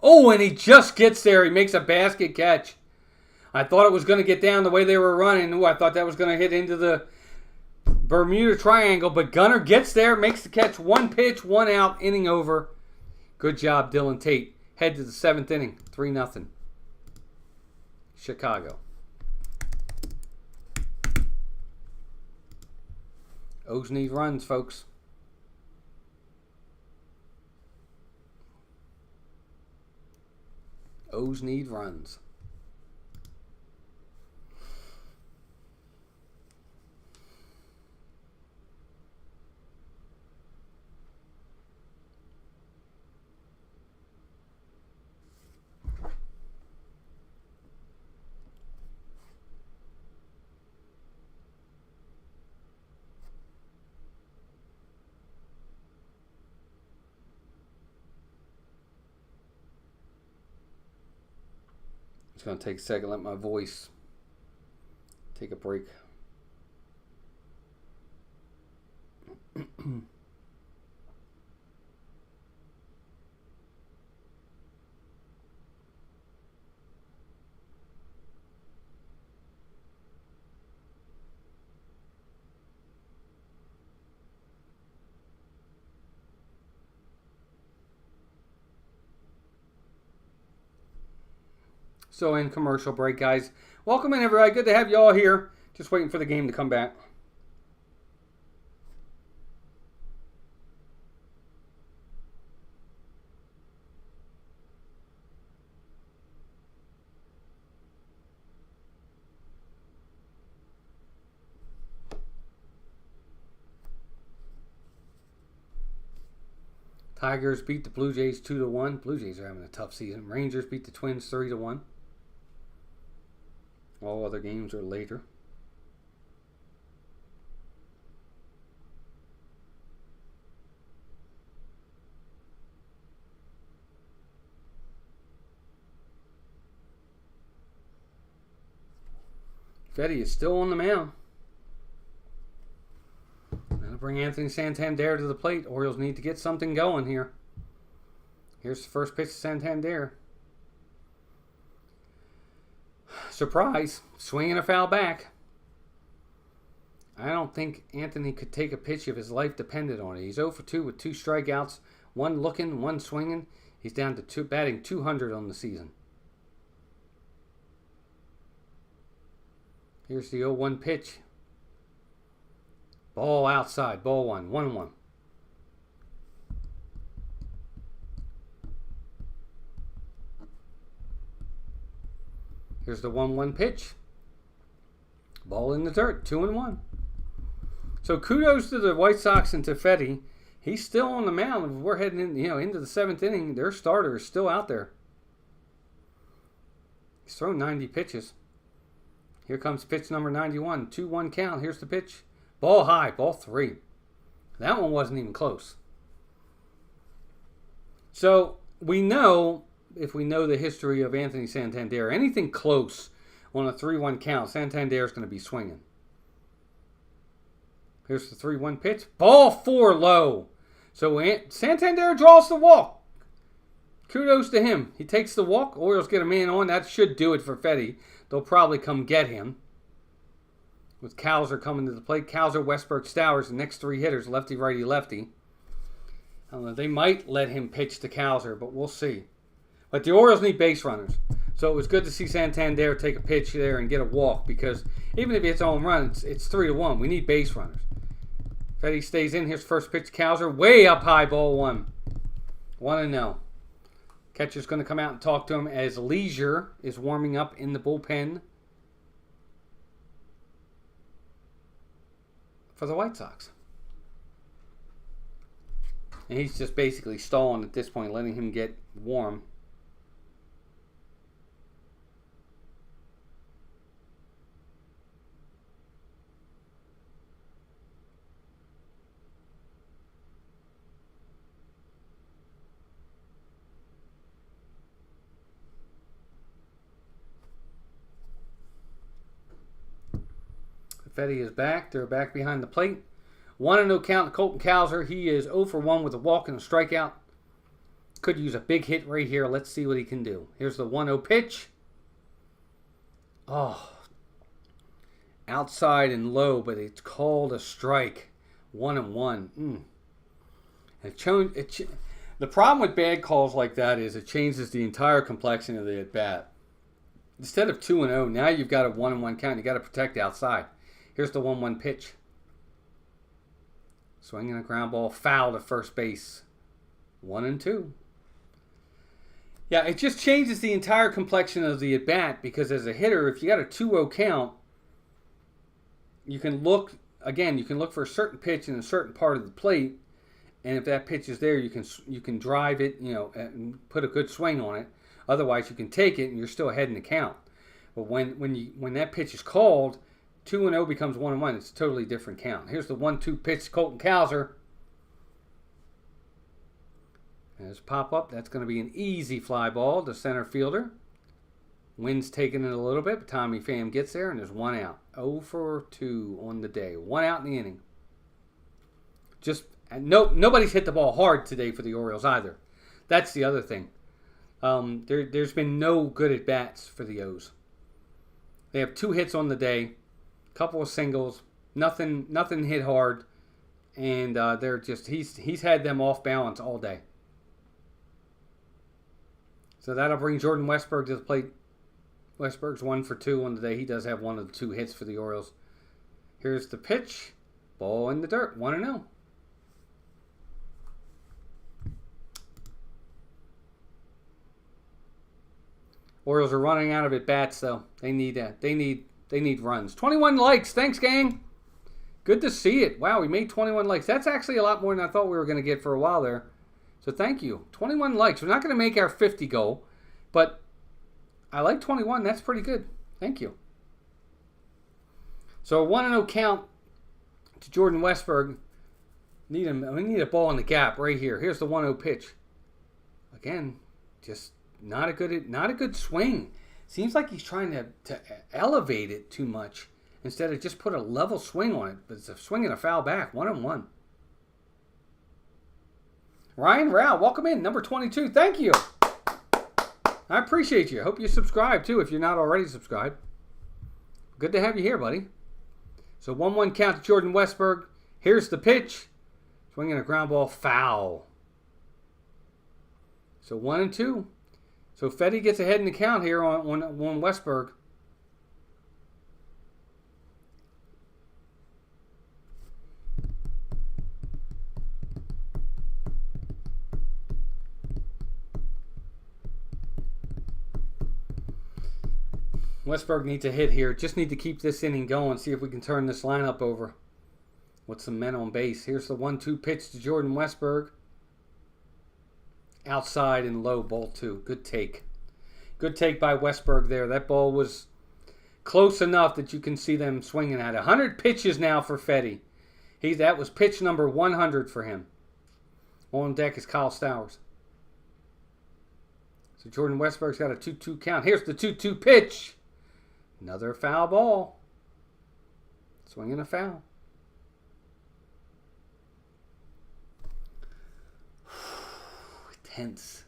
Oh, and he just gets there. He makes a basket catch. I thought it was going to get down the way they were running. Ooh, I thought that was going to hit into the Bermuda Triangle. But Gunnar gets there, makes the catch. 1 pitch, 1 out, inning over. Good job, Dylan Tate. Head to the 7th inning. 3-0. Chicago. O's need runs, folks. O's need runs. It's going to take a second. Let my voice take a break. So in commercial break, guys. Welcome in, everybody. Good to have you all here. Just waiting for the game to come back. Tigers beat the Blue Jays 2-1. Blue Jays are having a tough season. Rangers beat the Twins 3-1. All other games are later. Fetty is still on the mound. That'll bring Anthony Santander to the plate. Orioles need to get something going here. Here's the first pitch to Santander. Surprise. Swinging a foul back. I don't think Anthony could take a pitch if his life depended on it. He's 0 for 2 with 2 strikeouts. One looking, one swinging. He's down to batting 200 on the season. Here's the 0-1 pitch. Ball outside. Ball 1. 1-1. Here's the 1-1 pitch. Ball in the dirt. 2-1. So kudos to the White Sox and to Fetty. He's still on the mound. We're heading into the 7th inning. Their starter is still out there. He's thrown 90 pitches. Here comes pitch number 91. 2-1 count. Here's the pitch. Ball high. Ball 3. That one wasn't even close. So we know, if we know the history of Anthony Santander, anything close on a 3-1 count, Santander is going to be swinging. Here's the 3-1 pitch. Ball 4 low. So Santander draws the walk. Kudos to him. He takes the walk. Orioles get a man on. That should do it for Fetty. They'll probably come get him. With Cowser coming to the plate. Cowser, Westberg, Stowers, the next 3 hitters. Lefty, righty, lefty. I don't know. They might let him pitch to Cowser, but we'll see. But the Orioles need base runners. So it was good to see Santander take a pitch there and get a walk, because even if it's home run, it's 3-1. We need base runners. Fetty stays in. Here's first pitch. Cowser way up high. Ball 1. 1-0. Catcher's going to come out and talk to him as Leisure is warming up in the bullpen for the White Sox. And he's just basically stalling at this point, letting him get warm. Fetty is back. They're back behind the plate. 1-0 count to Colton Cowser. He is 0 for 1 with a walk and a strikeout. Could use a big hit right here. Let's see what he can do. Here's the 1-0 pitch. Oh. Outside and low, but it's called a strike. 1-1. The problem with bad calls like that is it changes the entire complexion of the at-bat. Instead of 2-0, now you've got a 1-1 count. You've got to protect outside. Here's the 1-1 pitch. Swinging a ground ball, foul to first base. 1-2. Yeah, it just changes the entire complexion of the at-bat, because as a hitter, if you got a 2-0 count, you can look for a certain pitch in a certain part of the plate, and if that pitch is there, you can drive it, and put a good swing on it. Otherwise, you can take it and you're still ahead in the count. But when that pitch is called, 2-0 becomes 1-1. It's a totally different count. Here's the 1-2 pitch to Colton Cowser. There's a pop-up. That's going to be an easy fly ball to center fielder. Wind's taking it a little bit, but Tommy Pham gets there, and there's 1 out. 0 for 2 on the day. 1 out in the inning. Nobody's hit the ball hard today for the Orioles either. That's the other thing. There's been no good at-bats for the O's. They have 2 hits on the day. Couple of singles, nothing hit hard, and he's had them off balance all day. So that'll bring Jordan Westberg to the plate. Westberg's 1 for 2 on the day. He does have 1 of the 2 hits for the Orioles. Here's the pitch, ball in the dirt, 1-0. Orioles are running out of at bats though. They need runs. 21 likes. Thanks, gang. Good to see it. Wow, we made 21 likes. That's actually a lot more than I thought we were going to get for a while there. So thank you. 21 likes. We're not going to make our 50 goal, but I like 21. That's pretty good. Thank you. So a 1-0 count to Jordan Westberg. We need a ball in the gap right here. Here's the 1-0 pitch. Again, just not a good swing. Seems like he's trying to elevate it too much instead of just put a level swing on it. But it's a swing and a foul back, 1-1. Ryan Rao, welcome in, number 22. Thank you. I appreciate you. Hope you subscribe too if you're not already subscribed. Good to have you here, buddy. So 1-1 count to Jordan Westburg. Here's the pitch. Swinging a ground ball, foul. So 1-2. So Fetty gets ahead in the count here on Westburg. Westburg needs a hit here. Just need to keep this inning going. See if we can turn this lineup over with some men on base. Here's the 1-2 pitch to Jordan Westburg. Outside and low, ball 2. Good take. Good take by Westburg there. That ball was close enough that you can see them swinging at it. 100 pitches now for Fetty. That was pitch number 100 for him. On deck is Kyle Stowers. So Jordan Westburg's got a 2-2 count. Here's the 2-2 pitch. Another foul ball. Swinging a foul. Tense.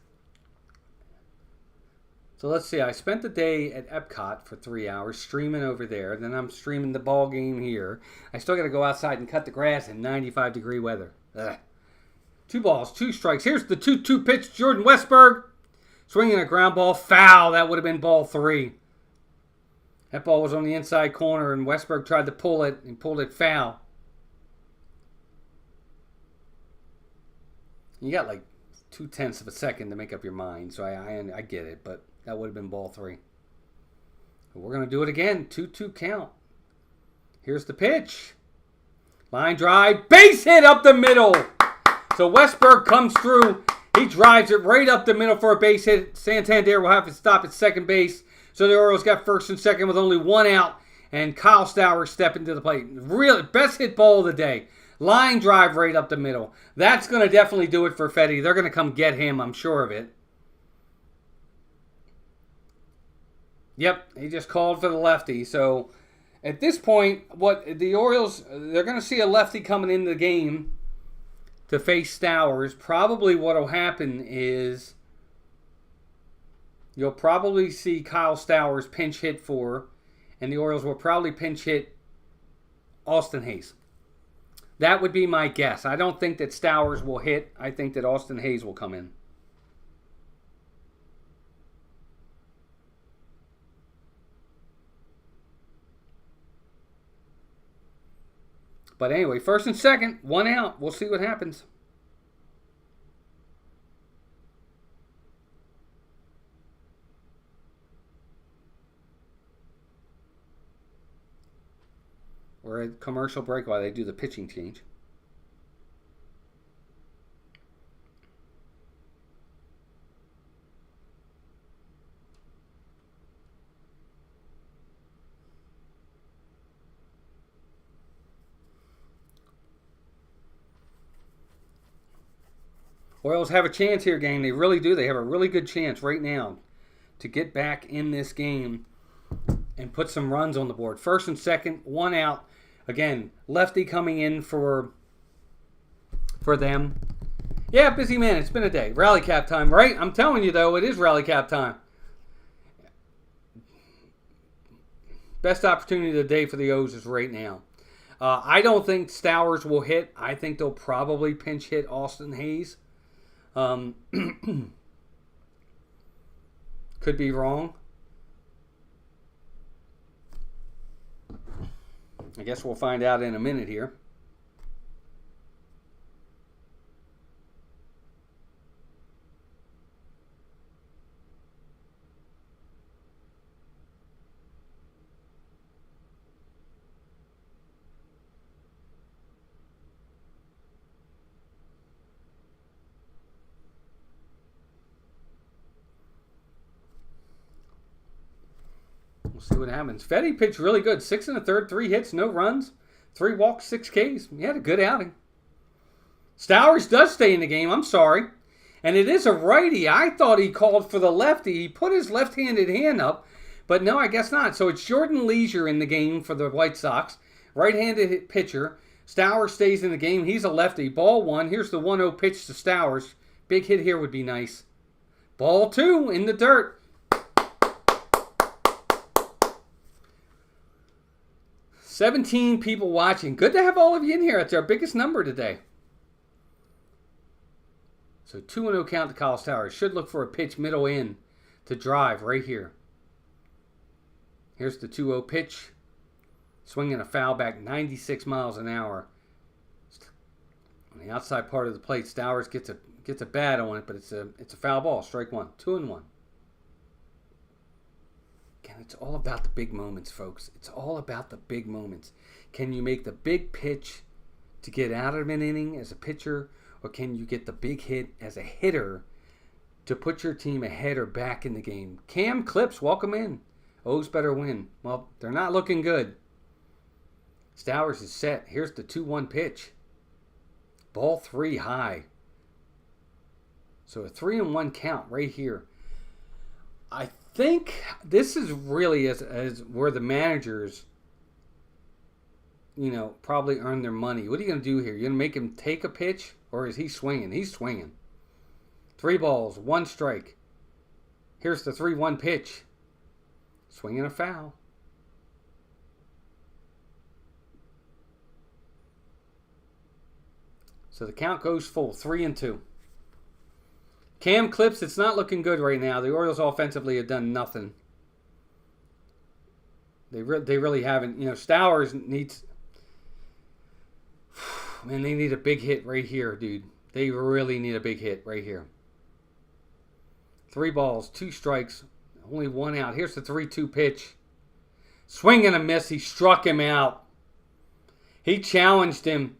So let's see. I spent the day at Epcot for 3 hours streaming over there. Then I'm streaming the ball game here. I still got to go outside and cut the grass in 95-degree weather. Ugh. 2 balls, 2 strikes. Here's the 2-2 pitch. Jordan Westburg swinging a ground ball. Foul. That would have been ball 3. That ball was on the inside corner, and Westburg tried to pull it and pulled it foul. You got like 0.2 of a second to make up your mind, so I get it, but that would have been ball 3. But we're going to do it again. 2-2 count. Here's the pitch. Line drive. Base hit up the middle. So Westburg comes through. He drives it right up the middle for a base hit. Santander will have to stop at second base. So the Orioles got first and second with only 1 out. And Kyle Stowers stepping to the plate. Really, best hit ball of the day. Line drive right up the middle. That's going to definitely do it for Fetty. They're going to come get him, I'm sure of it. Yep, he just called for the lefty. So at this point, what the Orioles, they're going to see a lefty coming into the game to face Stowers. Probably what will happen is you'll probably see Kyle Stowers pinch hit for, and the Orioles will probably pinch hit Austin Hayes. That would be my guess. I don't think that Stowers will hit. I think that Austin Hayes will come in. But anyway, first and second, 1 out. We'll see what happens. Or a commercial break while they do the pitching change. Orioles have a chance here, gang. They really do. They have a really good chance right now to get back in this game and put some runs on the board. First and second, 1 out. Again, lefty coming in for them. Yeah, busy man. It's been a day. Rally cap time, right? I'm telling you, though, it is rally cap time. Best opportunity of the day for the O's is right now. I don't think Stowers will hit. I think they'll probably pinch hit Austin Hayes. Could be wrong. I guess we'll find out in a minute here. See what happens. Fetty pitched really good. 6 1/3, 3 hits, no runs, 3 walks, 6 Ks. He had a good outing. Stowers does stay in the game. I'm sorry. And it is a righty. I thought he called for the lefty. He put his left-handed hand up, But no, I guess not. So it's Jordan Leisure in the game for the White Sox. Right-handed pitcher. Stowers stays in the game. He's a lefty. Ball 1. Here's the 1-0 pitch to Stowers. Big hit here would be nice. Ball 2 in the dirt. "17 people watching. Good to have all of you in here. That's our biggest number today. So 2-0 count to Kyle Stowers. Should look for a pitch middle in to drive right here. Here's the 2-0 pitch. Swinging a foul back 96 miles an hour. On the outside part of the plate, Stowers gets a bat on it, but it's a foul ball. Strike 1. 2-1. Again, it's all about the big moments, folks. It's all about the big moments. Can you make the big pitch to get out of an inning as a pitcher, or can you get the big hit as a hitter to put your team ahead or back in the game? Cam Clips, welcome in. O's better win. Well, they're not looking good. Stowers is set. Here's the 2-1 pitch. Ball 3 high. So a 3-1 count right here. I think this is really as where the managers, probably earn their money. What are you going to do here? You're going to make him take a pitch, or is he swinging? He's swinging. 3 balls, 1 strike. Here's the 3-1 pitch. Swinging a foul. So the count goes full, 3-2. Cam Clips, it's not looking good right now. The Orioles offensively have done nothing. They really haven't. Stowers needs... Man, they need a big hit right here, dude. They really need a big hit right here. 3 balls, 2 strikes, only 1 out. Here's the 3-2 pitch. Swing and a miss. He struck him out. He challenged him.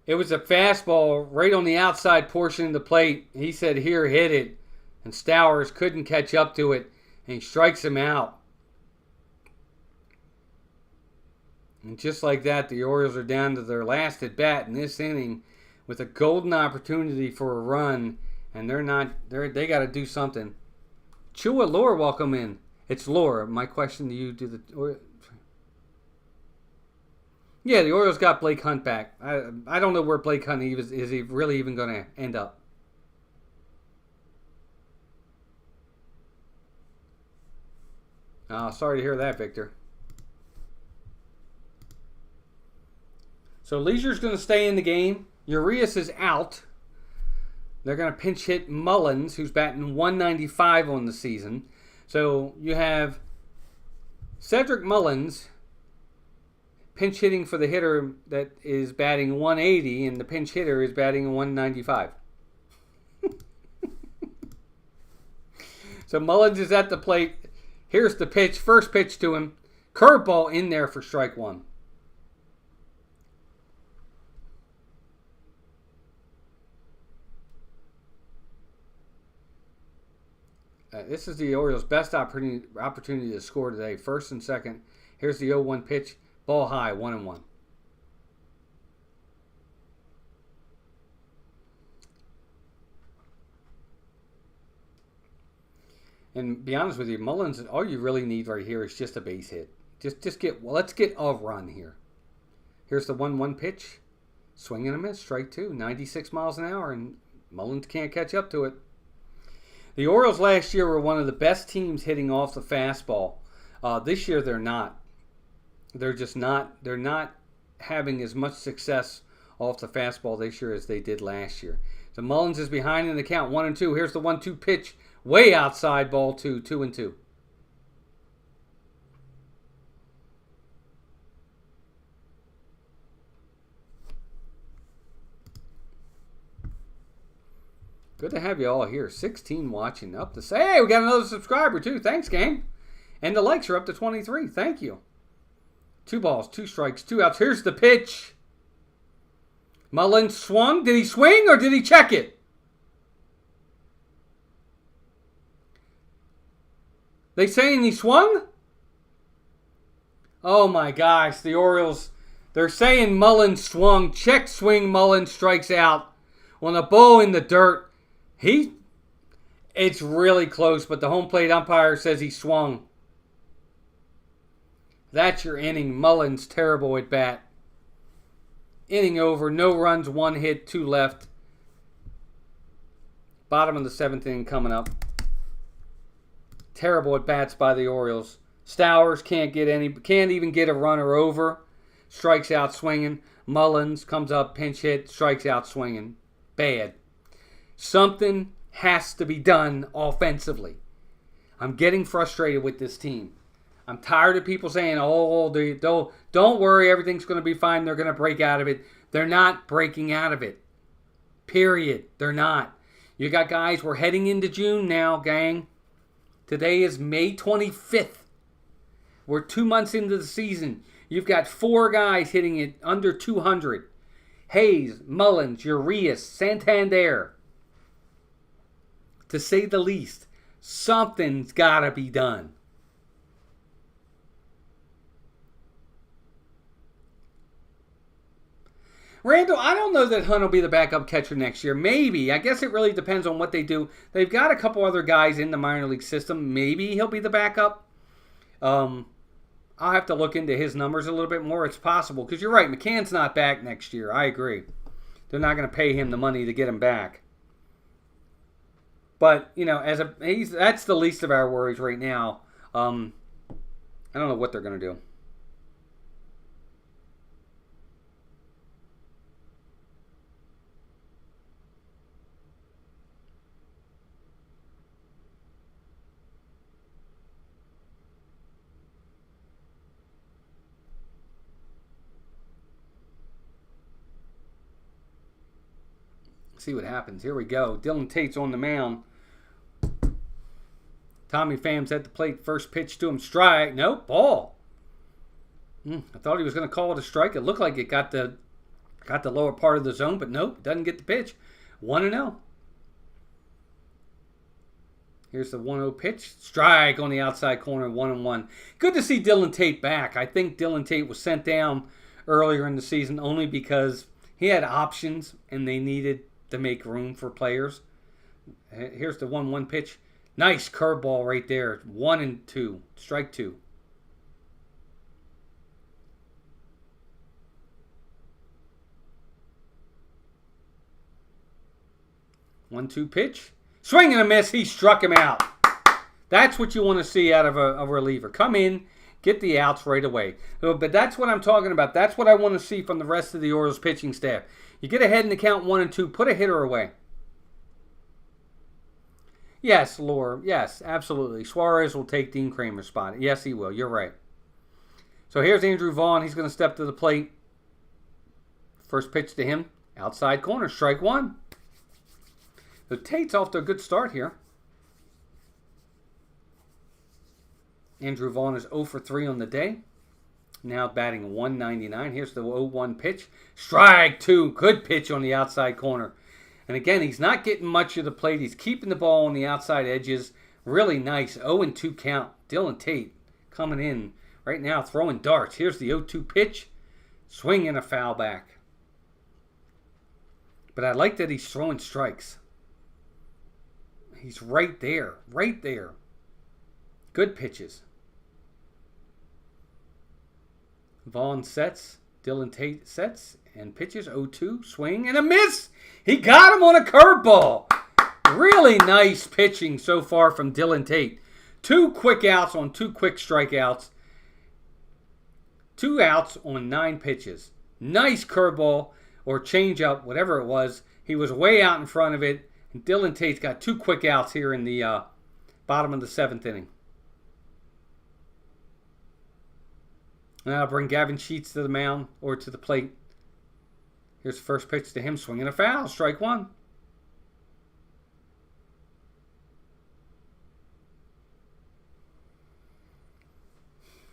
It was a fastball right on the outside portion of the plate. He said, "Here, hit it." And Stowers couldn't catch up to it. And he strikes him out. And just like that, the Orioles are down to their last at bat in this inning with a golden opportunity for a run. And they got to do something. Chua Lore, welcome in. It's Lore. My question to you, yeah, the Orioles got Blake Hunt back. I don't know where Blake Hunt is he really even going to end up. Sorry to hear that, Victor. So Leisure's going to stay in the game. Urias is out. They're going to pinch hit Mullins, who's batting 195 on the season. So you have Cedric Mullins pinch hitting for the hitter that is batting 180, and the pinch hitter is batting 195. So Mullins is at the plate. Here's the pitch. First pitch to him. Curveball in there for strike 1. This is the Orioles' best opportunity to score today. First and second. Here's the 0-1 pitch. Ball high, 1-1. And be honest with you, Mullins, all you really need right here is just a base hit. Let's get a run here. Here's the 1-1 pitch. Swing and a miss, strike 2, 96 miles an hour, and Mullins can't catch up to it. The Orioles last year were one of the best teams hitting off the fastball. This year they're not. They're just not. They're not having as much success off the fastball this year as they did last year. So Mullins is behind in the count, 1-2. Here's the 1-2 pitch, way outside, ball 2, 2-2. Good to have you all here. 16 watching. Up to say, hey, we got another subscriber too. Thanks, gang. And the likes are up to 23. Thank you. 2 balls, 2 strikes, 2 outs. Here's the pitch. Mullins swung. Did he swing or did he check it? They saying he swung? Oh my gosh, the Orioles. They're saying Mullins swung. Check swing, Mullins strikes out. On a ball in the dirt. It's really close, but the home plate umpire says he swung. That's your inning. Mullins, terrible at bat. Inning over. No runs, 1 hit, 2 left. Bottom of the 7th inning coming up. Terrible at bats by the Orioles. Stowers can't even get a runner over. Strikes out swinging. Mullins comes up, pinch hit, strikes out swinging. Bad. Something has to be done offensively. I'm getting frustrated with this team. I'm tired of people saying, don't worry, everything's going to be fine. They're going to break out of it. They're not breaking out of it. Period. They're not. You got guys, we're heading into June now, gang. Today is May 25th. We're 2 months into the season. You've got 4 guys hitting it under 200. Hayes, Mullins, Urias, Santander. To say the least, something's got to be done. Randall, I don't know that Hunt will be the backup catcher next year. Maybe. I guess it really depends on what they do. They've got a couple other guys in the minor league system. Maybe he'll be the backup. I'll have to look into his numbers a little bit more. It's possible. Because you're right, McCann's not back next year. I agree. They're not going to pay him the money to get him back. But, you know, that's the least of our worries right now. I don't know what they're going to do. See what happens. Here we go. Dylan Tate's on the mound. Tommy Pham's at the plate. First pitch to him. Strike. Nope. Ball. I thought he was going to call it a strike. It looked like it got the lower part of the zone, but nope. Doesn't get the pitch. 1-0. Here's the 1-0 pitch. Strike on the outside corner. 1-1. Good to see Dylan Tate back. I think Dylan Tate was sent down earlier in the season only because he had options and they needed to make room for players. Here's the 1-1 pitch. Nice curveball right there. 1-2. Strike 2. One-two pitch. Swing and a miss. He struck him out. That's what you want to see out of a reliever. Come in, get the outs right away. But that's what I'm talking about. That's what I want to see from the rest of the Orioles pitching staff. You get ahead in the count 1-2. Put a hitter away. Yes, Lore. Yes, absolutely. Suarez will take Dean Kramer's spot. Yes, he will. You're right. So here's Andrew Vaughn. He's going to step to the plate. First pitch to him. Outside corner. Strike 1. So Tate's off to a good start here. Andrew Vaughn is 0 for 3 on the day. Now batting 199. Here's the 0-1 pitch. Strike 2. Good pitch on the outside corner. And again, he's not getting much of the plate. He's keeping the ball on the outside edges. Really nice 0-2 count. Dylan Tate coming in right now throwing darts. Here's the 0-2 pitch. Swing and a foul back. But I like that he's throwing strikes. He's right there. Right there. Good pitches. Vaughn sets. Dylan Tate sets and pitches. 0-2. Swing and a miss. He got him on a curveball. Really nice pitching so far from Dylan Tate. 2 quick outs on 2 quick strikeouts. 2 outs on 9 pitches. Nice curveball or changeup, whatever it was. He was way out in front of it. And Dylan Tate's got 2 quick outs here in the bottom of the 7th inning. Now I'll bring Gavin Sheets to the mound or to the plate. Here's the first pitch to him. Swinging a foul. Strike 1.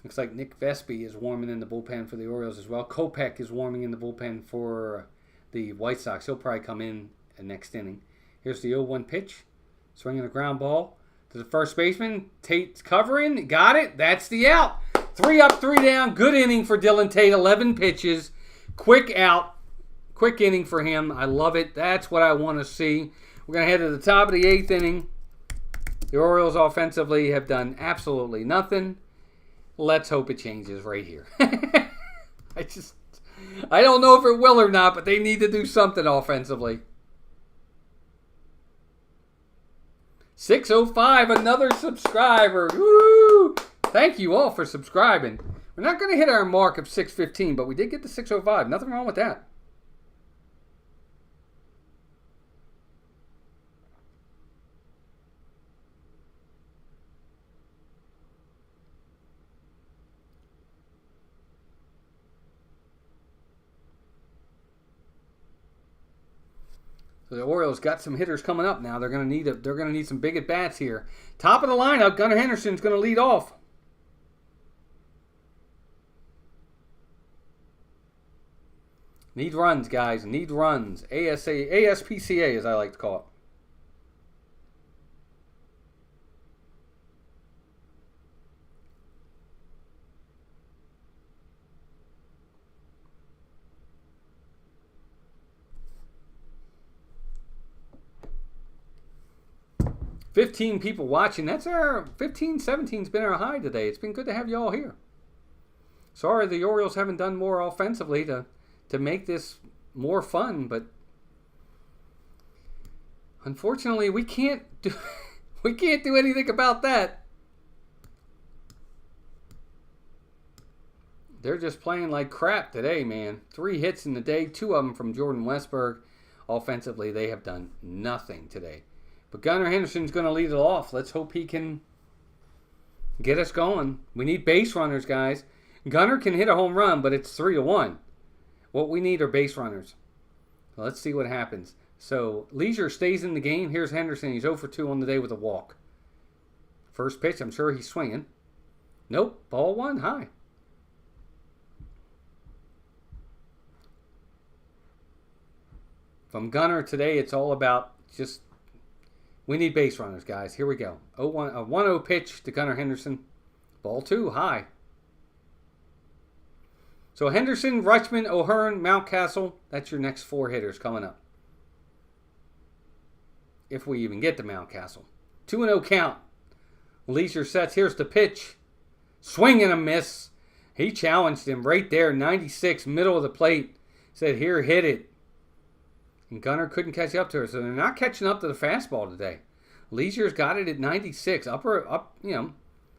Looks like Nick Vespi is warming in the bullpen for the Orioles as well. Kopech is warming in the bullpen for the White Sox. He'll probably come in next inning. Here's the 0-1 pitch. Swinging a ground ball to the first baseman. Tate's covering. Got it. That's the out. 3 up, 3 down. Good inning for Dylan Tate. 11 pitches. Quick out. Quick inning for him. I love it. That's what I want to see. We're going to head to the top of the 8th inning. The Orioles offensively have done absolutely nothing. Let's hope it changes right here. I don't know if it will or not, but they need to do something offensively. 605, another subscriber. Woo! Thank you all for subscribing. We're not going to hit our mark of 615, but we did get to 605. Nothing wrong with that. So the Orioles got some hitters coming up now. They're going to need some big at bats here. Top of the lineup, Gunnar Henderson's going to lead off. Need runs, guys. Need runs. ASPCA, as I like to call it. $15 people watching. That's our 17's been our high today. It's been good to have you all here. Sorry the Orioles haven't done more offensively to make this more fun, but unfortunately we can't do anything about that. They're just playing like crap today, man. 3 hits in the day, 2 of them from Jordan Westberg. Offensively, they have done nothing today. But Gunnar Henderson's going to lead it off. Let's hope he can get us going. We need base runners, guys. Gunnar can hit a home run, but it's 3-1. What we need are base runners. Let's see what happens. So, Leisure stays in the game. Here's Henderson. He's 0 for 2 on the day with a walk. First pitch, I'm sure he's swinging. Nope, ball 1, high. From Gunnar today, it's all about just... We need base runners, guys. Here we go. A 1-0 pitch to Gunnar Henderson. Ball 2, high. So Henderson, Rutschman, O'Hearn, Mountcastle. That's your next 4 hitters coming up. If we even get to Mountcastle. 2-0 count. Leisure sets. Here's the pitch. Swing and a miss. He challenged him right there. 96, middle of the plate. Said, here, hit it. And Gunnar couldn't catch up to her. So they're not catching up to the fastball today. Leisure's got it at 96.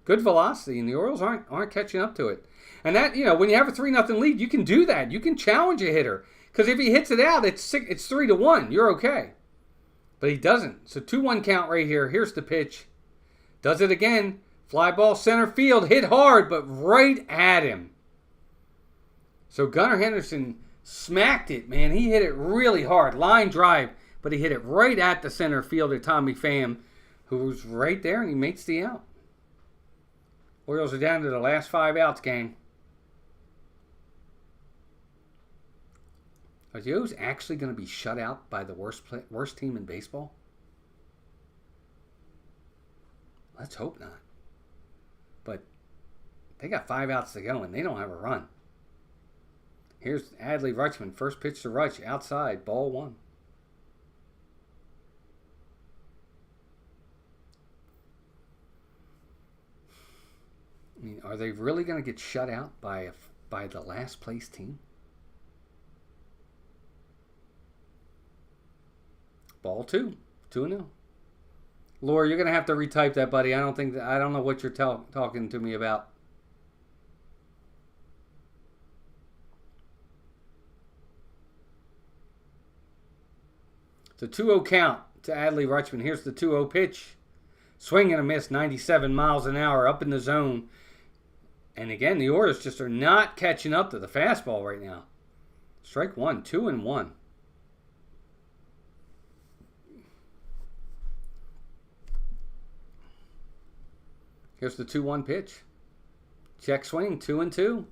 Good velocity. And the Orioles aren't catching up to it. And that, when you have a 3-0 lead, you can do that. You can challenge a hitter. Because if he hits it out, it's 3-1. You're okay. But he doesn't. So 2-1 count right here. Here's the pitch. Does it again. Fly ball center field. Hit hard, but right at him. So Gunnar Henderson smacked it, man. He hit it really hard. Line drive. But he hit it right at the center fielder, Tommy Pham, who was right there, and he makes the out. Orioles are down to the last 5 outs, gang. Are the O's actually going to be shut out by the worst team in baseball? Let's hope not. But they got 5 outs to go, and they don't have a run. Here's Adley Rutschman. First pitch to Rutsch. Outside. Ball 1. I mean, are they really going to get shut out by the last place team? Ball 2. 2-0. Laura, you're going to have to retype that, buddy. I don't know what you're talking to me about. It's a 2-0 count to Adley Rutschman. Here's the 2-0 pitch. Swing and a miss, 97 miles an hour, up in the zone. And again, the Orioles just are not catching up to the fastball right now. Strike 1, 2-1. Here's the 2-1 pitch. Check swing, 2-2.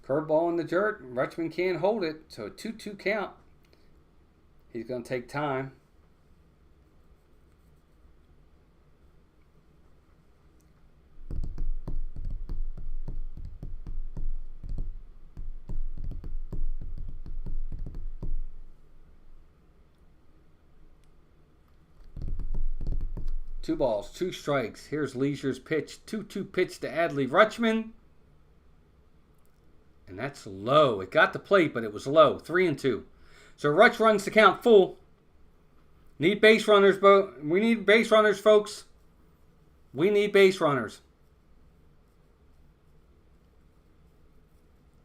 Curveball in the dirt. Rutschman can't hold it, so a 2-2 count. He's going to take time. 2 balls, 2 strikes. Here's Leisure's pitch. 2-2 pitch to Adley Rutschman. And that's low. It got the plate, but it was low. 3-2. So Rutsch runs the count full. Need base runners, we need base runners, folks. We need base runners.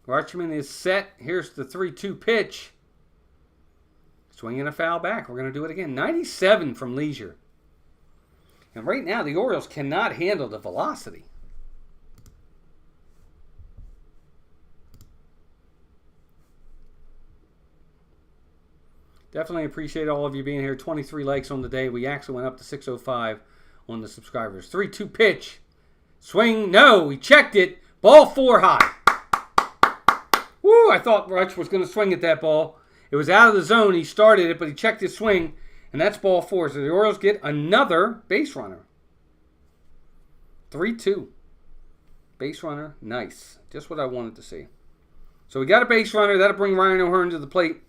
Rutschman is set. Here's the 3-2 pitch. Swinging a foul back. We're going to do it again. 97 from Leisure. And right now, the Orioles cannot handle the velocity. Definitely appreciate all of you being here. 23 likes on the day. We actually went up to 605 on the subscribers. 3-2 pitch. Swing. No, he checked it. Ball 4 high. Woo, I thought Rutsch was going to swing at that ball. It was out of the zone. He started it, but he checked his swing. And that's ball 4. So the Orioles get another base runner. 3-2. Base runner. Nice. Just what I wanted to see. So we got a base runner. That'll bring Ryan O'Hearn to the plate.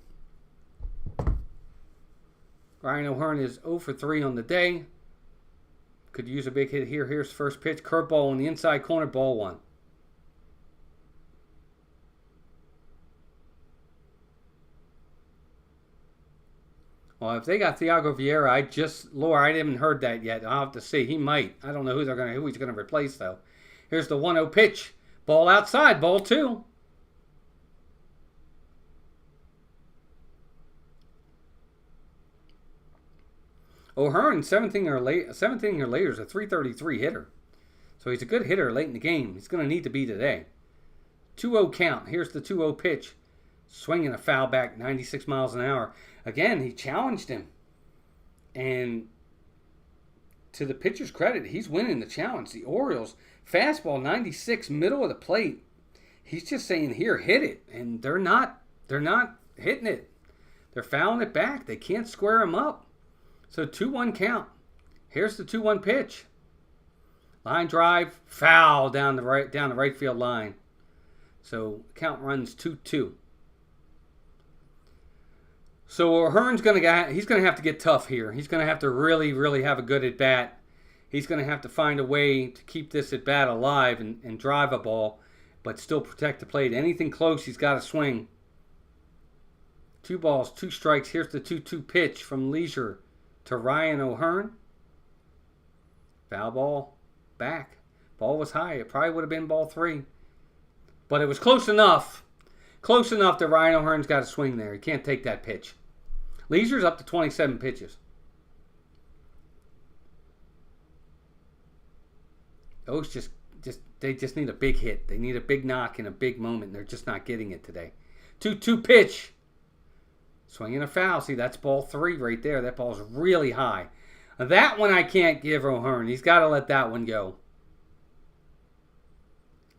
Ryan O'Hearn is 0 for 3 on the day. Could use a big hit here. Here's the first pitch. Curveball on the inside corner. Ball 1. Well, if they got Thiago Vieira, I haven't heard that yet. I'll have to see. He might. I don't know who he's gonna replace though. Here's the 1-0 pitch. Ball outside. Ball 2. O'Hearn, 17 year later, is a 333 hitter. So he's a good hitter late in the game. He's going to need to be today. 2-0 count. Here's the 2-0 pitch. Swinging a foul back, 96 miles an hour. Again, he challenged him. And to the pitcher's credit, he's winning the challenge. The Orioles, fastball 96, middle of the plate. He's just saying, here, hit it. And they're not hitting it. They're fouling it back. They can't square him up. So 2-1 count. Here's the 2-1 pitch. Line drive, foul down the right field line. So count runs 2-2. So O'Hearn's he's gonna have to get tough here. He's gonna have to really, really have a good at bat. He's gonna have to find a way to keep this at bat alive and drive a ball, but still protect the plate. Anything close, he's got to swing. 2 balls, 2 strikes. Here's the 2-2 pitch from Leisure to Ryan O'Hearn. Foul ball back. Ball was high. It probably would have been ball 3. But it was close enough. Close enough that Ryan O'Hearn's got to swing there. He can't take that pitch. Leisure's up to 27 pitches. Those they just need a big hit. They need a big knock in a big moment. And they're just not getting it today. 2-2 pitch. Swinging a foul. See, that's ball 3 right there. That ball's really high. That one I can't give O'Hearn. He's got to let that one go.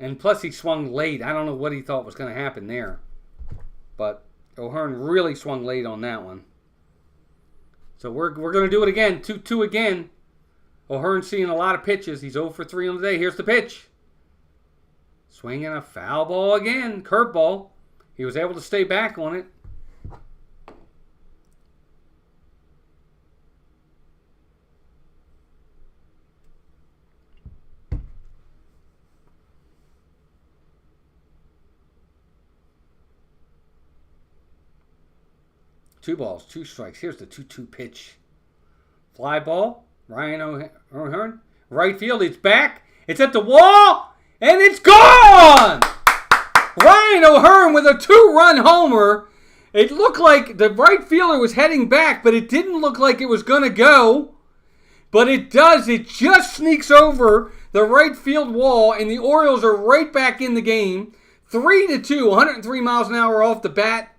And plus he swung late. I don't know what he thought was going to happen there. But O'Hearn really swung late on that one. So we're going to do it again. 2-2 again. O'Hearn's seeing a lot of pitches. He's 0 for 3 on the day. Here's the pitch. Swinging a foul ball again. Curveball. He was able to stay back on it. Two balls, 2 strikes. Here's the 2-2 pitch. Fly ball. Ryan O'Hearn. Right field. It's back. It's at the wall. And it's gone! Ryan O'Hearn with a 2-run homer. It looked like the right fielder was heading back, but it didn't look like it was going to go. But it does. It just sneaks over the right field wall, and the Orioles are right back in the game. 3-2, 103 miles an hour off the bat.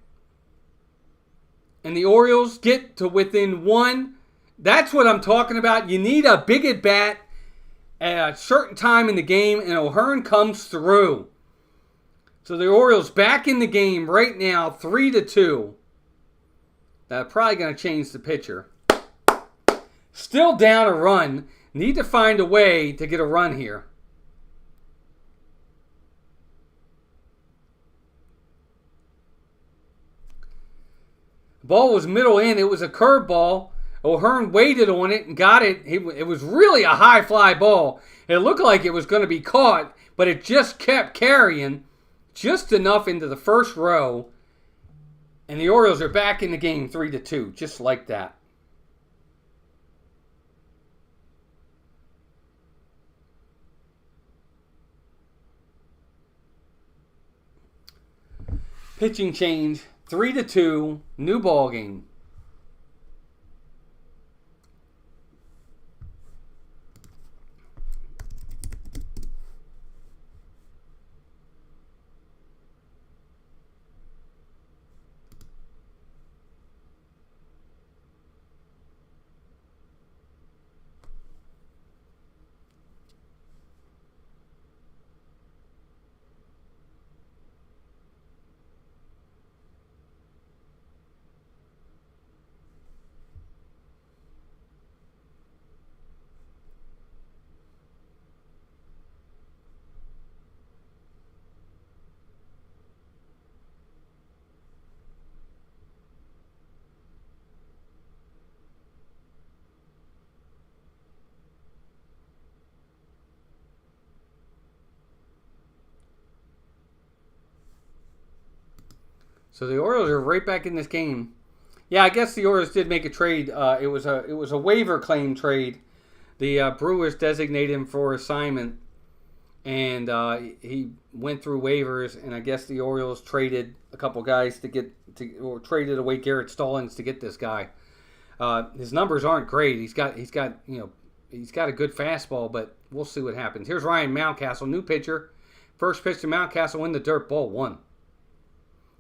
And the Orioles get to within 1. That's what I'm talking about. You need a big at bat at a certain time in the game, and O'Hearn comes through. So the Orioles back in the game right now, 3-2. That's probably going to change the pitcher. Still down a run. Need to find a way to get a run here. Ball was middle in. It was a curveball. O'Hearn waited on it and got it. It was really a high fly ball. It looked like it was going to be caught, but it just kept carrying just enough into the first row. And the Orioles are back in the game 3-2, just like that. Pitching change, 3-2, new ball game. So the Orioles are right back in this game. Yeah, I guess the Orioles did make a trade. It was a waiver claim trade. The Brewers designated him for assignment, and he went through waivers. And I guess the Orioles traded a couple guys or traded away Garrett Stallings to get this guy. His numbers aren't great. He's got a good fastball, but we'll see what happens. Here's Ryan Mountcastle, new pitcher. First pitch to Mountcastle in the dirt, ball 1.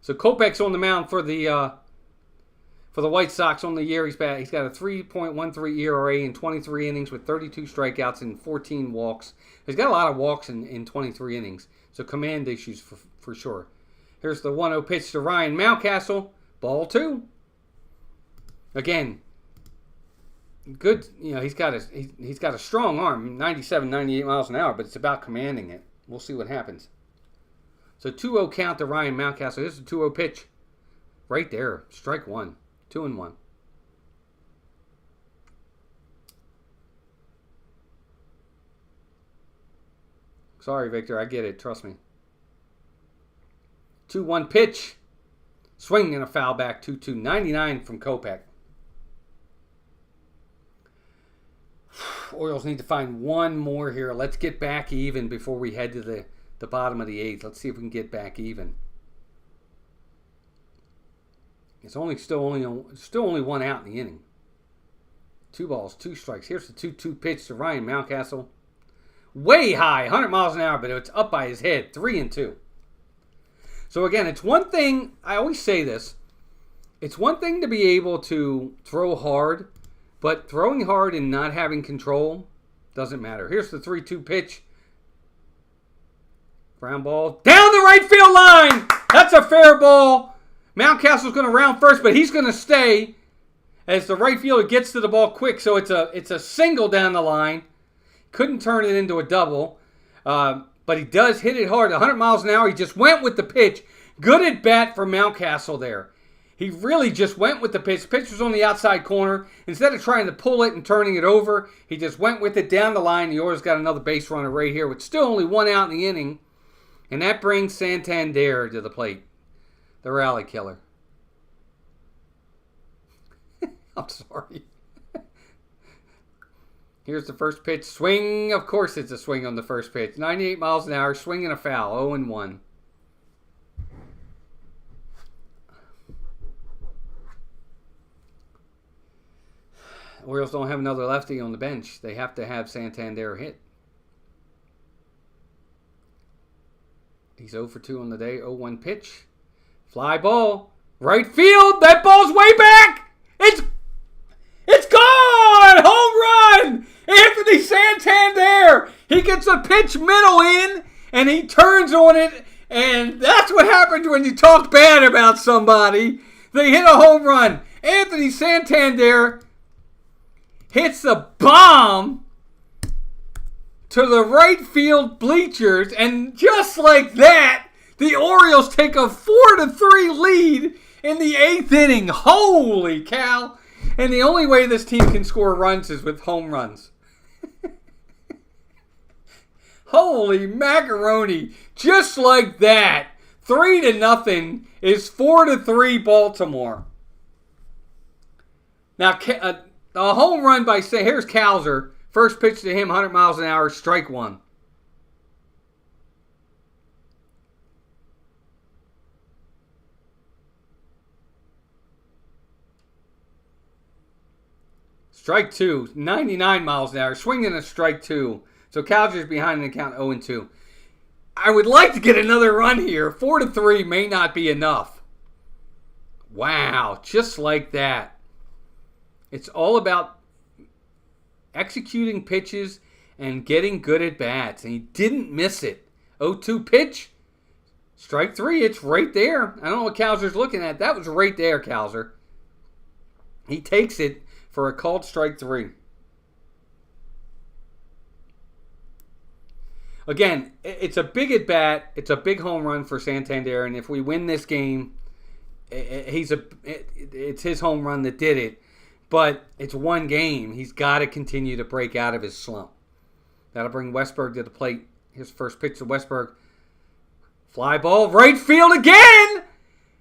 So Kopech's on the mound for the White Sox on the year. He's got a 3.13 ERA in 23 innings with 32 strikeouts and 14 walks. He's got a lot of walks in 23 innings. So command issues for sure. Here's the 1-0 pitch to Ryan Mountcastle. Ball 2. Again, good. He's got a strong arm, 97, 98 miles an hour, but it's about commanding it. We'll see what happens. So 2-0 count to Ryan Mountcastle. Here's the 2-0 pitch. Right there. Strike 1. 2-1. Sorry, Victor. I get it. Trust me. 2-1 pitch. Swing and a foul back. 2-2. 99 from Kopech. Orioles need to find one more here. Let's get back even before we head to the bottom of the 8th. Let's see if we can get back even. It's still only one out in the inning. 2 balls, 2 strikes. Here's the 2-2 pitch to Ryan Mountcastle. Way high, 100 miles an hour, but it's up by his head. 3-2. So again, it's one thing, I always say this, it's one thing to be able to throw hard, but throwing hard and not having control doesn't matter. Here's the 3-2 pitch. Ground ball down the right field line. That's a fair ball. Mountcastle's going to round first, but he's going to stay as the right fielder gets to the ball quick. So it's a single down the line. Couldn't turn it into a double, but he does hit it hard, 100 miles an hour. He just went with the pitch. Good at bat for Mountcastle there. He really just went with the pitch. The pitch was on the outside corner. Instead of trying to pull it and turning it over, he just went with it down the line. The Orioles got another base runner right here with still only 1 out in the inning. And that brings Santander to the plate. The rally killer. I'm sorry. Here's the first pitch. Swing. Of course it's a swing on the first pitch. 98 miles an hour. Swing and a foul. 0-1. Orioles don't have another lefty on the bench. They have to have Santander hit. He's 0 for 2 on the day. 0-1 pitch. Fly ball. Right field. That ball's way back. It's gone. Home run. Anthony Santander. He gets a pitch middle in, and he turns on it. And that's what happens when you talk bad about somebody. They hit a home run. Anthony Santander hits the bomb to the right field bleachers, and just like that, the Orioles take a 4-3 lead in the 8th inning. Holy cow. And the only way this team can score runs is with home runs. Holy macaroni. Just like that. 3-0 is 4-3 Baltimore. Now, a home run by, here's Cowser. First pitch to him, 100 miles an hour, strike one. Strike two, 99 miles an hour, swinging a strike two. So Cowser's behind in the count 0-2. I would like to get another run here. 4-3 may not be enough. Wow, just like that. It's all about executing pitches and getting good at bats. And he didn't miss it. 0-2 pitch. Strike three. It's right there. I don't know what Cowser's looking at. That was right there, Cowser. He takes it for a called strike three. Again, it's a big at bat. It's a big home run for Santander. And if we win this game, it's his home run that did it. But it's one game. He's got to continue to break out of his slump. That'll bring Westberg to the plate. His first pitch to Westberg. Fly ball, right field again!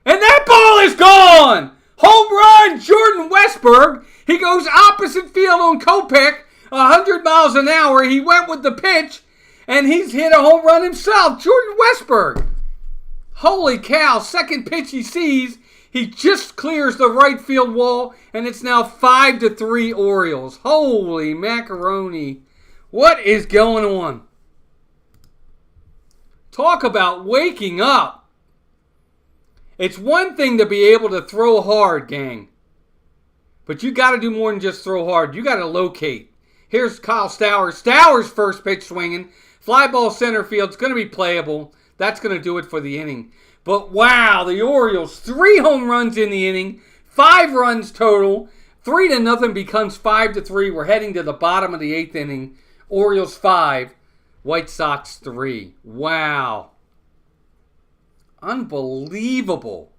And that ball is gone! Home run, Jordan Westberg. He goes opposite field on Kopech, 100 miles an hour. He went with the pitch, and he's hit a home run himself. Jordan Westberg. Holy cow, second pitch he sees. He just clears the right field wall, and it's now 5-3 Orioles. Holy macaroni. What is going on? Talk about waking up. It's one thing to be able to throw hard, gang. But you got to do more than just throw hard. You got to locate. Here's Kyle Stowers. Stowers' first pitch swinging. Fly ball center field. It's going to be playable. That's going to do it for the inning. But wow, the Orioles, 3 home runs in the inning, 5 runs total. 3-0 becomes 5-3. We're heading to the bottom of the 8th inning. Orioles 5, White Sox 3. Wow. Unbelievable.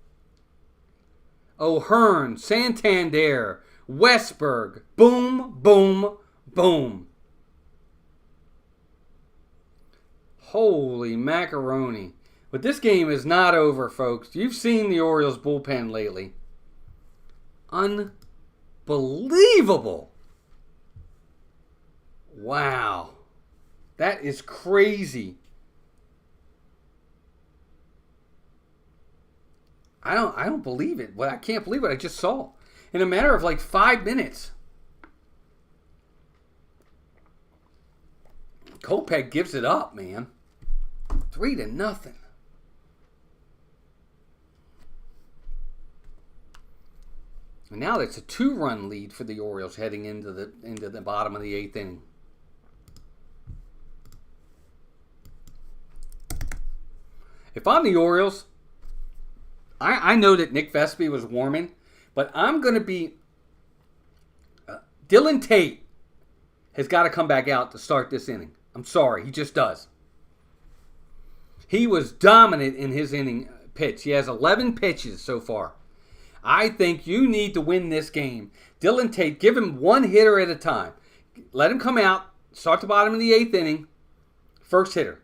O'Hearn, Santander, Westberg. Boom, boom, boom. Holy macaroni. But this game is not over, folks. You've seen the Orioles bullpen lately. Unbelievable. Wow. That is crazy. I don't believe it. Well, I can't believe what I just saw. In a matter of like 5 minutes. Kopech gives it up, man. 3-0. And now it's a 2-run lead for the Orioles heading into the bottom of the 8th inning. If I'm the Orioles, I know that Nick Vespi was warming, but I'm going to be... Dylan Tate has got to come back out to start this inning. I'm sorry, he just does. He was dominant in his inning pitch. He has 11 pitches so far. I think you need to win this game. Dylan Tate, give him one hitter at a time. Let him come out, start the bottom of the 8th inning. First hitter.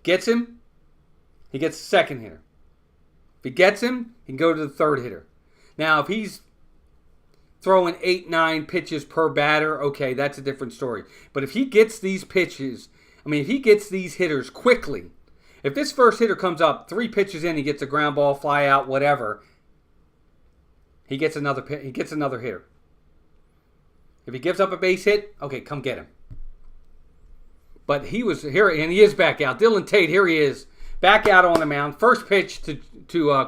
Gets him, he gets the second hitter. If he gets him, he can go to the third hitter. Now, if he's throwing 8-9 pitches per batter, okay, that's a different story. But if he gets these pitches, if he gets these hitters quickly, if this first hitter comes up, 3 pitches in, he gets a ground ball, fly out, whatever, he gets another hitter. If he gives up a base hit, okay, come get him. But he was here, and he is back out. Dylan Tate, here he is, back out on the mound. First pitch to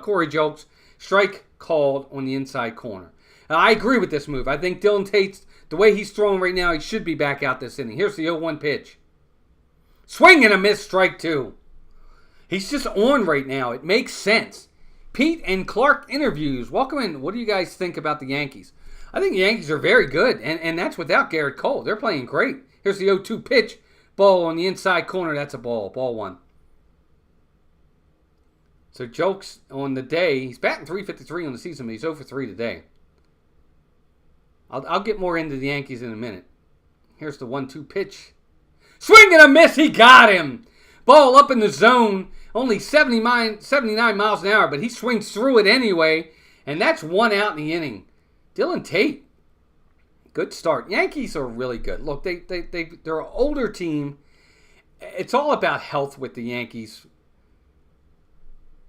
Corey Julks. Strike called on the inside corner. Now, I agree with this move. I think Dylan Tate's, the way he's throwing right now, he should be back out this inning. Here's the 0-1 pitch. Swing and a miss, strike 2. He's just on right now. It makes sense. Pete and Clark interviews. Welcome in. What do you guys think about the Yankees? I think the Yankees are very good, and that's without Garrett Cole. They're playing great. Here's the 0-2 pitch. Ball on the inside corner. That's a ball. Ball 1. So Jokes on the day, he's batting .353 on the season, but he's 0 for 3 today. I'll get more into the Yankees in a minute. Here's the 1-2 pitch. Swing and a miss. He got him. Ball up in the zone. Only 79 miles an hour, but he swings through it anyway. And that's 1 out in the inning. Dylan Tate. Good start. Yankees are really good. Look, they're an older team. It's all about health with the Yankees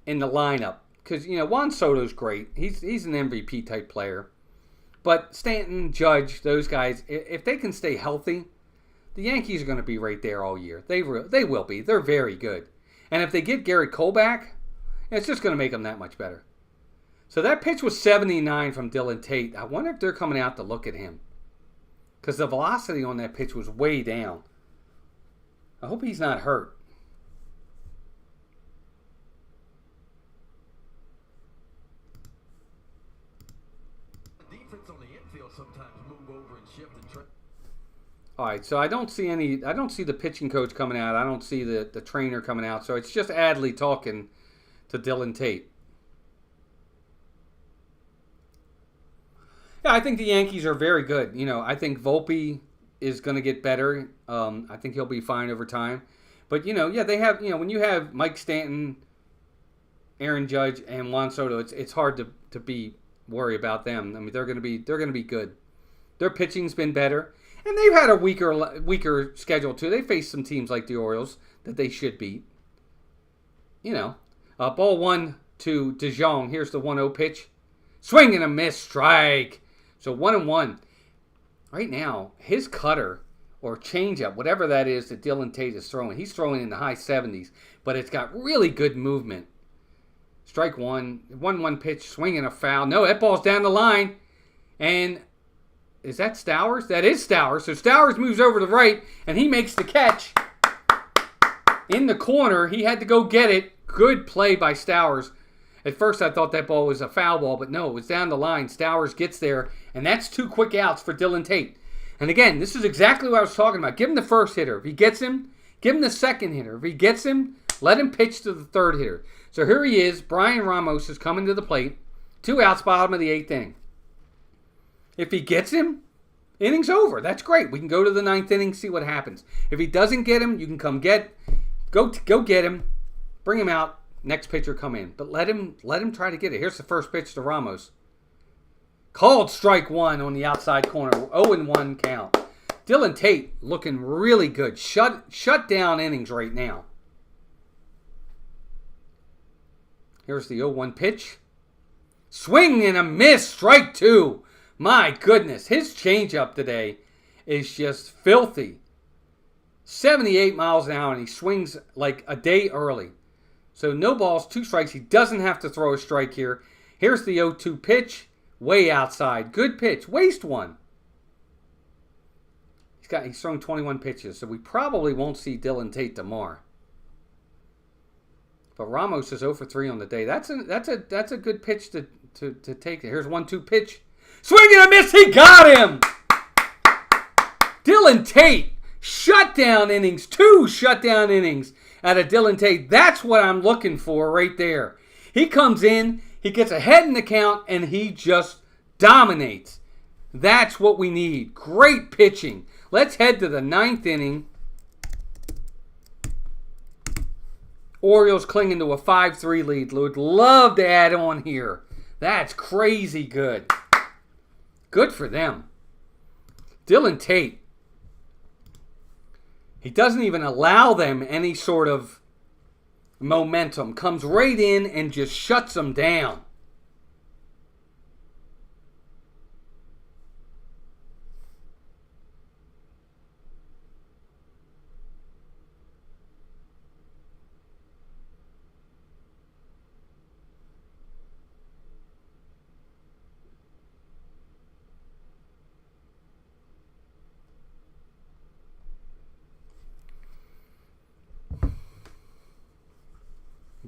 in the lineup. Because, Juan Soto's great. He's an MVP type player. But Stanton, Judge, those guys, if they can stay healthy, the Yankees are going to be right there all year. They will be. They're very good. And if they get Garrett Cole back, it's just going to make them that much better. So that pitch was 79 from Dylan Tate. I wonder if they're coming out to look at him. Because the velocity on that pitch was way down. I hope he's not hurt. Defense on the infield sometimes move over and shift and try. All right, so I don't see the pitching coach coming out. I don't see the trainer coming out. So it's just Adley talking to Dylan Tate. Yeah, I think the Yankees are very good. I think Volpe is going to get better. I think he'll be fine over time. But, they have, when you have Mike Stanton, Aaron Judge, and Juan Soto, it's hard to worry about them. I mean, they're going to be good. Their pitching's been better. And they've had a weaker schedule, too. They faced some teams like the Orioles that they should beat. Ball 1 to DeJong. Here's the 1-0 pitch. Swing and a miss. Strike. So 1-1. Right now, his cutter or changeup, whatever that is that Dylan Tate is throwing, he's throwing in the high 70s, but it's got really good movement. Strike 1. 1-1 pitch. Swing and a foul. No, that ball's down the line. And is that Stowers? That is Stowers. So Stowers moves over to the right, and he makes the catch in the corner. He had to go get it. Good play by Stowers. At first, I thought that ball was a foul ball, but no, it was down the line. Stowers gets there, and that's 2 quick outs for Dylan Tate. And again, this is exactly what I was talking about. Give him the first hitter. If he gets him, give him the second hitter. If he gets him, let him pitch to the third hitter. So here he is. Brian Ramos is coming to the plate. 2 outs, bottom of the 8th inning. If he gets him, inning's over. That's great. We can go to the 9th inning, see what happens. If he doesn't get him, you can go get him, bring him out. Next pitcher come in. But let him try to get it. Here's the first pitch to Ramos. Called strike 1 on the outside corner. 0-1 count. Dylan Tate looking really good. Shut down innings right now. Here's the 0-1 pitch. Swing and a miss. Strike 2. My goodness. His changeup today is just filthy. 78 miles an hour, and he swings like a day early. So no balls, 2 strikes. He doesn't have to throw a strike here. Here's the 0-2 pitch. Way outside. Good pitch. Waste 1. He's thrown 21 pitches, so we probably won't see Dylan Tate tomorrow. But Ramos is 0 for 3 on the day. That's a good pitch to take. Here's 1-2 pitch. Swing and a miss. He got him. Dylan Tate. Shutdown innings. 2 shutdown innings out of Dylan Tate. That's what I'm looking for right there. He comes in, he gets ahead in the count, and he just dominates. That's what we need. Great pitching. Let's head to the 9th inning. Orioles clinging to a 5-3 lead. Would love to add on here. That's crazy good. Good for them. Dylan Tate. He doesn't even allow them any sort of momentum. Comes right in and just shuts them down.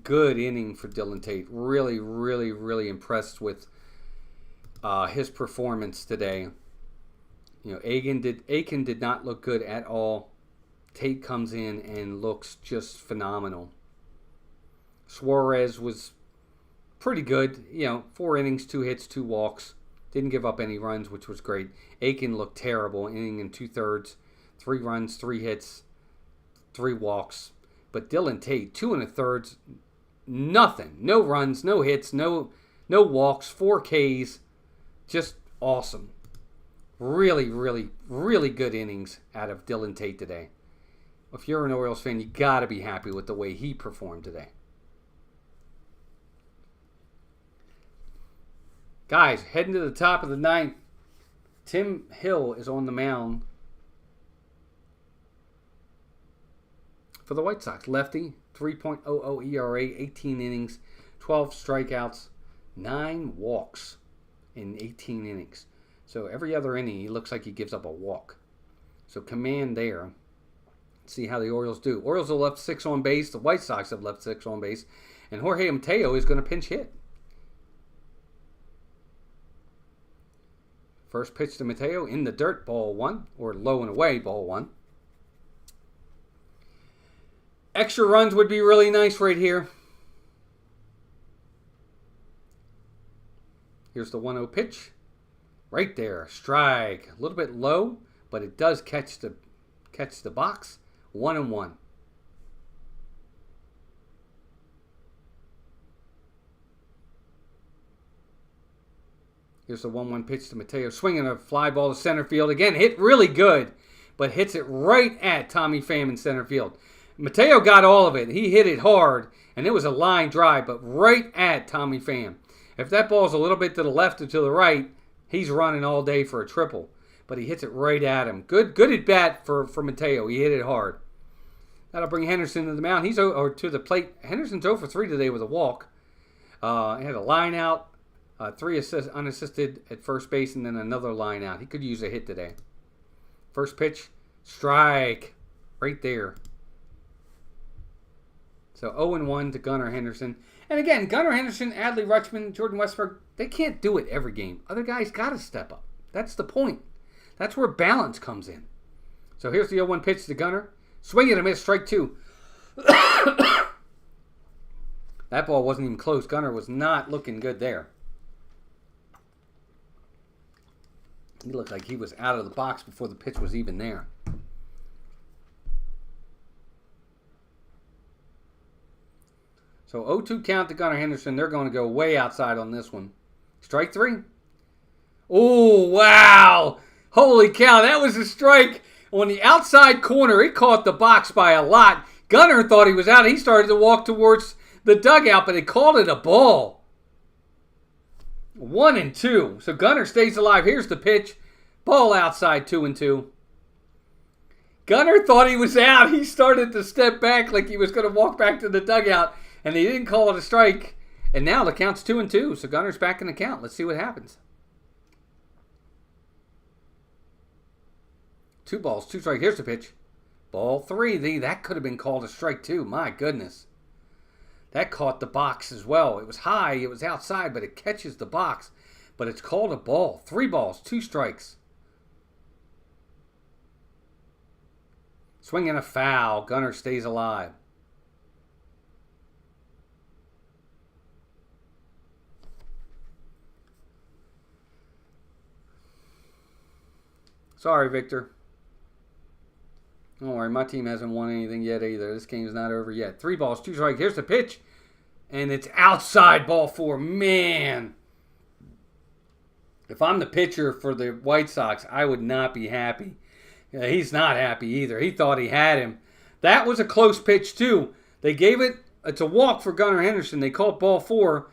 Good inning for Dylan Tate. Really, really, really impressed with his performance today. Aiken did not look good at all. Tate comes in and looks just phenomenal. Suarez was pretty good. 4 innings, 2 hits, 2 walks. Didn't give up any runs, which was great. Aiken looked terrible, inning and 2/3, 3 runs, 3 hits, 3 walks. But Dylan Tate, 2 1/3, nothing. No runs, no hits, no walks, 4 Ks. Just awesome. Really, really, really good innings out of Dylan Tate today. If you're an Orioles fan, you got to be happy with the way he performed today. Guys, heading to the top of the 9th, Tim Hill is on the mound for the White Sox. Lefty, 3.00 ERA, 18 innings, 12 strikeouts, 9 walks in 18 innings. So every other inning, he looks like he gives up a walk. So command there. Let's see how the Orioles do. Orioles have left 6 on base. The White Sox have left 6 on base. And Jorge Mateo is going to pinch hit. First pitch to Mateo in the dirt, ball 1, or low and away, ball 1. Extra runs would be really nice right here. Here's the 1-0 pitch. Right there, strike. A little bit low, but it does catch the box. 1-1. Here's the 1-1 pitch to Mateo. Swinging a fly ball to center field. Again, hit really good, but hits it right at Tommy Pham in center field. Mateo got all of it. He hit it hard, and it was a line drive, but right at Tommy Pham. If that ball's a little bit to the left or to the right, he's running all day for a triple. But he hits it right at him. Good at bat for Mateo. He hit it hard. That'll bring Henderson to the mound. To the plate. Henderson's 0 for 3 today with a walk. He had a line out. 3 unassisted at first base, and then another line out. He could use a hit today. First pitch, strike, right there. So 0-1 to Gunnar Henderson. And again, Gunnar Henderson, Adley Rutschman, Jordan Westberg, they can't do it every game. Other guys got to step up. That's the point. That's where balance comes in. So here's the 0-1 pitch to Gunnar. Swing and a miss, strike 2. That ball wasn't even close. Gunnar was not looking good there. He looked like he was out of the box before the pitch was even there. So 0-2 count to Gunnar Henderson. They're going to go way outside on this one. Strike 3. Oh, wow. Holy cow. That was a strike on the outside corner. It caught the box by a lot. Gunnar thought he was out. He started to walk towards the dugout, but they called it a ball. 1-2. So Gunnar stays alive. Here's the pitch. Ball outside, 2-2. Gunnar thought he was out. He started to step back like he was going to walk back to the dugout, and they didn't call it a strike. And now the count's 2-2. So Gunnar's back in the count. Let's see what happens. 2 balls, 2 strikes. Here's the pitch. Ball 3. That could have been called a strike too. My goodness. That caught the box as well. It was high, it was outside, but it catches the box. But it's called a ball. 3 balls, 2 strikes. Swing and a foul. Gunnar stays alive. Sorry, Victor. Don't worry, my team hasn't won anything yet either. This game's not over yet. 3 balls, 2 strikes. Here's the pitch. And it's outside, ball 4. Man. If I'm the pitcher for the White Sox, I would not be happy. He's not happy either. He thought he had him. That was a close pitch, too. They gave it. It's a walk for Gunnar Henderson. They called ball 4.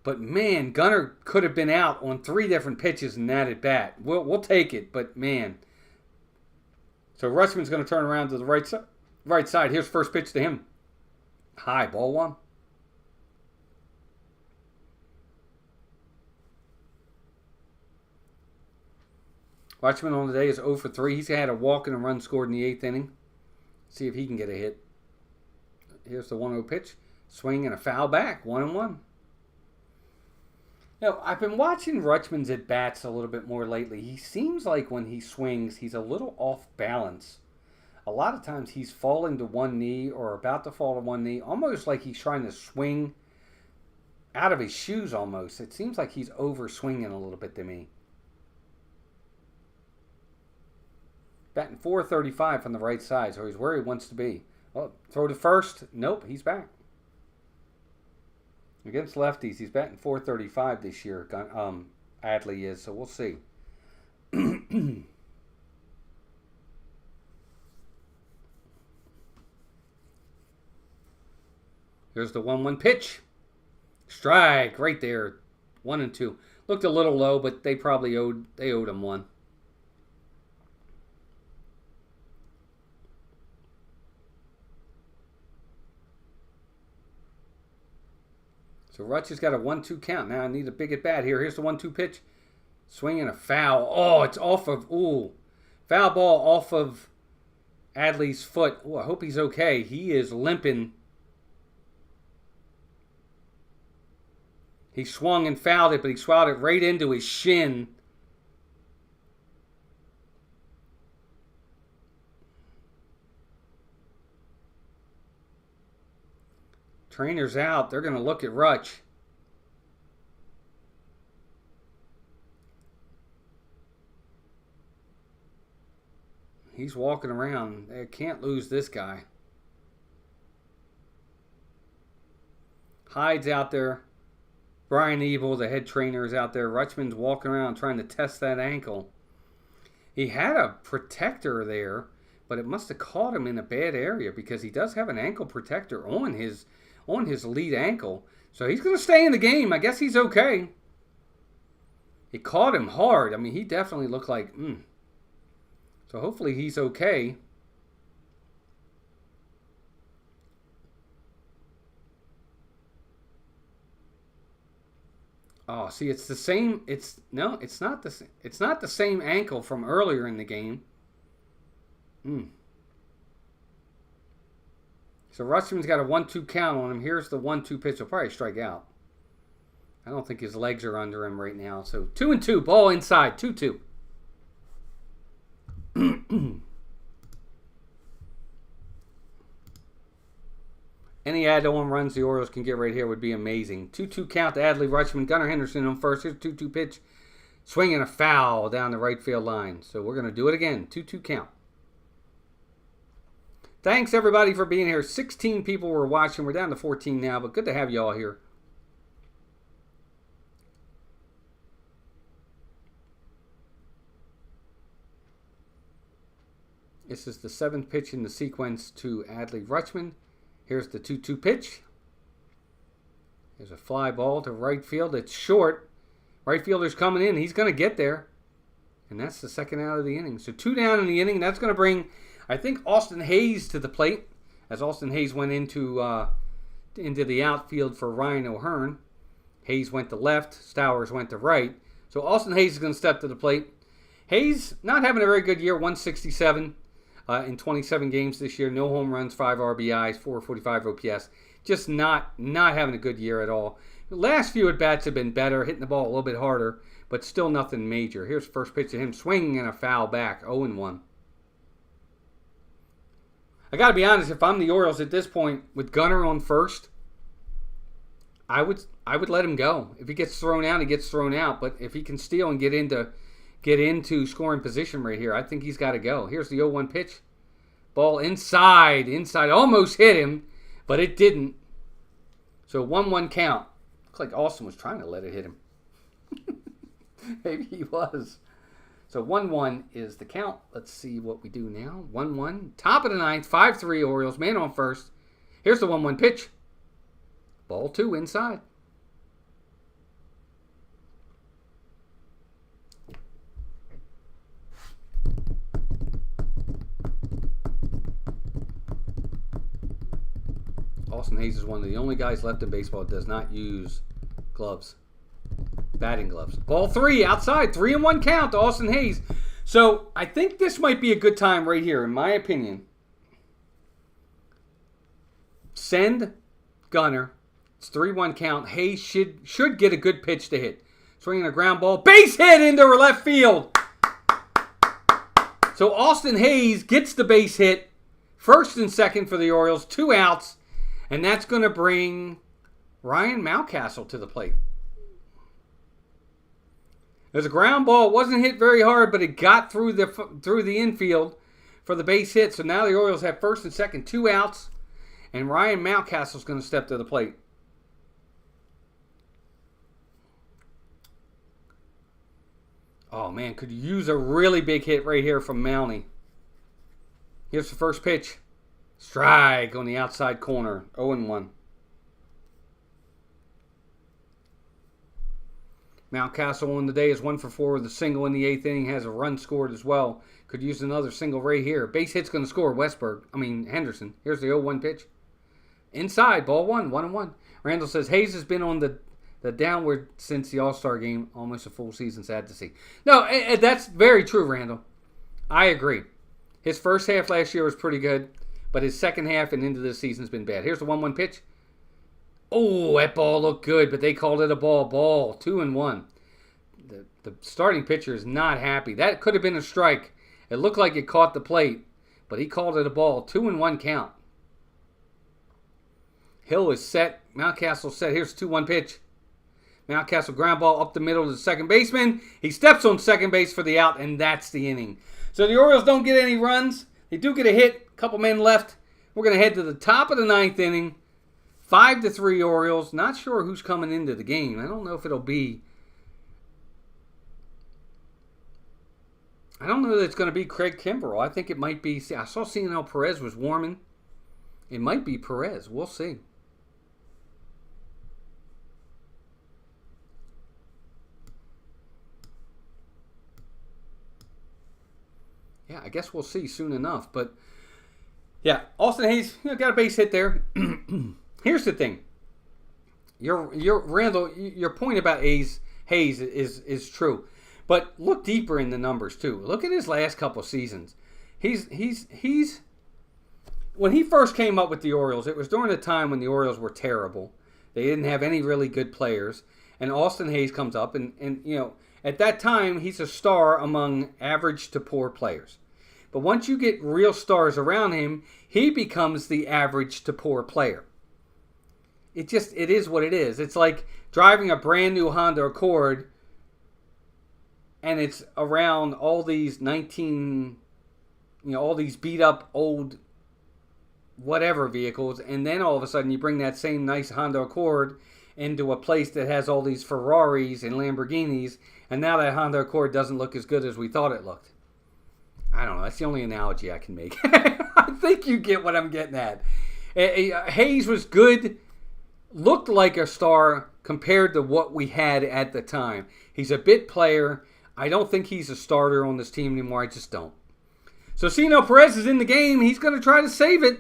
But, man, Gunnar could have been out on 3 different pitches in that at bat. We'll take it, but, man. So Rutschman's going to turn around to the right side. Here's first pitch to him. High, ball 1. Rutschman on the day is 0 for 3. He's had a walk and a run scored in the 8th inning. See if he can get a hit. Here's the 1-0 pitch. Swing and a foul back. 1-1. Now, I've been watching Rutschman's at-bats a little bit more lately. He seems like when he swings, he's a little off balance. A lot of times he's falling to one knee or about to fall to one knee, almost like he's trying to swing out of his shoes almost. It seems like he's over-swinging a little bit to me. Batting .435 from the right side, so he's where he wants to be. Well, throw to first. Nope, he's back. Against lefties, he's batting .435 this year. Adley is, so we'll see. Here's the 1-1 pitch. Strike right there. 1 and 2. Looked a little low, but they probably owed him one. So Rutch has got a 1-2 count. Now I need a big at bat here. Here's the 1-2 pitch. Swinging a foul. Oh, it's off of, foul ball off of Adley's foot. Oh, I hope he's okay. He is limping. He swung and fouled it, but he swallowed it right into his shin. Trainer's out. They're going to look at Rutch. He's walking around. They can't lose this guy. Hyde's out there. Brian Ebel, the head trainer, is out there. Rutschman's walking around trying to test that ankle. He had a protector there, but it must have caught him in a bad area because he does have an ankle protector on his lead ankle. So he's going to stay in the game. I guess he's okay. It caught him hard. I mean, he definitely looked like, So hopefully he's okay. Oh, see, it's the same. It's not the same ankle from earlier in the game. So Rutschman's got a 1-2 count on him. Here's the 1-2 pitch. He'll probably strike out. I don't think his legs are under him right now. So 2-2, ball inside, 2-2. Any add-on runs the Orioles can get right here would be amazing. 2-2 count to Adley Rutschman. Gunnar Henderson on first. Here's a 2-2 pitch. Swinging a foul down the right field line. So we're going to do it again. 2-2 count. Thanks, everybody, for being here. 16 people were watching. We're down to 14 now, but good to have you all here. This is the 7th pitch in the sequence to Adley Rutschman. Here's the 2-2 pitch. There's a fly ball to right field. It's short. Right fielder's coming in. He's going to get there. And that's the second out of the inning. So 2 down in the inning. That's going to bring, I think, Austin Hayes to the plate. As Austin Hayes went into the outfield for Ryan O'Hearn. Hayes went to left. Stowers went to right. So Austin Hayes is going to step to the plate. Hayes not having a very good year. 167. In 27 games this year, no home runs, 5 RBIs, 445 OPS. Just not having a good year at all. The last few at-bats have been better, hitting the ball a little bit harder, but still nothing major. Here's the first pitch to him, swinging and a foul back, 0-1. I got to be honest, if I'm the Orioles at this point, with Gunnar on first, I would let him go. If he gets thrown out, he gets thrown out. But if he can steal and get into scoring position right here, I think he's got to go. Here's the 0-1 pitch. Ball inside, almost hit him, but it didn't. So 1-1 count. Looks like Austin was trying to let it hit him. Maybe he was. So 1-1 is the count. Let's see what we do now. 1-1. Top of the ninth, 5-3 Orioles. Man on first. Here's the 1-1 pitch. Ball 2 inside. Austin Hayes is one of the only guys left in baseball that does not use gloves. Batting gloves. Ball 3 outside. 3-1 count to Austin Hayes. So I think this might be a good time right here, in my opinion. Send Gunnar. It's 3-1 count. Hayes should get a good pitch to hit. Swinging a ground ball. Base hit into left field. So Austin Hayes gets the base hit. First and second for the Orioles. 2 outs. And that's going to bring Ryan Mountcastle to the plate. There's a ground ball. It wasn't hit very hard, but it got through the infield. for the base hit. So now the Orioles have first and second, 2 outs. And Ryan Mountcastle's going to step to the plate. Oh, man, could use a really big hit right here from Mountie. Here's the first pitch. Strike on the outside corner. 0-1. Mountcastle on the day is 1 for 4 with a single in the 8th inning. Has a run scored as well. Could use another single right here. Base hit's going to score Henderson. Here's the 0-1 pitch. Inside, ball 1, 1-1. Randall says Hayes has been on the downward since the All-Star game. Almost a full season, sad to see. No, that's very true, Randall. I agree. His first half last year was pretty good, but his second half and into this season has been bad. Here's the 1-1 pitch. Oh, that ball looked good, but they called it a ball. Ball, 2-1. The starting pitcher is not happy. That could have been a strike. It looked like it caught the plate, but he called it a ball. 2-1 count. Hill is set. Mountcastle set. Here's the 2-1 pitch. Mountcastle ground ball up the middle to the second baseman. He steps on second base for the out, and that's the inning. So the Orioles don't get any runs. They do get a hit. A couple men left. We're going to head to the top of the 9th inning. 5-3 Orioles. Not sure who's coming into the game. I don't know if it'll be... I don't know that it's going to be Craig Kimbrell. I think it might be... I saw Cionel Perez was warming. It might be Perez. We'll see. Yeah, I guess we'll see soon enough. But, yeah, Austin Hayes got a base hit there. Here's the thing. Randall, your point about Hayes is true. But look deeper in the numbers, too. Look at his last couple seasons. He's when he first came up with the Orioles, it was during a time when the Orioles were terrible. They didn't have any really good players. And Austin Hayes comes up, and at that time, he's a star among average to poor players. But once you get real stars around him, he becomes the average to poor player. It is what it is. It's like driving a brand new Honda Accord, and it's around all these all these beat up old whatever vehicles, and then all of a sudden you bring that same nice Honda Accord into a place that has all these Ferraris and Lamborghinis, and now that Honda Accord doesn't look as good as we thought it looked. I don't know. That's the only analogy I can make. I think you get what I'm getting at. Hayes was good, looked like a star compared to what we had at the time. He's a bit player. I don't think he's a starter on this team anymore. I just don't. So Cionel Perez is in the game. He's going to try to save it.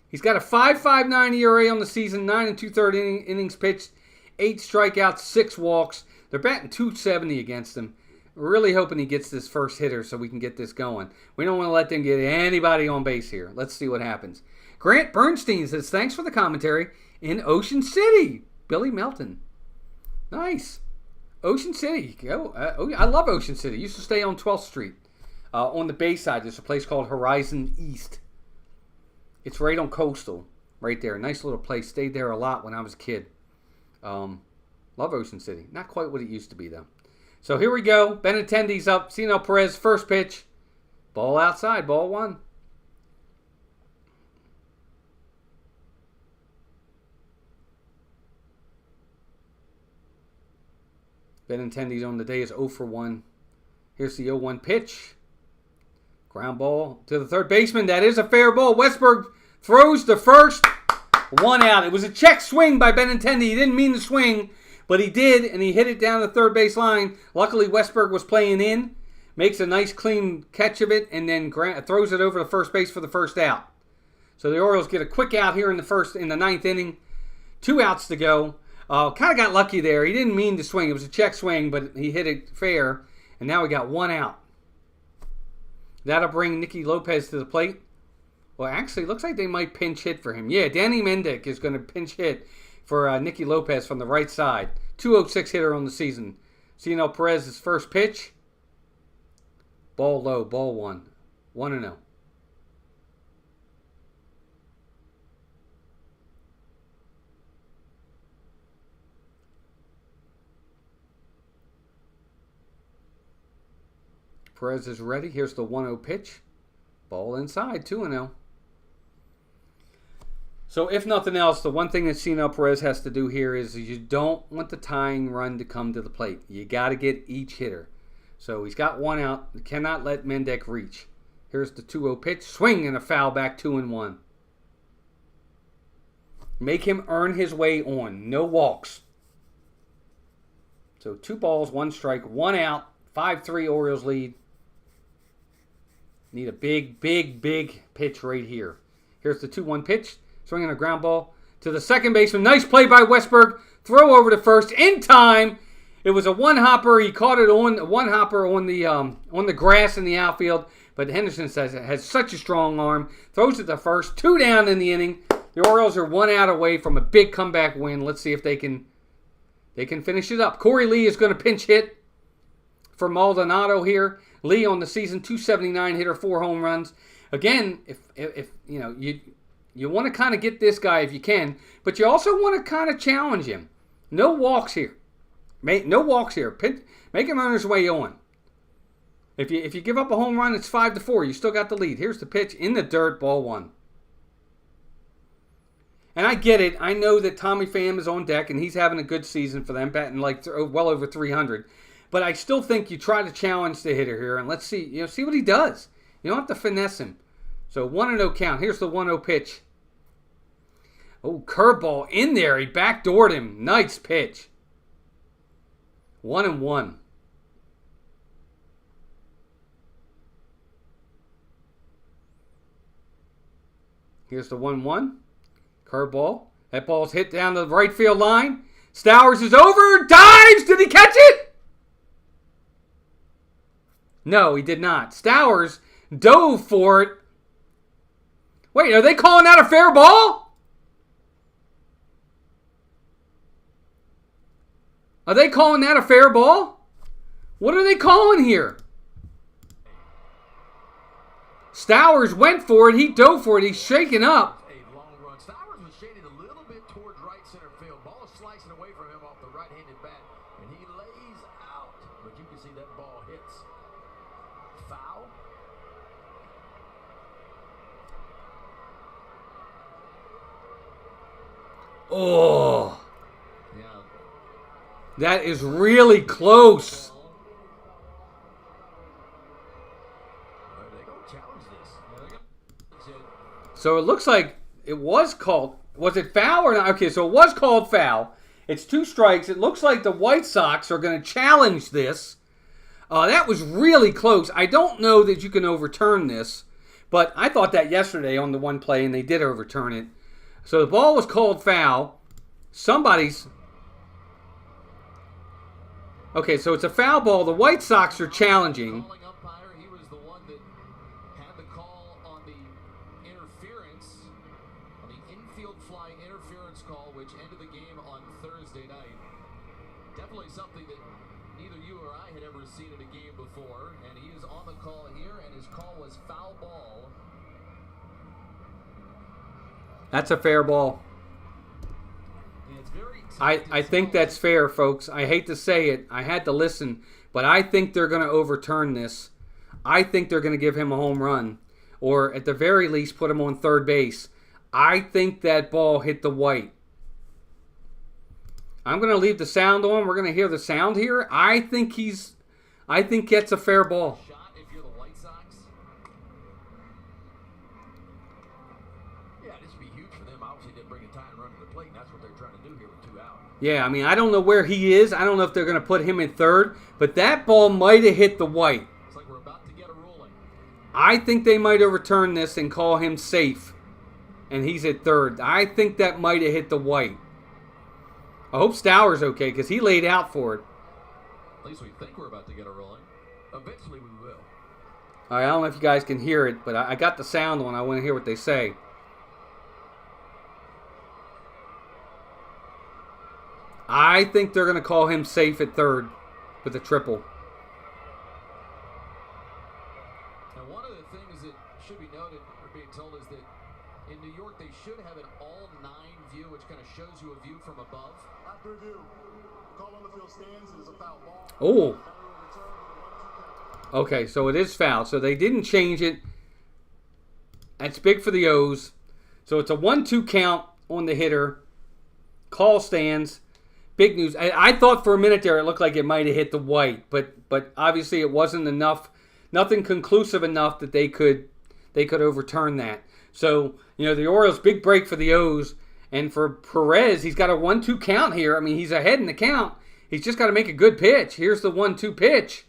He's got a 5.59 ERA on the season, 9 2/3 innings pitched, 8 strikeouts, 6 walks. They're batting .270 against him. We're really hoping he gets this first hitter so we can get this going. We don't want to let them get anybody on base here. Let's see what happens. Grant Bernstein says, thanks for the commentary in Ocean City. Billy Melton. Nice. Ocean City. I love Ocean City. Used to stay on 12th Street. On the Bayside, there's a place called Horizon East. It's right on Coastal, right there. Nice little place. Stayed there a lot when I was a kid. Love Ocean City. Not quite what it used to be, though. So here we go. Benintendi's up. Cionel Perez, first pitch. Ball outside. Ball 1. Benintendi's on the day is 0 for 1. Here's the 0-1 pitch. Ground ball to the third baseman. That is a fair ball. Westberg throws the first. 1 out. It was a check swing by Benintendi. He didn't mean to swing, but he did, and he hit it down the third base line. Luckily, Westberg was playing in. Makes a nice clean catch of it, and then throws it over to first base for the first out. So the Orioles get a quick out here in the 9th inning. 2 outs to go. Kind of got lucky there. He didn't mean to swing. It was a check swing, but he hit it fair, and now we got 1 out. That'll bring Nicky Lopez to the plate. Well, actually, it looks like they might pinch hit for him. Yeah, Danny Mendick is going to pinch hit for Nicky Lopez from the right side. 206 hitter on the season. Cionel Perez's first pitch. Ball low, ball 1. 1-0. Perez is ready. Here's the 1-0 pitch. Ball inside, 2-0. So if nothing else, the one thing that Cino Perez has to do here is you don't want the tying run to come to the plate. You got to get each hitter. So he's got one out. You cannot let Mendick reach. Here's the 2-0 pitch. Swing and a foul back, 2-1. Make him earn his way on. No walks. So 2 balls, 1 strike, 1 out. 5-3 Orioles lead. Need a big, big, big pitch right here. Here's the 2-1 pitch. Swinging a ground ball to the second baseman. Nice play by Westberg. Throw over to first in time. It was a one-hopper. He caught it on one-hopper on the grass in the outfield. But Henderson says it has such a strong arm. Throws it to first. 2 down in the inning. The Orioles are 1 out away from a big comeback win. Let's see if they can finish it up. Corey Lee is going to pinch hit for Maldonado here. Lee on the season, 279 hitter, 4 home runs. Again, if you know you want to kind of get this guy if you can, but you also want to kind of challenge him. No walks here. No walks here. Make him earn his way on. If you give up a home run, it's 5-4. You still got the lead. Here's the pitch in the dirt, ball 1. And I get it. I know that Tommy Pham is on deck and he's having a good season for them, batting like well over 300. But I still think you try to challenge the hitter here and let's see what he does. You don't have to finesse him. So 1-0 count. Here's the 1-0 pitch. Oh, curveball in there. He backdoored him. Nice pitch. 1-1. Here's the 1-1. Curveball. That ball's hit down the right field line. Stowers is over. Dives. Did he catch it? No, he did not. Stowers dove for it. Wait, are they calling that a fair ball? Are they calling that a fair ball? What are they calling here? Stowers went for it. He dove for it. He's shaking up. A long run. Stowers was shaded a little bit towards right center field. Ball is slicing away from him off the right-handed bat, and he lays out. But you can see that ball hits. Foul. Oh. Yeah. That is really close. So it looks like it was called. Was it foul or not? Okay, so it was called foul. It's 2 strikes. It looks like the White Sox are going to challenge this. That was really close. I don't know that you can overturn this, but I thought that yesterday on the one play, and they did overturn it. So the ball was called foul. Somebody's... Okay, so it's a foul ball. The White Sox are challenging. He was the one that had the call on the interference, on the infield fly interference call, which ended the game on Thursday night. Definitely something that neither you or I had ever seen in a game before, and he is on the call here, and his call was foul ball. That's a fair ball. I think that's fair, folks. I hate to say it. I had to listen. But I think they're going to overturn this. I think they're going to give him a home run. Or at the very least, put him on third base. I think that ball hit the white. I'm going to leave the sound on. We're going to hear the sound here. I think that's a fair ball. If you're the White Sox. Yeah, this would be huge for them. Obviously, they bring a tie and run to the plate, and that's what they're trying to do here with 2 out. Yeah, I mean, I don't know where he is. I don't know if they're going to put him in third. But that ball might have hit the white. It's like we're about to get a ruling. I think they might overturn this and call him safe. And he's at third. I think that might have hit the white. I hope Stowers okay, because he laid out for it. At least we think we're about to get a ruling. Eventually we will. All right, I don't know if you guys can hear it, but I got the sound on. I want to hear what they say. I think they're going to call him safe at third with a triple. Now, one of the things that should be noted, or being told, is that in New York they should have an all-9 view, which kind of shows you a view from above. After review, call on the field stands. It is a foul ball. Oh. Okay, so it is foul. So they didn't change it. That's big for the O's. So it's a 1-2 count on the hitter. Call stands. Big news. I thought for a minute there it looked like it might have hit the white, but obviously it wasn't enough. Nothing conclusive enough that they could overturn that. So, the Orioles, big break for the O's. And for Perez, he's got a 1-2 count here. I mean, he's ahead in the count. He's just got to make a good pitch. Here's the 1-2 pitch.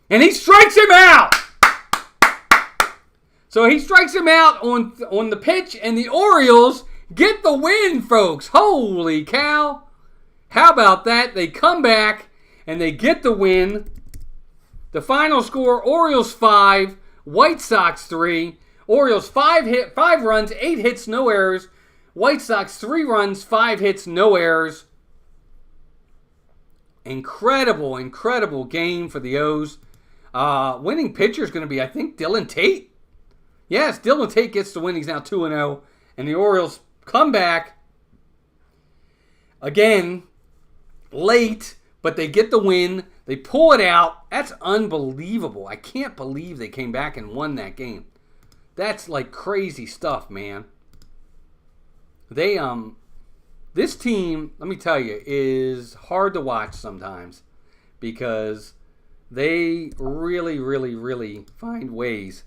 And he strikes him out! So he strikes him out on the pitch, and the Orioles get the win, folks. Holy cow. How about that? They come back, and they get the win. The final score, Orioles 5, White Sox 3. Orioles 5 runs, 8 hits, no errors. White Sox 3 runs, 5 hits, no errors. Incredible game for the O's. Winning pitcher is going to be, I think, Dylan Tate. Yes, Dylan Tate gets the win. He's now 2-0. And the Orioles come back again late, but they get the win. They pull it out. That's unbelievable. I can't believe they came back and won that game. That's like crazy stuff, man. This team, let me tell you, is hard to watch sometimes because they really find ways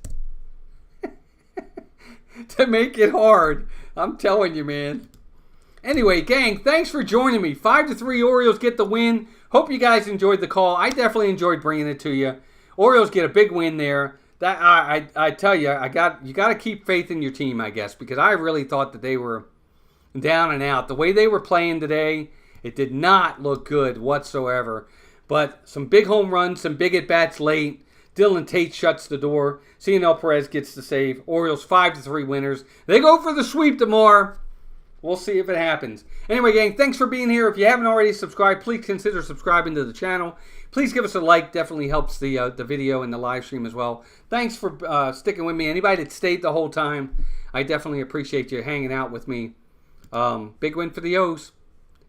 to make it hard. I'm telling you, man. Anyway, gang, thanks for joining me. 5-3 Orioles get the win. Hope you guys enjoyed the call. I definitely enjoyed bringing it to you. Orioles get a big win there. That I tell you, you got to keep faith in your team, I guess, because I really thought that they were down and out. The way they were playing today, it did not look good whatsoever. But some big home runs, some big at-bats late. Dylan Tate shuts the door. Cionel Perez gets the save. Orioles 5-3 winners. They go for the sweep tomorrow. We'll see if it happens. Anyway, gang, thanks for being here. If you haven't already subscribed, please consider subscribing to the channel. Please give us a like. Definitely helps the video and the live stream as well. Thanks for sticking with me. Anybody that stayed the whole time, I definitely appreciate you hanging out with me. Big win for the O's.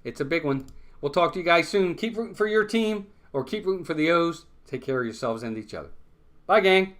It's a big one. We'll talk to you guys soon. Keep rooting for your team or keep rooting for the O's. Take care of yourselves and each other. Bye, gang.